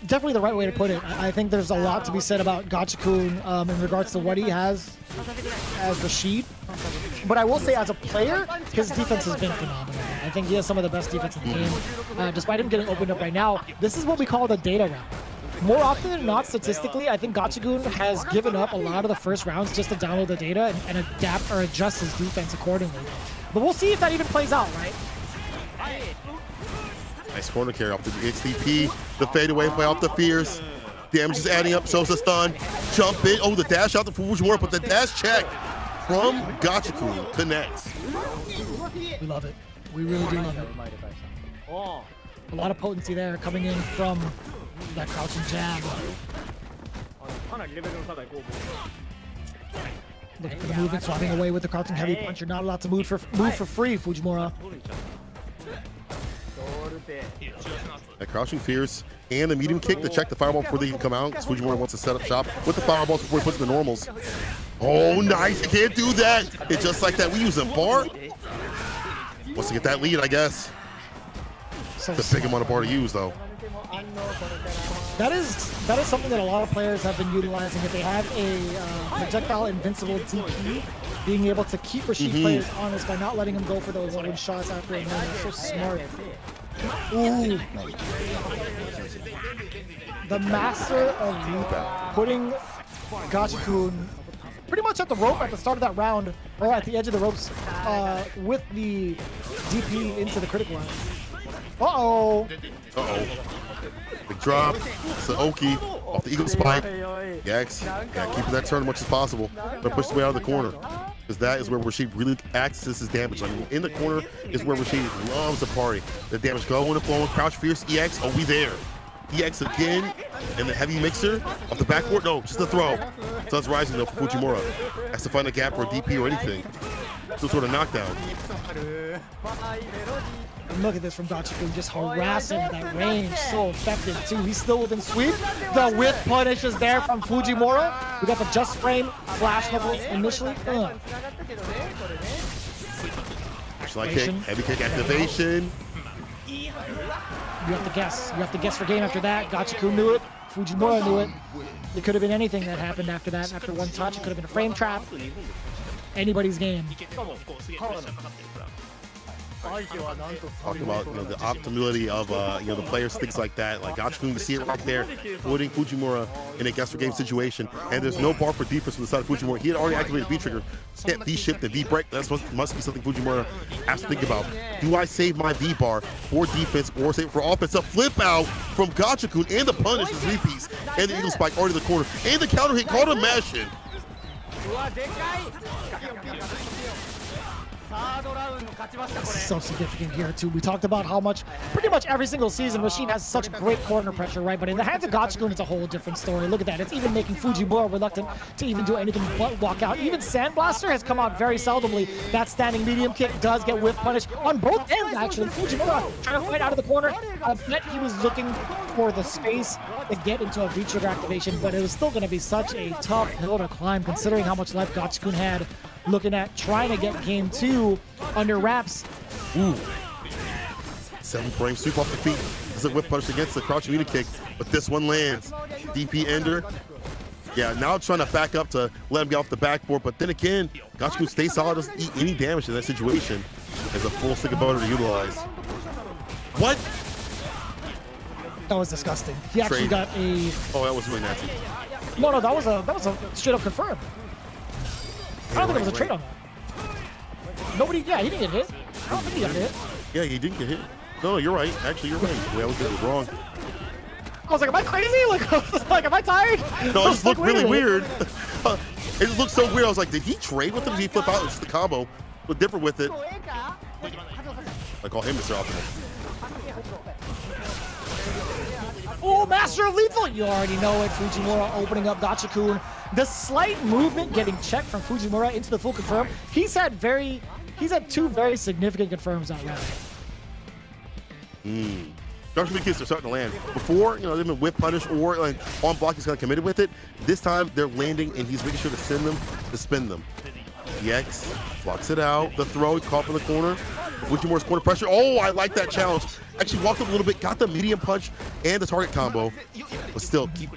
definitely the right way to put it. I think there's a lot to be said about Gachikun in regards to what he has as Rashid. But I will say, as a player, his defense has been phenomenal. I think he has some of the best defense in the game. Despite him getting opened up right now, this is what we call the data round. More often than not, statistically, I think Gachikun has given up a lot of the first rounds just to download the data and adapt or adjust his defense accordingly. But we'll see if that even plays out, right? Nice corner carry off the XDP. The fadeaway play off the Fierce. Damage is adding up. Sosa stun. Jump in. Oh, the dash out the Fujimura, but the dash check from Gachikun connects. We love it. We really do love it. A lot of potency there coming in from that crouching jab. Looking for the movement, swapping away with the crouching heavy punch. You're not allowed to move for free, Fujimura. That crouching Fierce and the medium kick to check the fireball before they can come out, because Fujimura wants to set up shop with the fireballs before he puts the normals. Oh, nice. He can't do that. It's just like that. We use a bar. Wants to get that lead, I guess. It's a big amount of bar to use, though. That is something that a lot of players have been utilizing. If they have a projectile invincible TP, being able to keep Rashid players honest by not letting them go for those one shots after another. That's so smart. Ooh. The master of putting Gachikun pretty much at the rope at the start of that round, or at the edge of the ropes, with the DP into the critical line. Uh-oh. Big drop. Saoki off the eagle spike. Yax. Yeah, keeping that turn as much as possible. But push the way out of the corner. Because that is where Rashid really accesses his damage. I mean, in the corner is where Rashid loves to party. The damage going and flowing. Crouch Fierce, EX. Oh, we there. EX again. And the heavy mixer off the backboard. No, just a throw. Sun's rising though for Fujimura. Has to find a gap for a DP or anything. Some sort of knockdown. And look at this from Gachikun, just harassing that range. So effective too. He's still within sweep. The whip punish is there from Fujimura. We got the just frame flash level initially. Like kick, heavy kick activation. You have to guess. You have to guess for game after that. Gachikun knew it. Fujimura knew it. It could have been anything that happened after that. After one touch, it could have been a frame trap. Anybody's game. Talking about the optimality of the players, things like that. Like Gachikun, you see it right there, putting Fujimura in a guess for game situation, and there's no bar for defense from the side of Fujimura. He had already activated V trigger, can't V shift and V break. That must be something Fujimura has to think about. Do I save my V bar for defense or save it for offense? A flip out from Gachikun and the punish, the three piece, and the eagle spike already in the corner, and the counter hit called a mash in. So significant here too. We talked about how much, pretty much every single season, Rashid has such great corner pressure, right? But in the hands of Gachikun, it's a whole different story. Look at that. It's even making Fujimura reluctant to even do anything but walk out. Even Sandblaster has come out very seldomly. That standing medium kick does get whiff punish on both ends, actually. Fujimura trying to fight out of the corner. I bet he was looking for the space to get into a V-trigger activation, but it was still going to be such a tough hill to climb considering how much life Gachikun had. Looking at trying to get game 2 under wraps. Ooh. 7 frame, sweep off the feet. Does a whip punch against the crouch meter kick, but this one lands. DP ender. Yeah, now trying to back up to let him get off the backboard, but then again, Gachiku stays solid, doesn't eat any damage in that situation. Has a full stick of butter to utilize. What? That was disgusting. He actually got a. Oh, that was really nasty. No, that was a straight up confirm. I don't think it was a trade on that. Nobody. Yeah, he didn't get hit. I don't think he got hit. Yeah, he didn't get hit. No, you're right. Actually, you're right. The way I looked at it was wrong. I was like, am I crazy? Like, am I tired? No, it just looked really weird. It just looked so weird. I was like, did he trade with him? Did he flip out? It was just the combo. Look different with it. I call him Mr. Optimal. Oh, Master of Lethal! You already know it. Fujimura opening up Gachikun. The slight movement getting checked from Fujimura into the full confirm. He's had 2 very significant confirms that round. Gachikun kicks are starting to land. Before, they've been whip punish or like on block. He's kind of committed with it. This time they're landing and he's making sure to send them to spin them. EX blocks it out. The throw, he caught in the corner. Fujimura's corner pressure. Oh, I like that challenge. Actually walked up a little bit, got the medium punch and the target combo, but still keep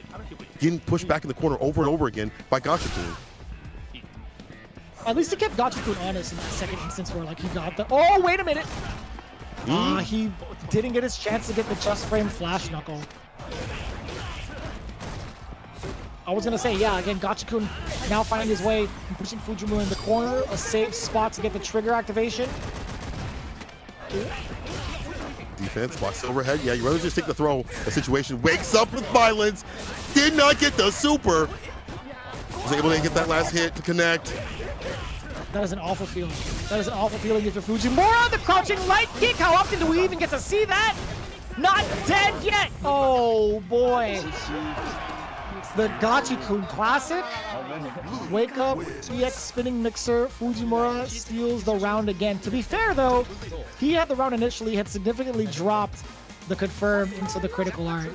getting pushed back in the corner over and over again by Gachikun. At least he kept Gachikun honest in that second instance where like he got the. Oh, wait a minute. He didn't get his chance to get the just frame flash knuckle. I was gonna say, yeah, again, Gachikun now finding his way and pushing Fujimura in the corner, a safe spot to get the trigger activation. Defense, blocks overhead. Yeah, you rather just take the throw. The situation wakes up with violence. Did not get the super. Was able to get that last hit to connect. That is an awful feeling. That is an awful feeling if you're Fujimura. The crouching light kick. How often do we even get to see that? Not dead yet. Oh boy. It's the Gachikun classic. Wake up, EX spinning mixer. Fujimura steals the round again. To be fair though, he had the round initially, had significantly dropped the confirm into the critical art.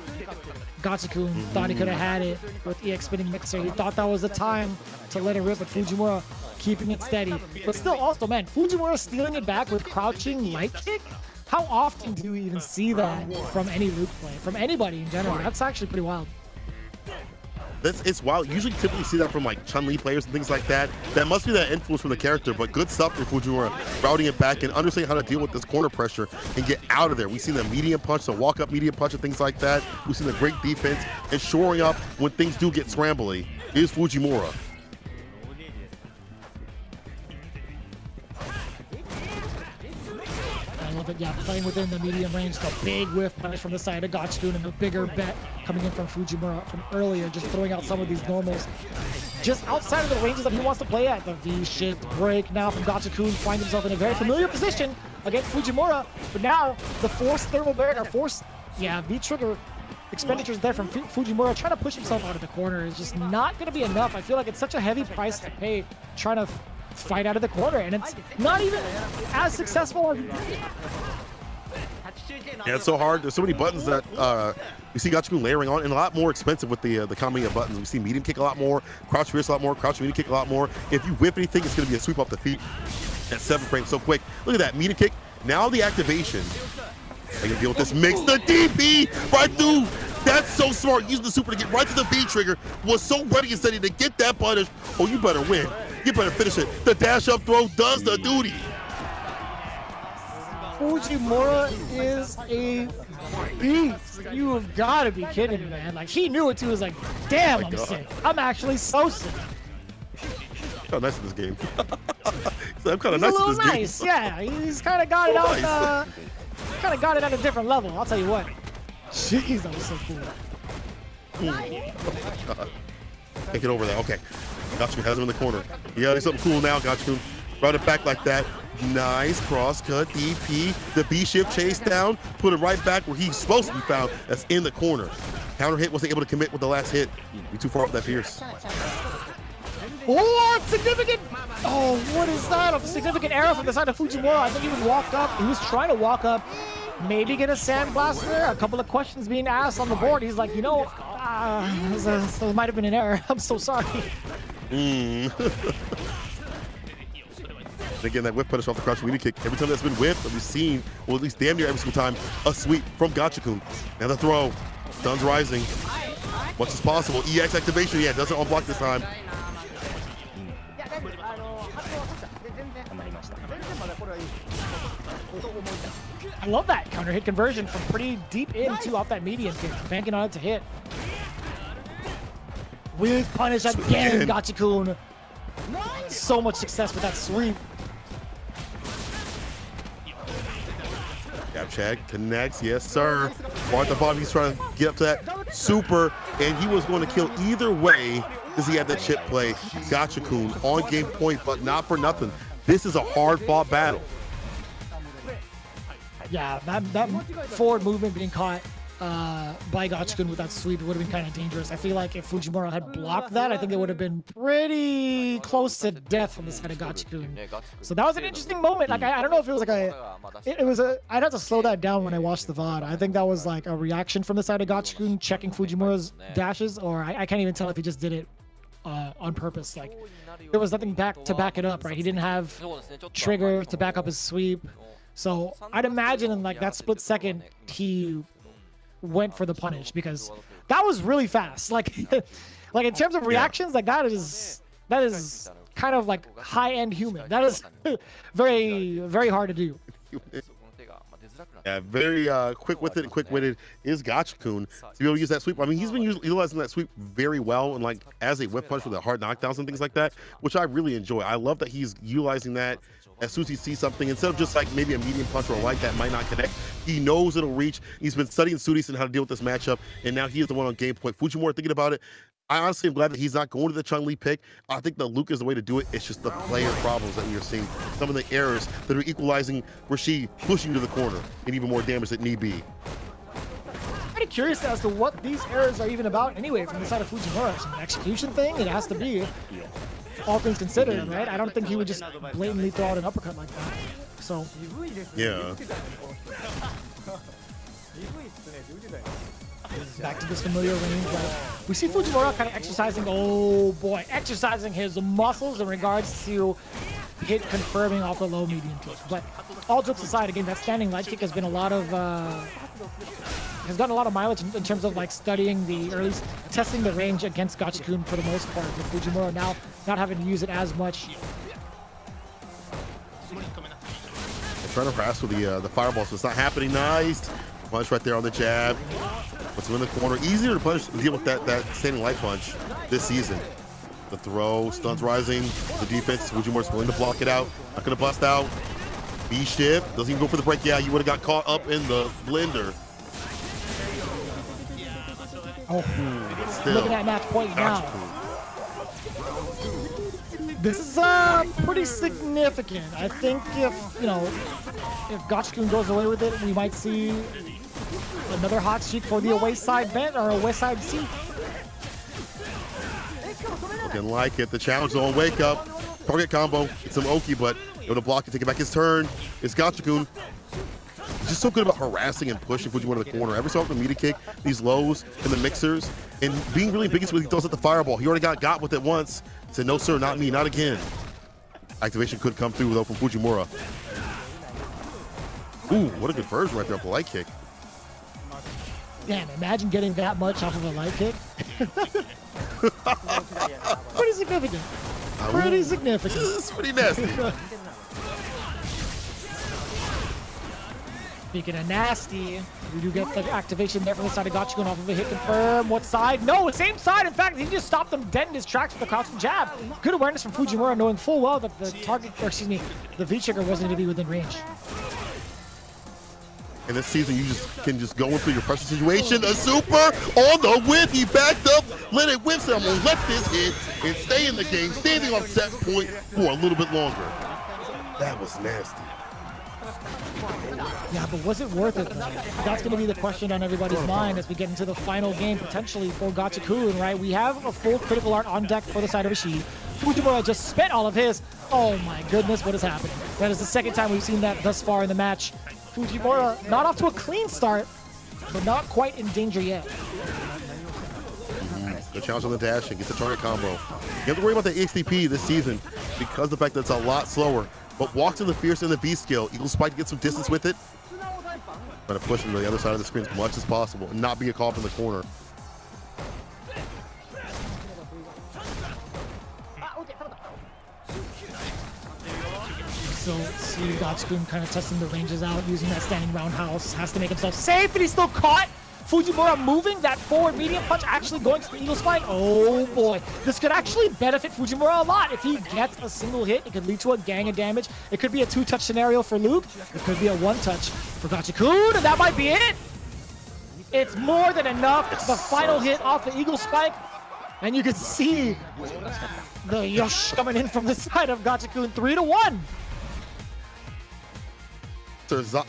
Gachikun thought he could have had it with EX spinning mixer. He thought that was the time to let it rip, but Fujimura keeping it steady. But still also, man, Fujimura stealing it back with crouching light kick? How often do you even see that from any loop play? From anybody in general? That's actually pretty wild. It's wild. Usually typically see that from like Chun-Li players and things like that. That must be that influence from the character, but good stuff from Fujimura. Routing it back and understanding how to deal with this corner pressure and get out of there. We've seen the medium punch, the walk-up medium punch and things like that. We've seen the great defense and shoring up when things do get scrambly. Here's Fujimura. I love it, yeah, playing within the medium range, the big whiff punish from the side of Gachikun and the bigger bet coming in from Fujimura from earlier, just throwing out some of these normals. Just outside of the ranges that he wants to play at. The V-shift break now from Gachikun finds himself in a very familiar position against Fujimura, but now the forced thermal barrier, V-trigger expenditures there from Fujimura trying to push himself out of the corner is just not going to be enough. I feel like it's such a heavy price to pay trying to fight out of the corner, and it's not even as successful as yeah, it's so hard. There's so many buttons that we see Gachikun layering on, and a lot more expensive with the combination of buttons. We see medium kick a lot more, crouch fierce a lot more, crouch medium kick a lot more. If you whip anything, it's going to be a sweep off the feet at 7 frames so quick. Look at that medium kick. Now the activation. I can deal with this mix. The DP right through. That's so smart. Using the super to get right to the B trigger. Was so ready and steady to get that punish. Oh, you better win. You better finish it. The dash up throw does the duty. Fujimura is a beast. You have got to be kidding me, man. Like, he knew it too. He was like, damn, I'm sick. I'm actually so sick. Kind of nice in this game. I'm kind of He's nice a in little this nice. game. Yeah, he's kind of got it out. Nice. Kind of got it at a different level. I'll tell you what. Jeez, that was so cool. Can't get over that. Okay. Gachikun has him in the corner. Yeah, there's something cool now, Gachikun. Route it back like that. Nice cross cut, DP. The B shift chase down. Put him right back where he's supposed to be found. That's in the corner. Counter hit, wasn't able to commit with the last hit. Be too far up that Pierce. Oh, significant! Oh, what is that? A significant error from the side of Fujimura. I think he was walked up. He was trying to walk up, maybe get a sandblaster. A couple of questions being asked on the board. He's like, there might have been an error. I'm so sorry. Again, that whip punish off the crouch media kick. Every time that's been whipped, we've seen, well, at least damn near every single time, a sweep from Gachikun. Now the throw. Stuns rising. Much as possible. EX activation. Yeah, doesn't unblock this time. I love that counter hit conversion from pretty deep in too, off that median kick, banking on it to hit. With punish again, Gachikun. So much success with that sweep. Jab check, connects, yes sir. Bar at the bottom, he's trying to get up to that super, and he was going to kill either way because he had that chip play. Gachikun on game point, but not for nothing. This is a hard-fought battle. Yeah, that forward movement being caught by Gachikun with that sweep, it would have been kind of dangerous. I feel like if Fujimura had blocked that, I think it would have been pretty close to death from the side of Gachikun. So that was an interesting moment. Like I don't know if it was like I'd have to slow that down when I watched the VOD. I think that was like a reaction from the side of Gachikun checking Fujimura's dashes, or I can't even tell if he just did it on purpose. Like there was nothing to back it up, right? He didn't have trigger to back up his sweep. So I'd imagine in like that split second he went for the punish because that was really fast. Like like in terms of reactions, like that is kind of like high-end human. That is very, very hard to do. Yeah, very quick with it and quick-witted is Gachikun to be able to use that sweep. I mean, he's been utilizing that sweep very well and like as a whip punch with the hard knockdowns and things like that, which I really enjoy. I love that he's utilizing that as soon as he sees something, instead of just like maybe a medium punch or a light that might not connect, he knows it'll reach. He's been studying Sudis and how to deal with this matchup, and now he is the one on game point. Fujimura thinking about it. I honestly am glad that he's not going to the Chun-Li pick. I think the Luke is the way to do it. It's just the player problems that we are seeing. Some of the errors that are equalizing Rashid pushing to the corner and even more damage that need be. Pretty curious as to what these errors are even about anyway from the side of Fujimura. It's an execution thing. It has to be. All things considered, right? I don't think he would just blatantly throw out an uppercut like that. So, yeah. Back to this familiar range, right? We see Fujimura kind of exercising, oh boy, exercising his muscles in regards to hit confirming off the low medium kick. But all jokes aside, again, that standing light kick has been a lot of has gotten a lot of mileage in terms of like studying the early, testing the range against Gachikun for the most part, with Fujimura now not having to use it as much. Trying to harass with the fireball, so it's not happening. Nice punch right there on the jab. Puts him in the corner. Easier to punish, deal with that standing light punch this season. The throw, stuns rising. The defense, Fujimura's willing to block it out. Not gonna bust out. B shift, doesn't even go for the break. Yeah, you would have got caught up in the blender. Oh, look at that match point now. This is pretty significant. I think if Gachikun goes away with it, we might see another hot streak for the away side bet or away side seat. Looking like it. The challenge zone, wake up. Target combo. It's some Oki, but able to block it, take it back his turn. It's Gachikun. Just so good about harassing and pushing Fujimura to the corner. Every so often, media kick, these lows and the mixers, and being really ambiguous when he throws at the fireball. He already got with it once. Said, no, sir, not me, not again. Activation could come through, though, from Fujimura. Ooh, what a good version right there off the light kick. Damn, imagine getting that much off of a light kick. Pretty significant. Pretty significant. This is pretty nasty. Speaking of nasty, we do get the activation there from the side of Gachikun off of a hit confirm. What side? No, same side. In fact, he just stopped him dead in his tracks with a crouching jab. Good awareness from Fujimura, knowing full well that the target, or excuse me, the V-trigger wasn't going to be within range. And this season, you can go into your pressure situation. A super on the whip. He backed up, let it whip. So I'm going to let this hit and stay in the game, standing on set point for a little bit longer. That was nasty. Yeah, but was it worth it? That's going to be the question on everybody's mind as we get into the final game, potentially for Gachikun, right? We have a full critical art on deck for the side of Ishii. Fujimura just spent all of his. Oh my goodness, what is happening? That is the second time we've seen that thus far in the match. Fujimura not off to a clean start, but not quite in danger yet. The challenge on the dash and gets the target combo. You have to worry about the EXDP this season because of the fact that it's a lot slower. but walks in the fierce and the V skill. Eagle Spike gets some distance with it. Trying to push him to the other side of the screen as much as possible and not be a call up in the corner. So see Gachikun kind of testing the ranges out, using that standing roundhouse, has to make himself safe, and he's still caught. Fujimura moving that forward medium punch, actually going to the Eagle Spike. Oh boy, this could actually benefit Fujimura a lot. If he gets a single hit, it could lead to a gang of damage. It could be a 2-touch scenario for Luke. It could be a 1-touch for Gachikun, and that might be it. It's more than enough. The final hit off the Eagle Spike, and you can see the Yosh coming in from the side of Gachikun, 3-1.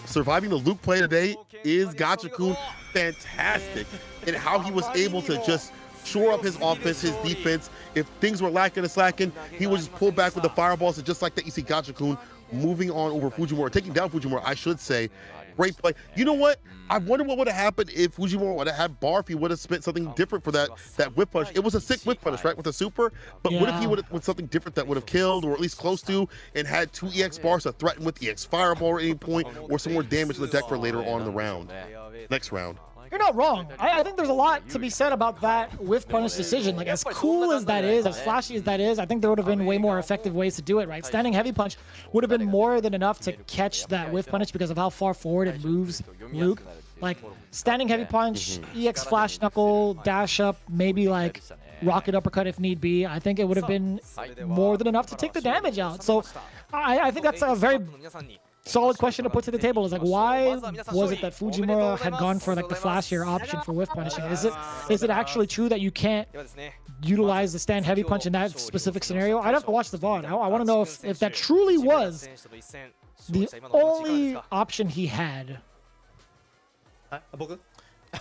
Surviving the Luke play today is Gachikun fantastic, and how he was able to just shore up his offense, his defense. If things were lacking and slacking, he would just pull back with the fireballs, and just like that, you see Gachikun moving on over Fujimura, taking down Fujimura, I should say. Great play. You know what? I wonder what would have happened if Fujimura would have had bar, if he would have spent something different for that whip punch. It was a sick whip punch, right, with a super, but what if he would have with something different that would have killed, or at least close to, and had 2 EX bars to threaten with EX fireball at any point, or some more damage to the deck for later on in the round, next round. You're not wrong. I think there's a lot to be said about that whiff punish decision. Like, as cool as that is, as flashy as that is, I think there would have been way more effective ways to do it, right? Standing heavy punch would have been more than enough to catch that whiff punish because of how far forward it moves Luke. Like, standing heavy punch, EX flash knuckle, dash up, maybe like rocket uppercut if need be. I think it would have been more than enough to take the damage out. So I think that's a very solid question to put to the table. Is like, why was it that Fujimura had gone for like the flashier option for whiff punishing? Is it actually true that you can't utilize the stand heavy punch in that specific scenario? I'd have to watch the VOD. I want to know if that truly was the only option he had.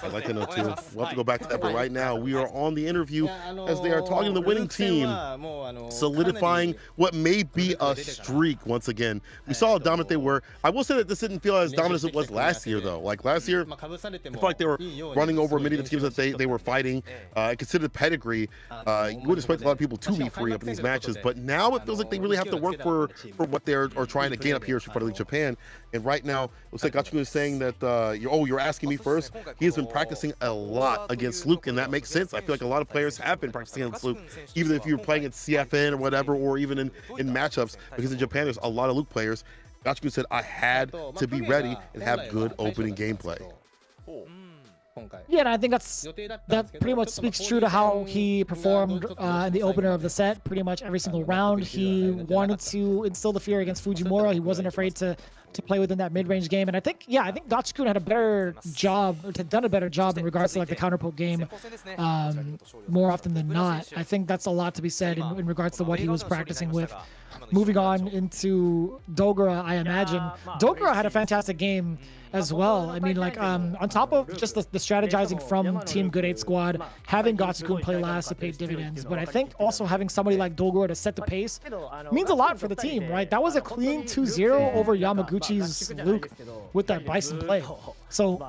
I'd like to know too. We'll have to go back to that, but right now we are on the interview as they are talking to the winning team, solidifying what may be a streak once again. We saw how dominant they were. I will say that this didn't feel as dominant as it was last year, though. Like last year, I felt like they were running over many of the teams that they were fighting. Considered pedigree, you would expect a lot of people to be free up in these matches, but now it feels like they really have to work for what they're trying to gain up here in Street Fighter League Japan. And right now, it looks like Gachikun is saying that, you're asking me first. He has been practicing a lot against Luke, and that makes sense. I feel like a lot of players have been practicing against Luke, even if you're playing at CFN or whatever, or even in matchups, because in Japan there's a lot of Luke players. Gachikun said, I had to be ready and have good opening gameplay. Yeah, and I think that pretty much speaks true to how he performed in the opener of the set. Pretty much every single round, he wanted to instill the fear against Fujimura. He wasn't afraid to play within that mid-range game, and I think Gachikun had a better job, or done a better job in regards to like the counterpoke game, more often than not. I think that's a lot to be said in regards to what he was practicing with. Moving on into Dogura, I imagine Dogura had a fantastic game as well. I mean, like, on top of just the strategizing from Team Good 8 Squad, having Gachikun play last to pay dividends, but I think also having somebody like Dogura to set the pace means a lot for the team, right? That was a clean 2-0 over Yamaguchi's Luke with that Bison play. So,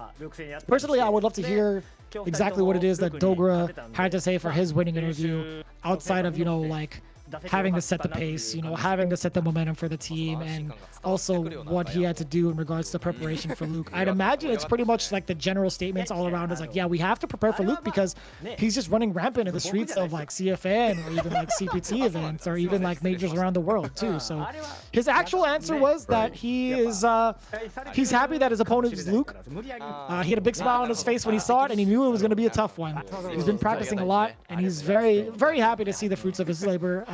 personally, I would love to hear exactly what it is that Dogura had to say for his winning interview, outside of, like, having to set the pace, having to set the momentum for the team, and also what he had to do in regards to preparation for Luke. I'd imagine it's pretty much like the general statements all around is like, yeah, we have to prepare for Luke because he's just running rampant in the streets of like CFN or even like CPT events or even like majors around the world too. So his actual answer was that he's happy that his opponent is Luke. He had a big smile on his face when he saw it, and he knew it was going to be a tough one. He's been practicing a lot, and he's very, very happy to see the fruits of his labor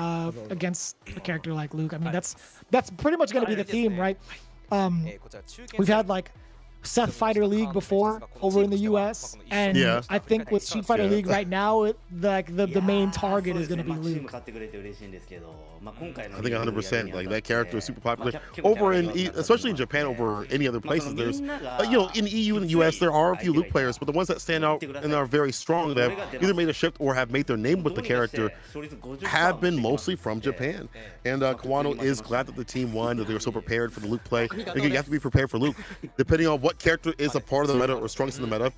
against a character like Luke. I mean, that's pretty much going to be the theme, right? We've had like Seth Fighter League before over in the US, and I think with Street Fighter League right now, the main target is going to be Luke. I think 100%. Like, that character is super popular over in, especially in Japan, over any other places. There's, in EU and the US, there are a few Luke players, but the ones that stand out and are very strong, that have either made a shift or have made their name with the character, have been mostly from Japan. And Kawano is glad that the team won, that they were so prepared for the Luke play. Again, you have to be prepared for Luke, depending on what character is a part of the meta or strongest in the meta.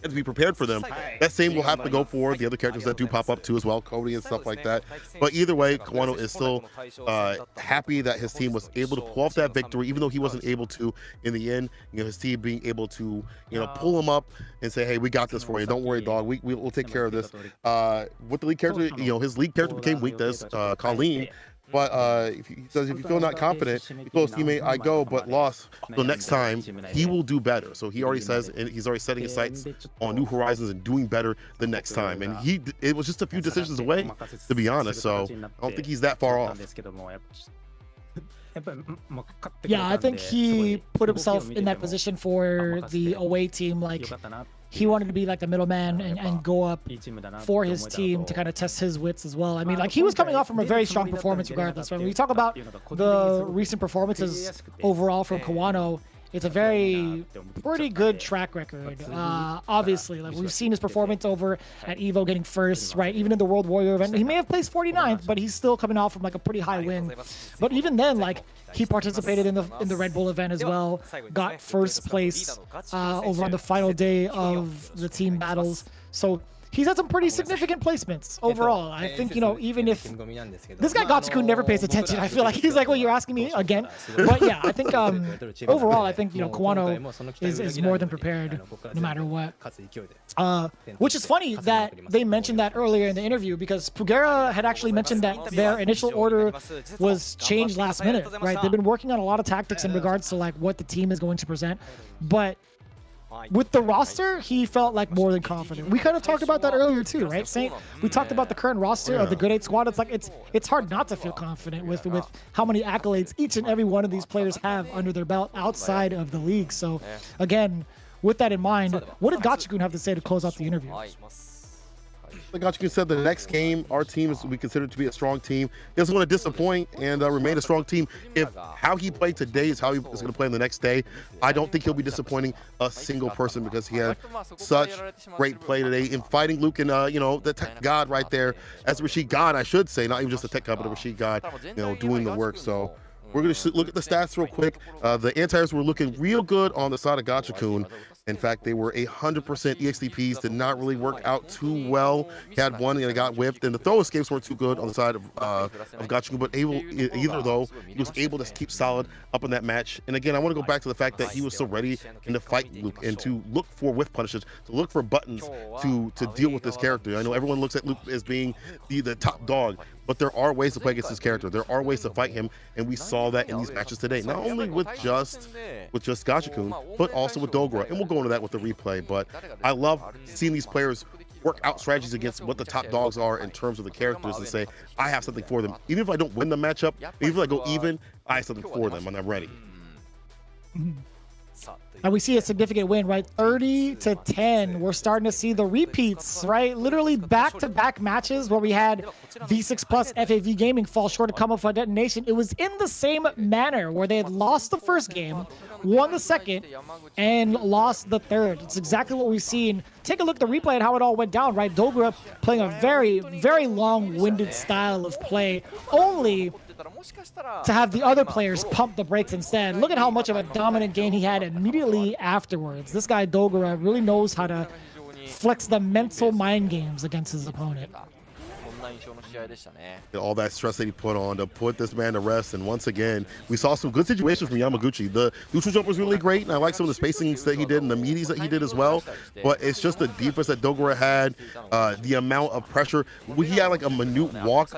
and to be prepared for them. That same will have to go for the other characters that do pop up too as well, Cody and stuff like that. But either way, Kawano is still happy that his team was able to pull off that victory, even though he wasn't able to in the end. You know, his team being able to, you know, pull him up and say, hey, we got this for you. Don't worry, dog. We'll take care of this. With the lead character, you know, his lead character became weakness, Colleen. But if he says, if you feel not confident, he told his teammate, I go, but lost. So next time, he will do better. So he already says, and he's already setting his sights on new horizons and doing better the next time. And it was just a few decisions away, to be honest. So I don't think he's that far off. Yeah, I think he put himself in that position for the away team. Like, he wanted to be like the middleman and go up for his team to kind of test his wits as well. I mean, like, he was coming off from a very strong performance regardless. When we talk about the recent performances overall from Kawano, it's a pretty good track record. Obviously, like, we've seen his performance over at Evo getting first, right? Even in the World Warrior event, he may have placed 49th, but he's still coming off from like a pretty high win. But even then, like, he participated in the Red Bull event as well, got first place over on the final day of the team battles. So he's had some pretty significant placements overall. I think, you know, even if this guy Gachi-kun never pays attention, I feel like he's like, well, you're asking me again. But yeah, I think overall, I think, you know, Kawano is more than prepared no matter what. Which is funny that they mentioned that earlier in the interview, because Pugera had actually mentioned that their initial order was changed last minute, right? They've been working on a lot of tactics in regards to like what the team is going to present, but with the roster, he felt like more than confident. We kind of talked about that earlier too, right? We talked about the current roster of the Good 8 squad. It's like it's hard not to feel confident with how many accolades each and every one of these players have under their belt outside of the league. So again, with that in mind, what did Gachi-kun have to say to close out the interview? Like Gachi-kun said, the next game, our team is we consider to be a strong team. He doesn't want to disappoint and remain a strong team. If how he played today is how he is going to play the next day, I don't think he'll be disappointing a single person, because he had such great play today in fighting Luke and you know, the tech god right there, as Rashid God, I should say, not even just the tech god, but the Rashid God, you know, doing the work. So we're going to look at the stats real quick. The anti-airs were looking real good on the side of Gachi-kun. In fact, they were 100% EXDPs, did not really work out too well. He had one and it got whipped, and the throw escapes weren't too good on the side of Gachi-kun, but either though, he was able to keep solid up in that match. And again, I want to go back to the fact that he was so ready in to fight Luke and to look for whiff punishes, to look for buttons to deal with this character. I know everyone looks at Luke as being the top dog, but there are ways to play against this character. There are ways to fight him, and we saw that in these matches today. Not only with just Gachi-kun, but also with Dogura. And we'll go into that with the replay. But I love seeing these players work out strategies against what the top dogs are in terms of the characters and say, I have something for them. Even if I don't win the matchup, even if I go even, I have something for them and I'm ready. And we see a significant win, right? 30-10. We're starting to see the repeats, right? Literally back-to-back matches where we had V6 Plus FAV Gaming fall short of Come Up for Detonation. It was in the same manner where they had lost the first game, won the second, and lost the third. It's exactly what we've seen. Take a look at the replay and how it all went down, right? Dogura playing a very, very long-winded style of play, only to have the other players pump the brakes instead. Look at how much of a dominant game he had immediately afterwards. This guy Dogura really knows how to flex the mental mind games against his opponent. All that stress that he put on to put this man to rest, and once again we saw some good situations from Yamaguchi. The neutral jump was really great, and I like some of the spacings that he did and the meaties that he did as well, but it's just the defense that Dogura had, the amount of pressure. He had like a minute walk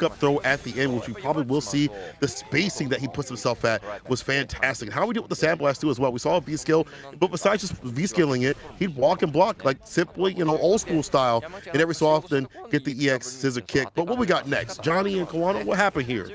up throw at the end, which we probably will see. The spacing that he puts himself at was fantastic. And how we did with the sand blast too as well. We saw a V-skill, but besides just V-skilling it, he'd walk and block like simply, you know, old school style, and every so often get the EX scissor kick. But what we got next? Johnny and Kawano, what happened here?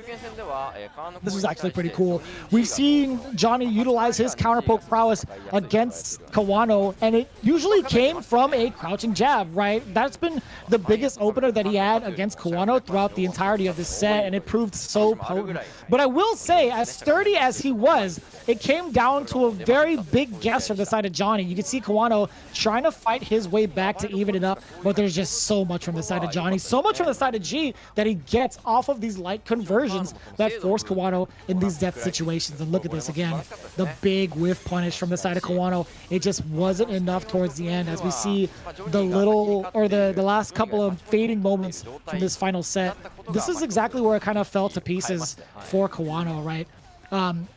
This was actually pretty cool. We've seen Johnny utilize his counterpoke prowess against Kawano, and it usually came from a crouching jab, right? That's been the biggest opener that he had against Kawano throughout the entirety of this set, and it proved so potent. But I will say, as sturdy as he was, it came down to a very big guess from the side of Johnny. You can see Kawano trying to fight his way back to even it up, but there's just so much from the side of Johnny. So much much from the side of G that he gets off of these light conversions that force Kawano in these death situations. And look at this again, the big whiff punish from the side of Kawano. It just wasn't enough towards the end, as we see the the last couple of fading moments from this final set. This is exactly where it kind of fell to pieces for Kawano, right?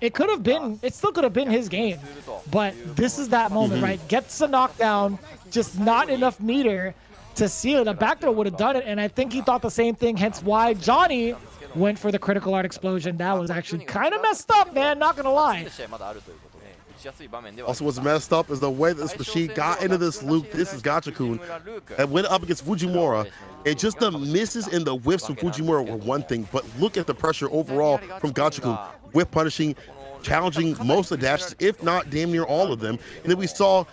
It still could have been his game, but this is that moment, right? Gets a knockdown, just not enough meter to seal it. A back throw would have done it, and I think he thought the same thing, hence why Johnny went for the critical art explosion. That was actually kind of messed up, man, not gonna lie. Also, what's messed up is the way that this machine got into this loop. This is Gachikun, and went up against Fujimura. And just the misses and the whiffs from Fujimura were one thing, but look at the pressure overall from Gachikun. Whiff punishing, challenging most of the dashes, if not damn near all of them. And then we saw,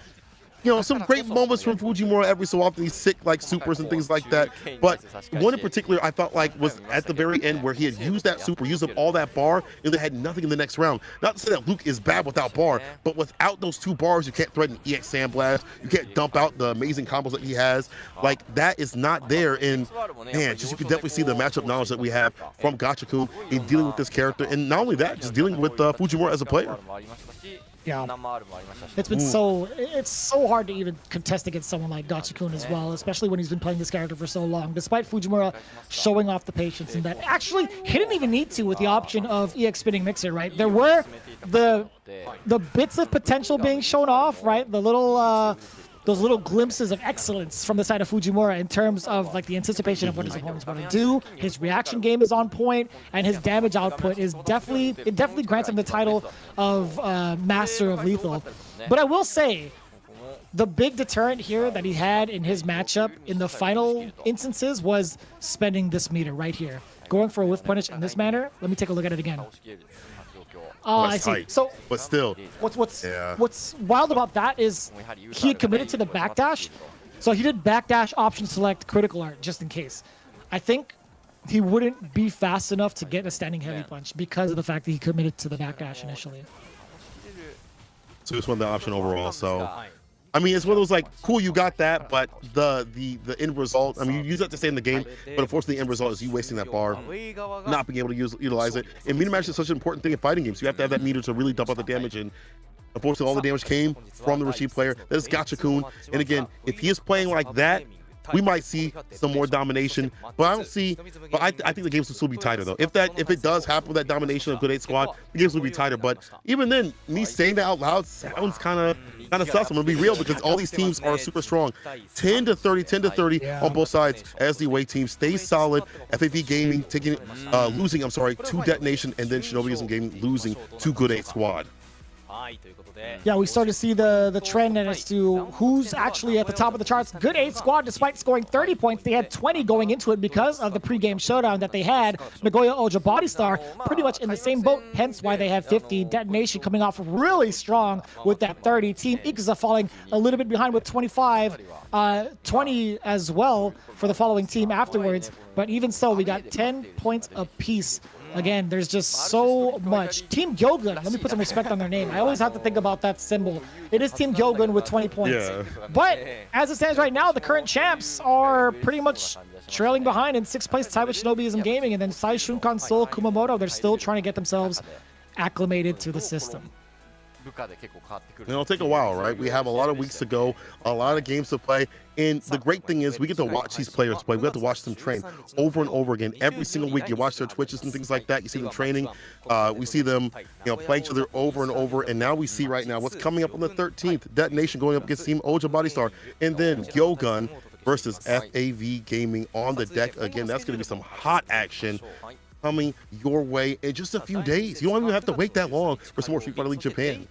you know, some great moments from Fujimura every so often. He's sick like supers and things like that. But one in particular I felt like was at the very end where he had used that super, used up all that bar, and they had nothing in the next round. Not to say that Luke is bad without bar, but without those 2 bars, you can't threaten EX Sandblast. You can't dump out the amazing combos that he has. Like, that is not there. And man, just you can definitely see the matchup knowledge that we have from Gachikun in dealing with this character. And not only that, just dealing with Fujimura as a player. Yeah, it's so hard to even contest against someone like Gachikun as well, especially when he's been playing this character for so long. Despite Fujimura showing off the patience in that, actually he didn't even need to with the option of EX spinning mixer, right? There were the bits of potential being shown off, right? The little those little glimpses of excellence from the side of Fujimura in terms of like the anticipation of what his opponent's going to do. His reaction game is on point, and his damage output is definitely grants him the title of Master of Lethal. But I will say, the big deterrent here that he had in his matchup in the final instances was spending this meter right here. Going for a whiff punish in this manner. Let me take a look at it again. Oh, I see. So, but still, what's wild about that is he had committed to the backdash, so he did backdash option select critical art just in case. I think he wouldn't be fast enough to get a standing heavy punch because of the fact that he committed to the backdash initially. So he just won the option overall. So, I mean, it's one of those like, cool, you got that, but the end result, I mean, you use that to stay in the game, but unfortunately the end result is you wasting that bar, not being able to utilize it. And meter match is such an important thing in fighting games. You have to have that meter to really dump out the damage, and unfortunately all the damage came from the Rashid player. That is Gachikun. And again, if he is playing like that, we might see some more domination, but I don't see. But I think the games will still be tighter though. If it does happen with that domination of Good 8 squad, the games will be tighter. But even then, me saying that out loud sounds kind of sus. I'm gonna be real because all these teams are super strong. 10-30 on both sides as the away team stays solid. FAV Gaming losing to Detonation, and then Shinobiism Gaming losing to Good 8 squad. Yeah, we start to see the trend as to who's actually at the top of the charts. Good 8 squad, despite scoring 30 points, they had 20 going into it because of the pregame showdown that they had. Nagoya Oja Body Star pretty much in the same boat, hence why they have 50. Detonation coming off really strong with that 30. Team Ikuza falling a little bit behind with 25. 20 as well for the following team afterwards. But even so, we got 10 points apiece. Again, there's just so much. Team Gyogun, let me put some respect on their name. I always have to think about that symbol. It is Team Gyogun with 20 points. Yeah. But as it stands right now, the current champs are pretty much trailing behind in 6th place, tied with Shinobiism Gaming. And then Sai Shunkan, Seoul, Kumamoto, they're still trying to get themselves acclimated to the system. It'll take a while, right? We have a lot of weeks to go, a lot of games to play, and the great thing is we get to watch these players play. We have to watch them train over and over again every single week. You watch their Twitches and things like that. You see them training. We see them, play each other over and over. And now we see right now what's coming up on the 13th. Detonation going up against Team Oja Body Star, and then Gyogun versus FAV Gaming on the deck again. That's going to be some hot action coming your way in just a few days. You don't even have to wait that long for some more Street Fighter League Japan.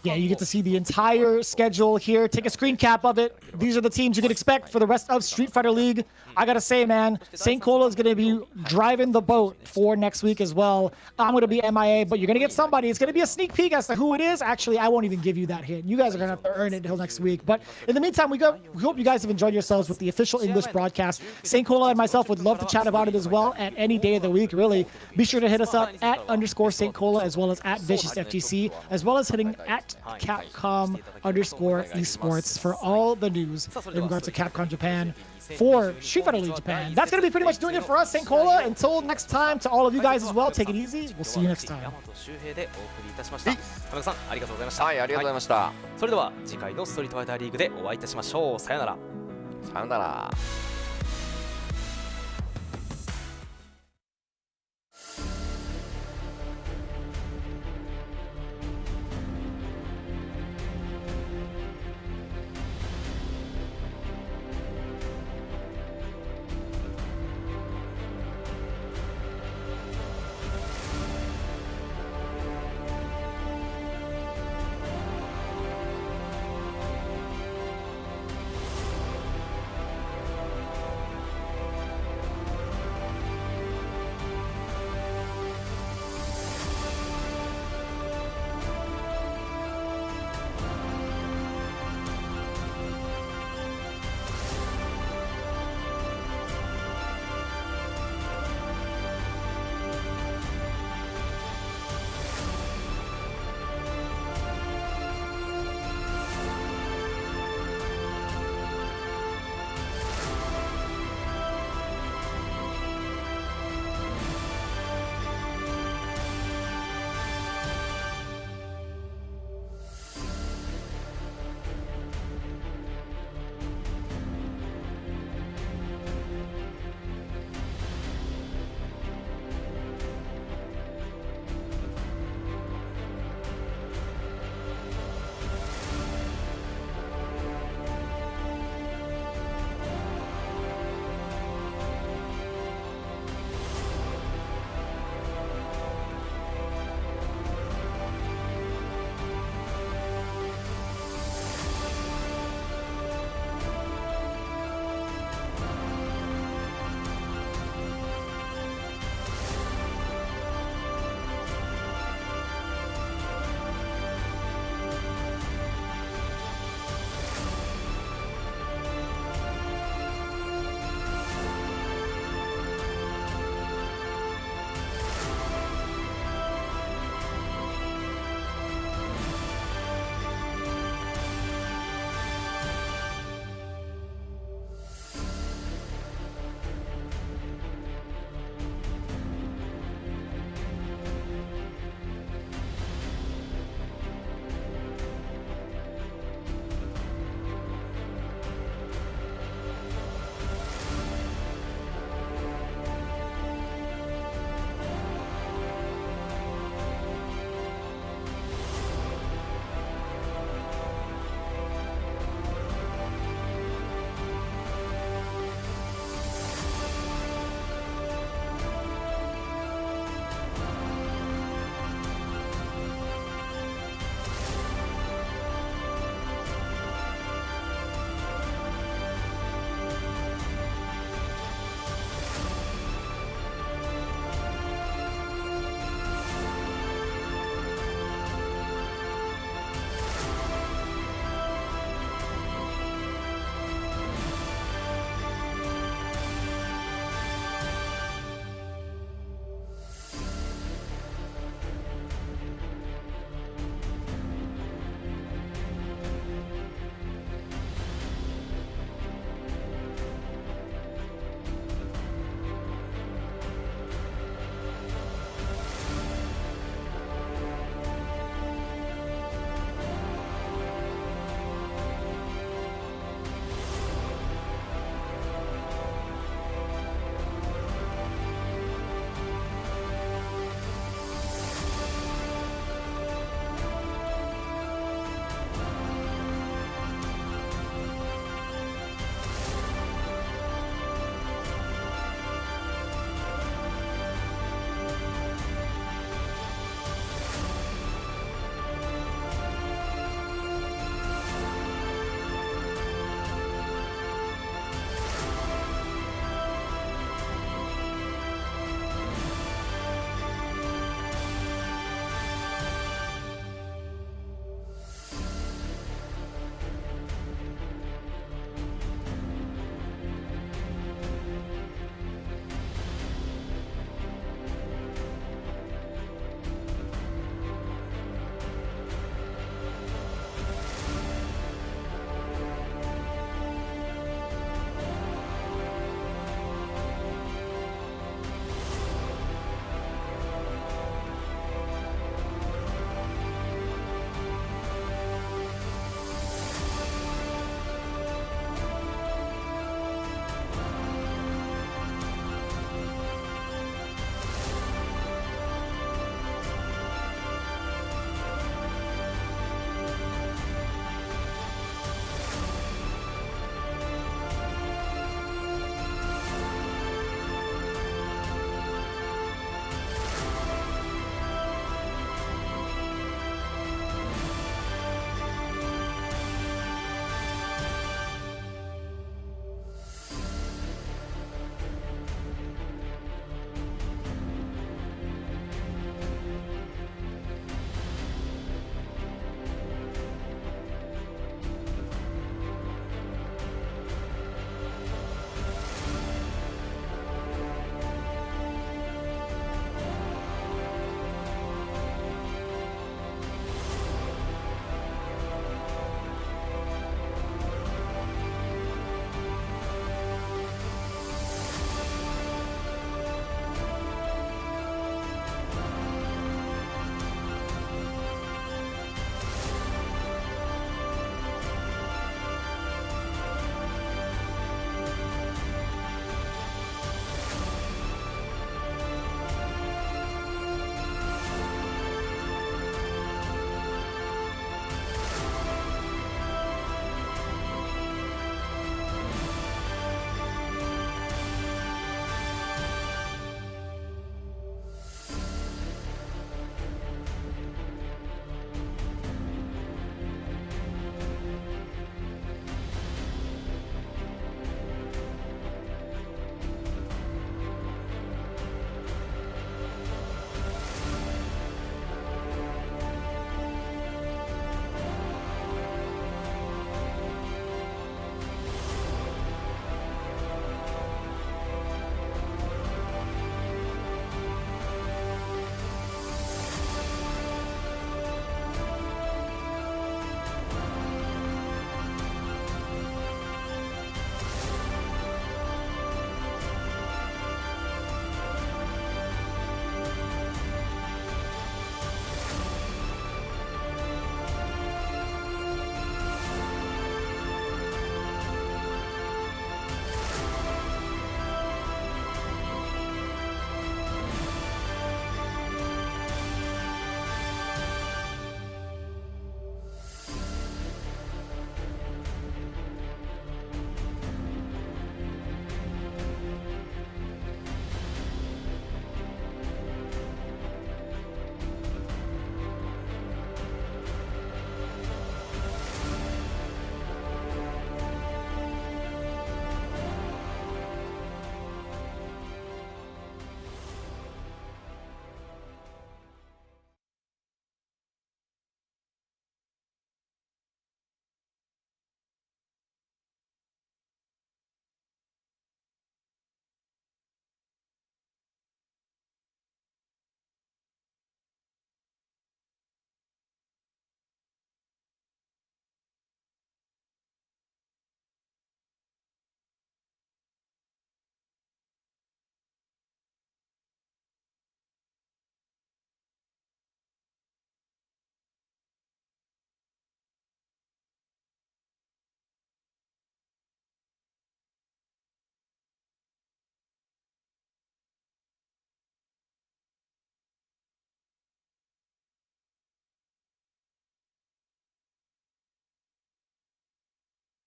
Yeah, you get to see the entire schedule here. Take a screen cap of it. These are the teams you can expect for the rest of Street Fighter League. I gotta say, man, St. Cola is gonna be driving the boat for next week as well. I'm gonna be MIA, but you're gonna get somebody. It's gonna be a sneak peek as to who it is. Actually, I won't even give you that hint. You guys are gonna have to earn it until next week. But in the meantime, we hope you guys have enjoyed yourselves with the official English broadcast. St. Cola and myself would love to chat about it as well at any day day of the week, really. Be sure to hit us up at _St. Cola as well as at Vicious FTC, as well as hitting at Capcom _esports for all the news in regards to Capcom Japan for Street Fighter League Japan. That's going to be pretty much doing it for us, St. Cola. Until next time, to all of you guys as well, take it easy. We'll see you next time. 田中さんありがとうございました。はい、ありがとうございました。それでは次回のストリートファイターリーグでお会いいたしましょう。さよなら。さよなら。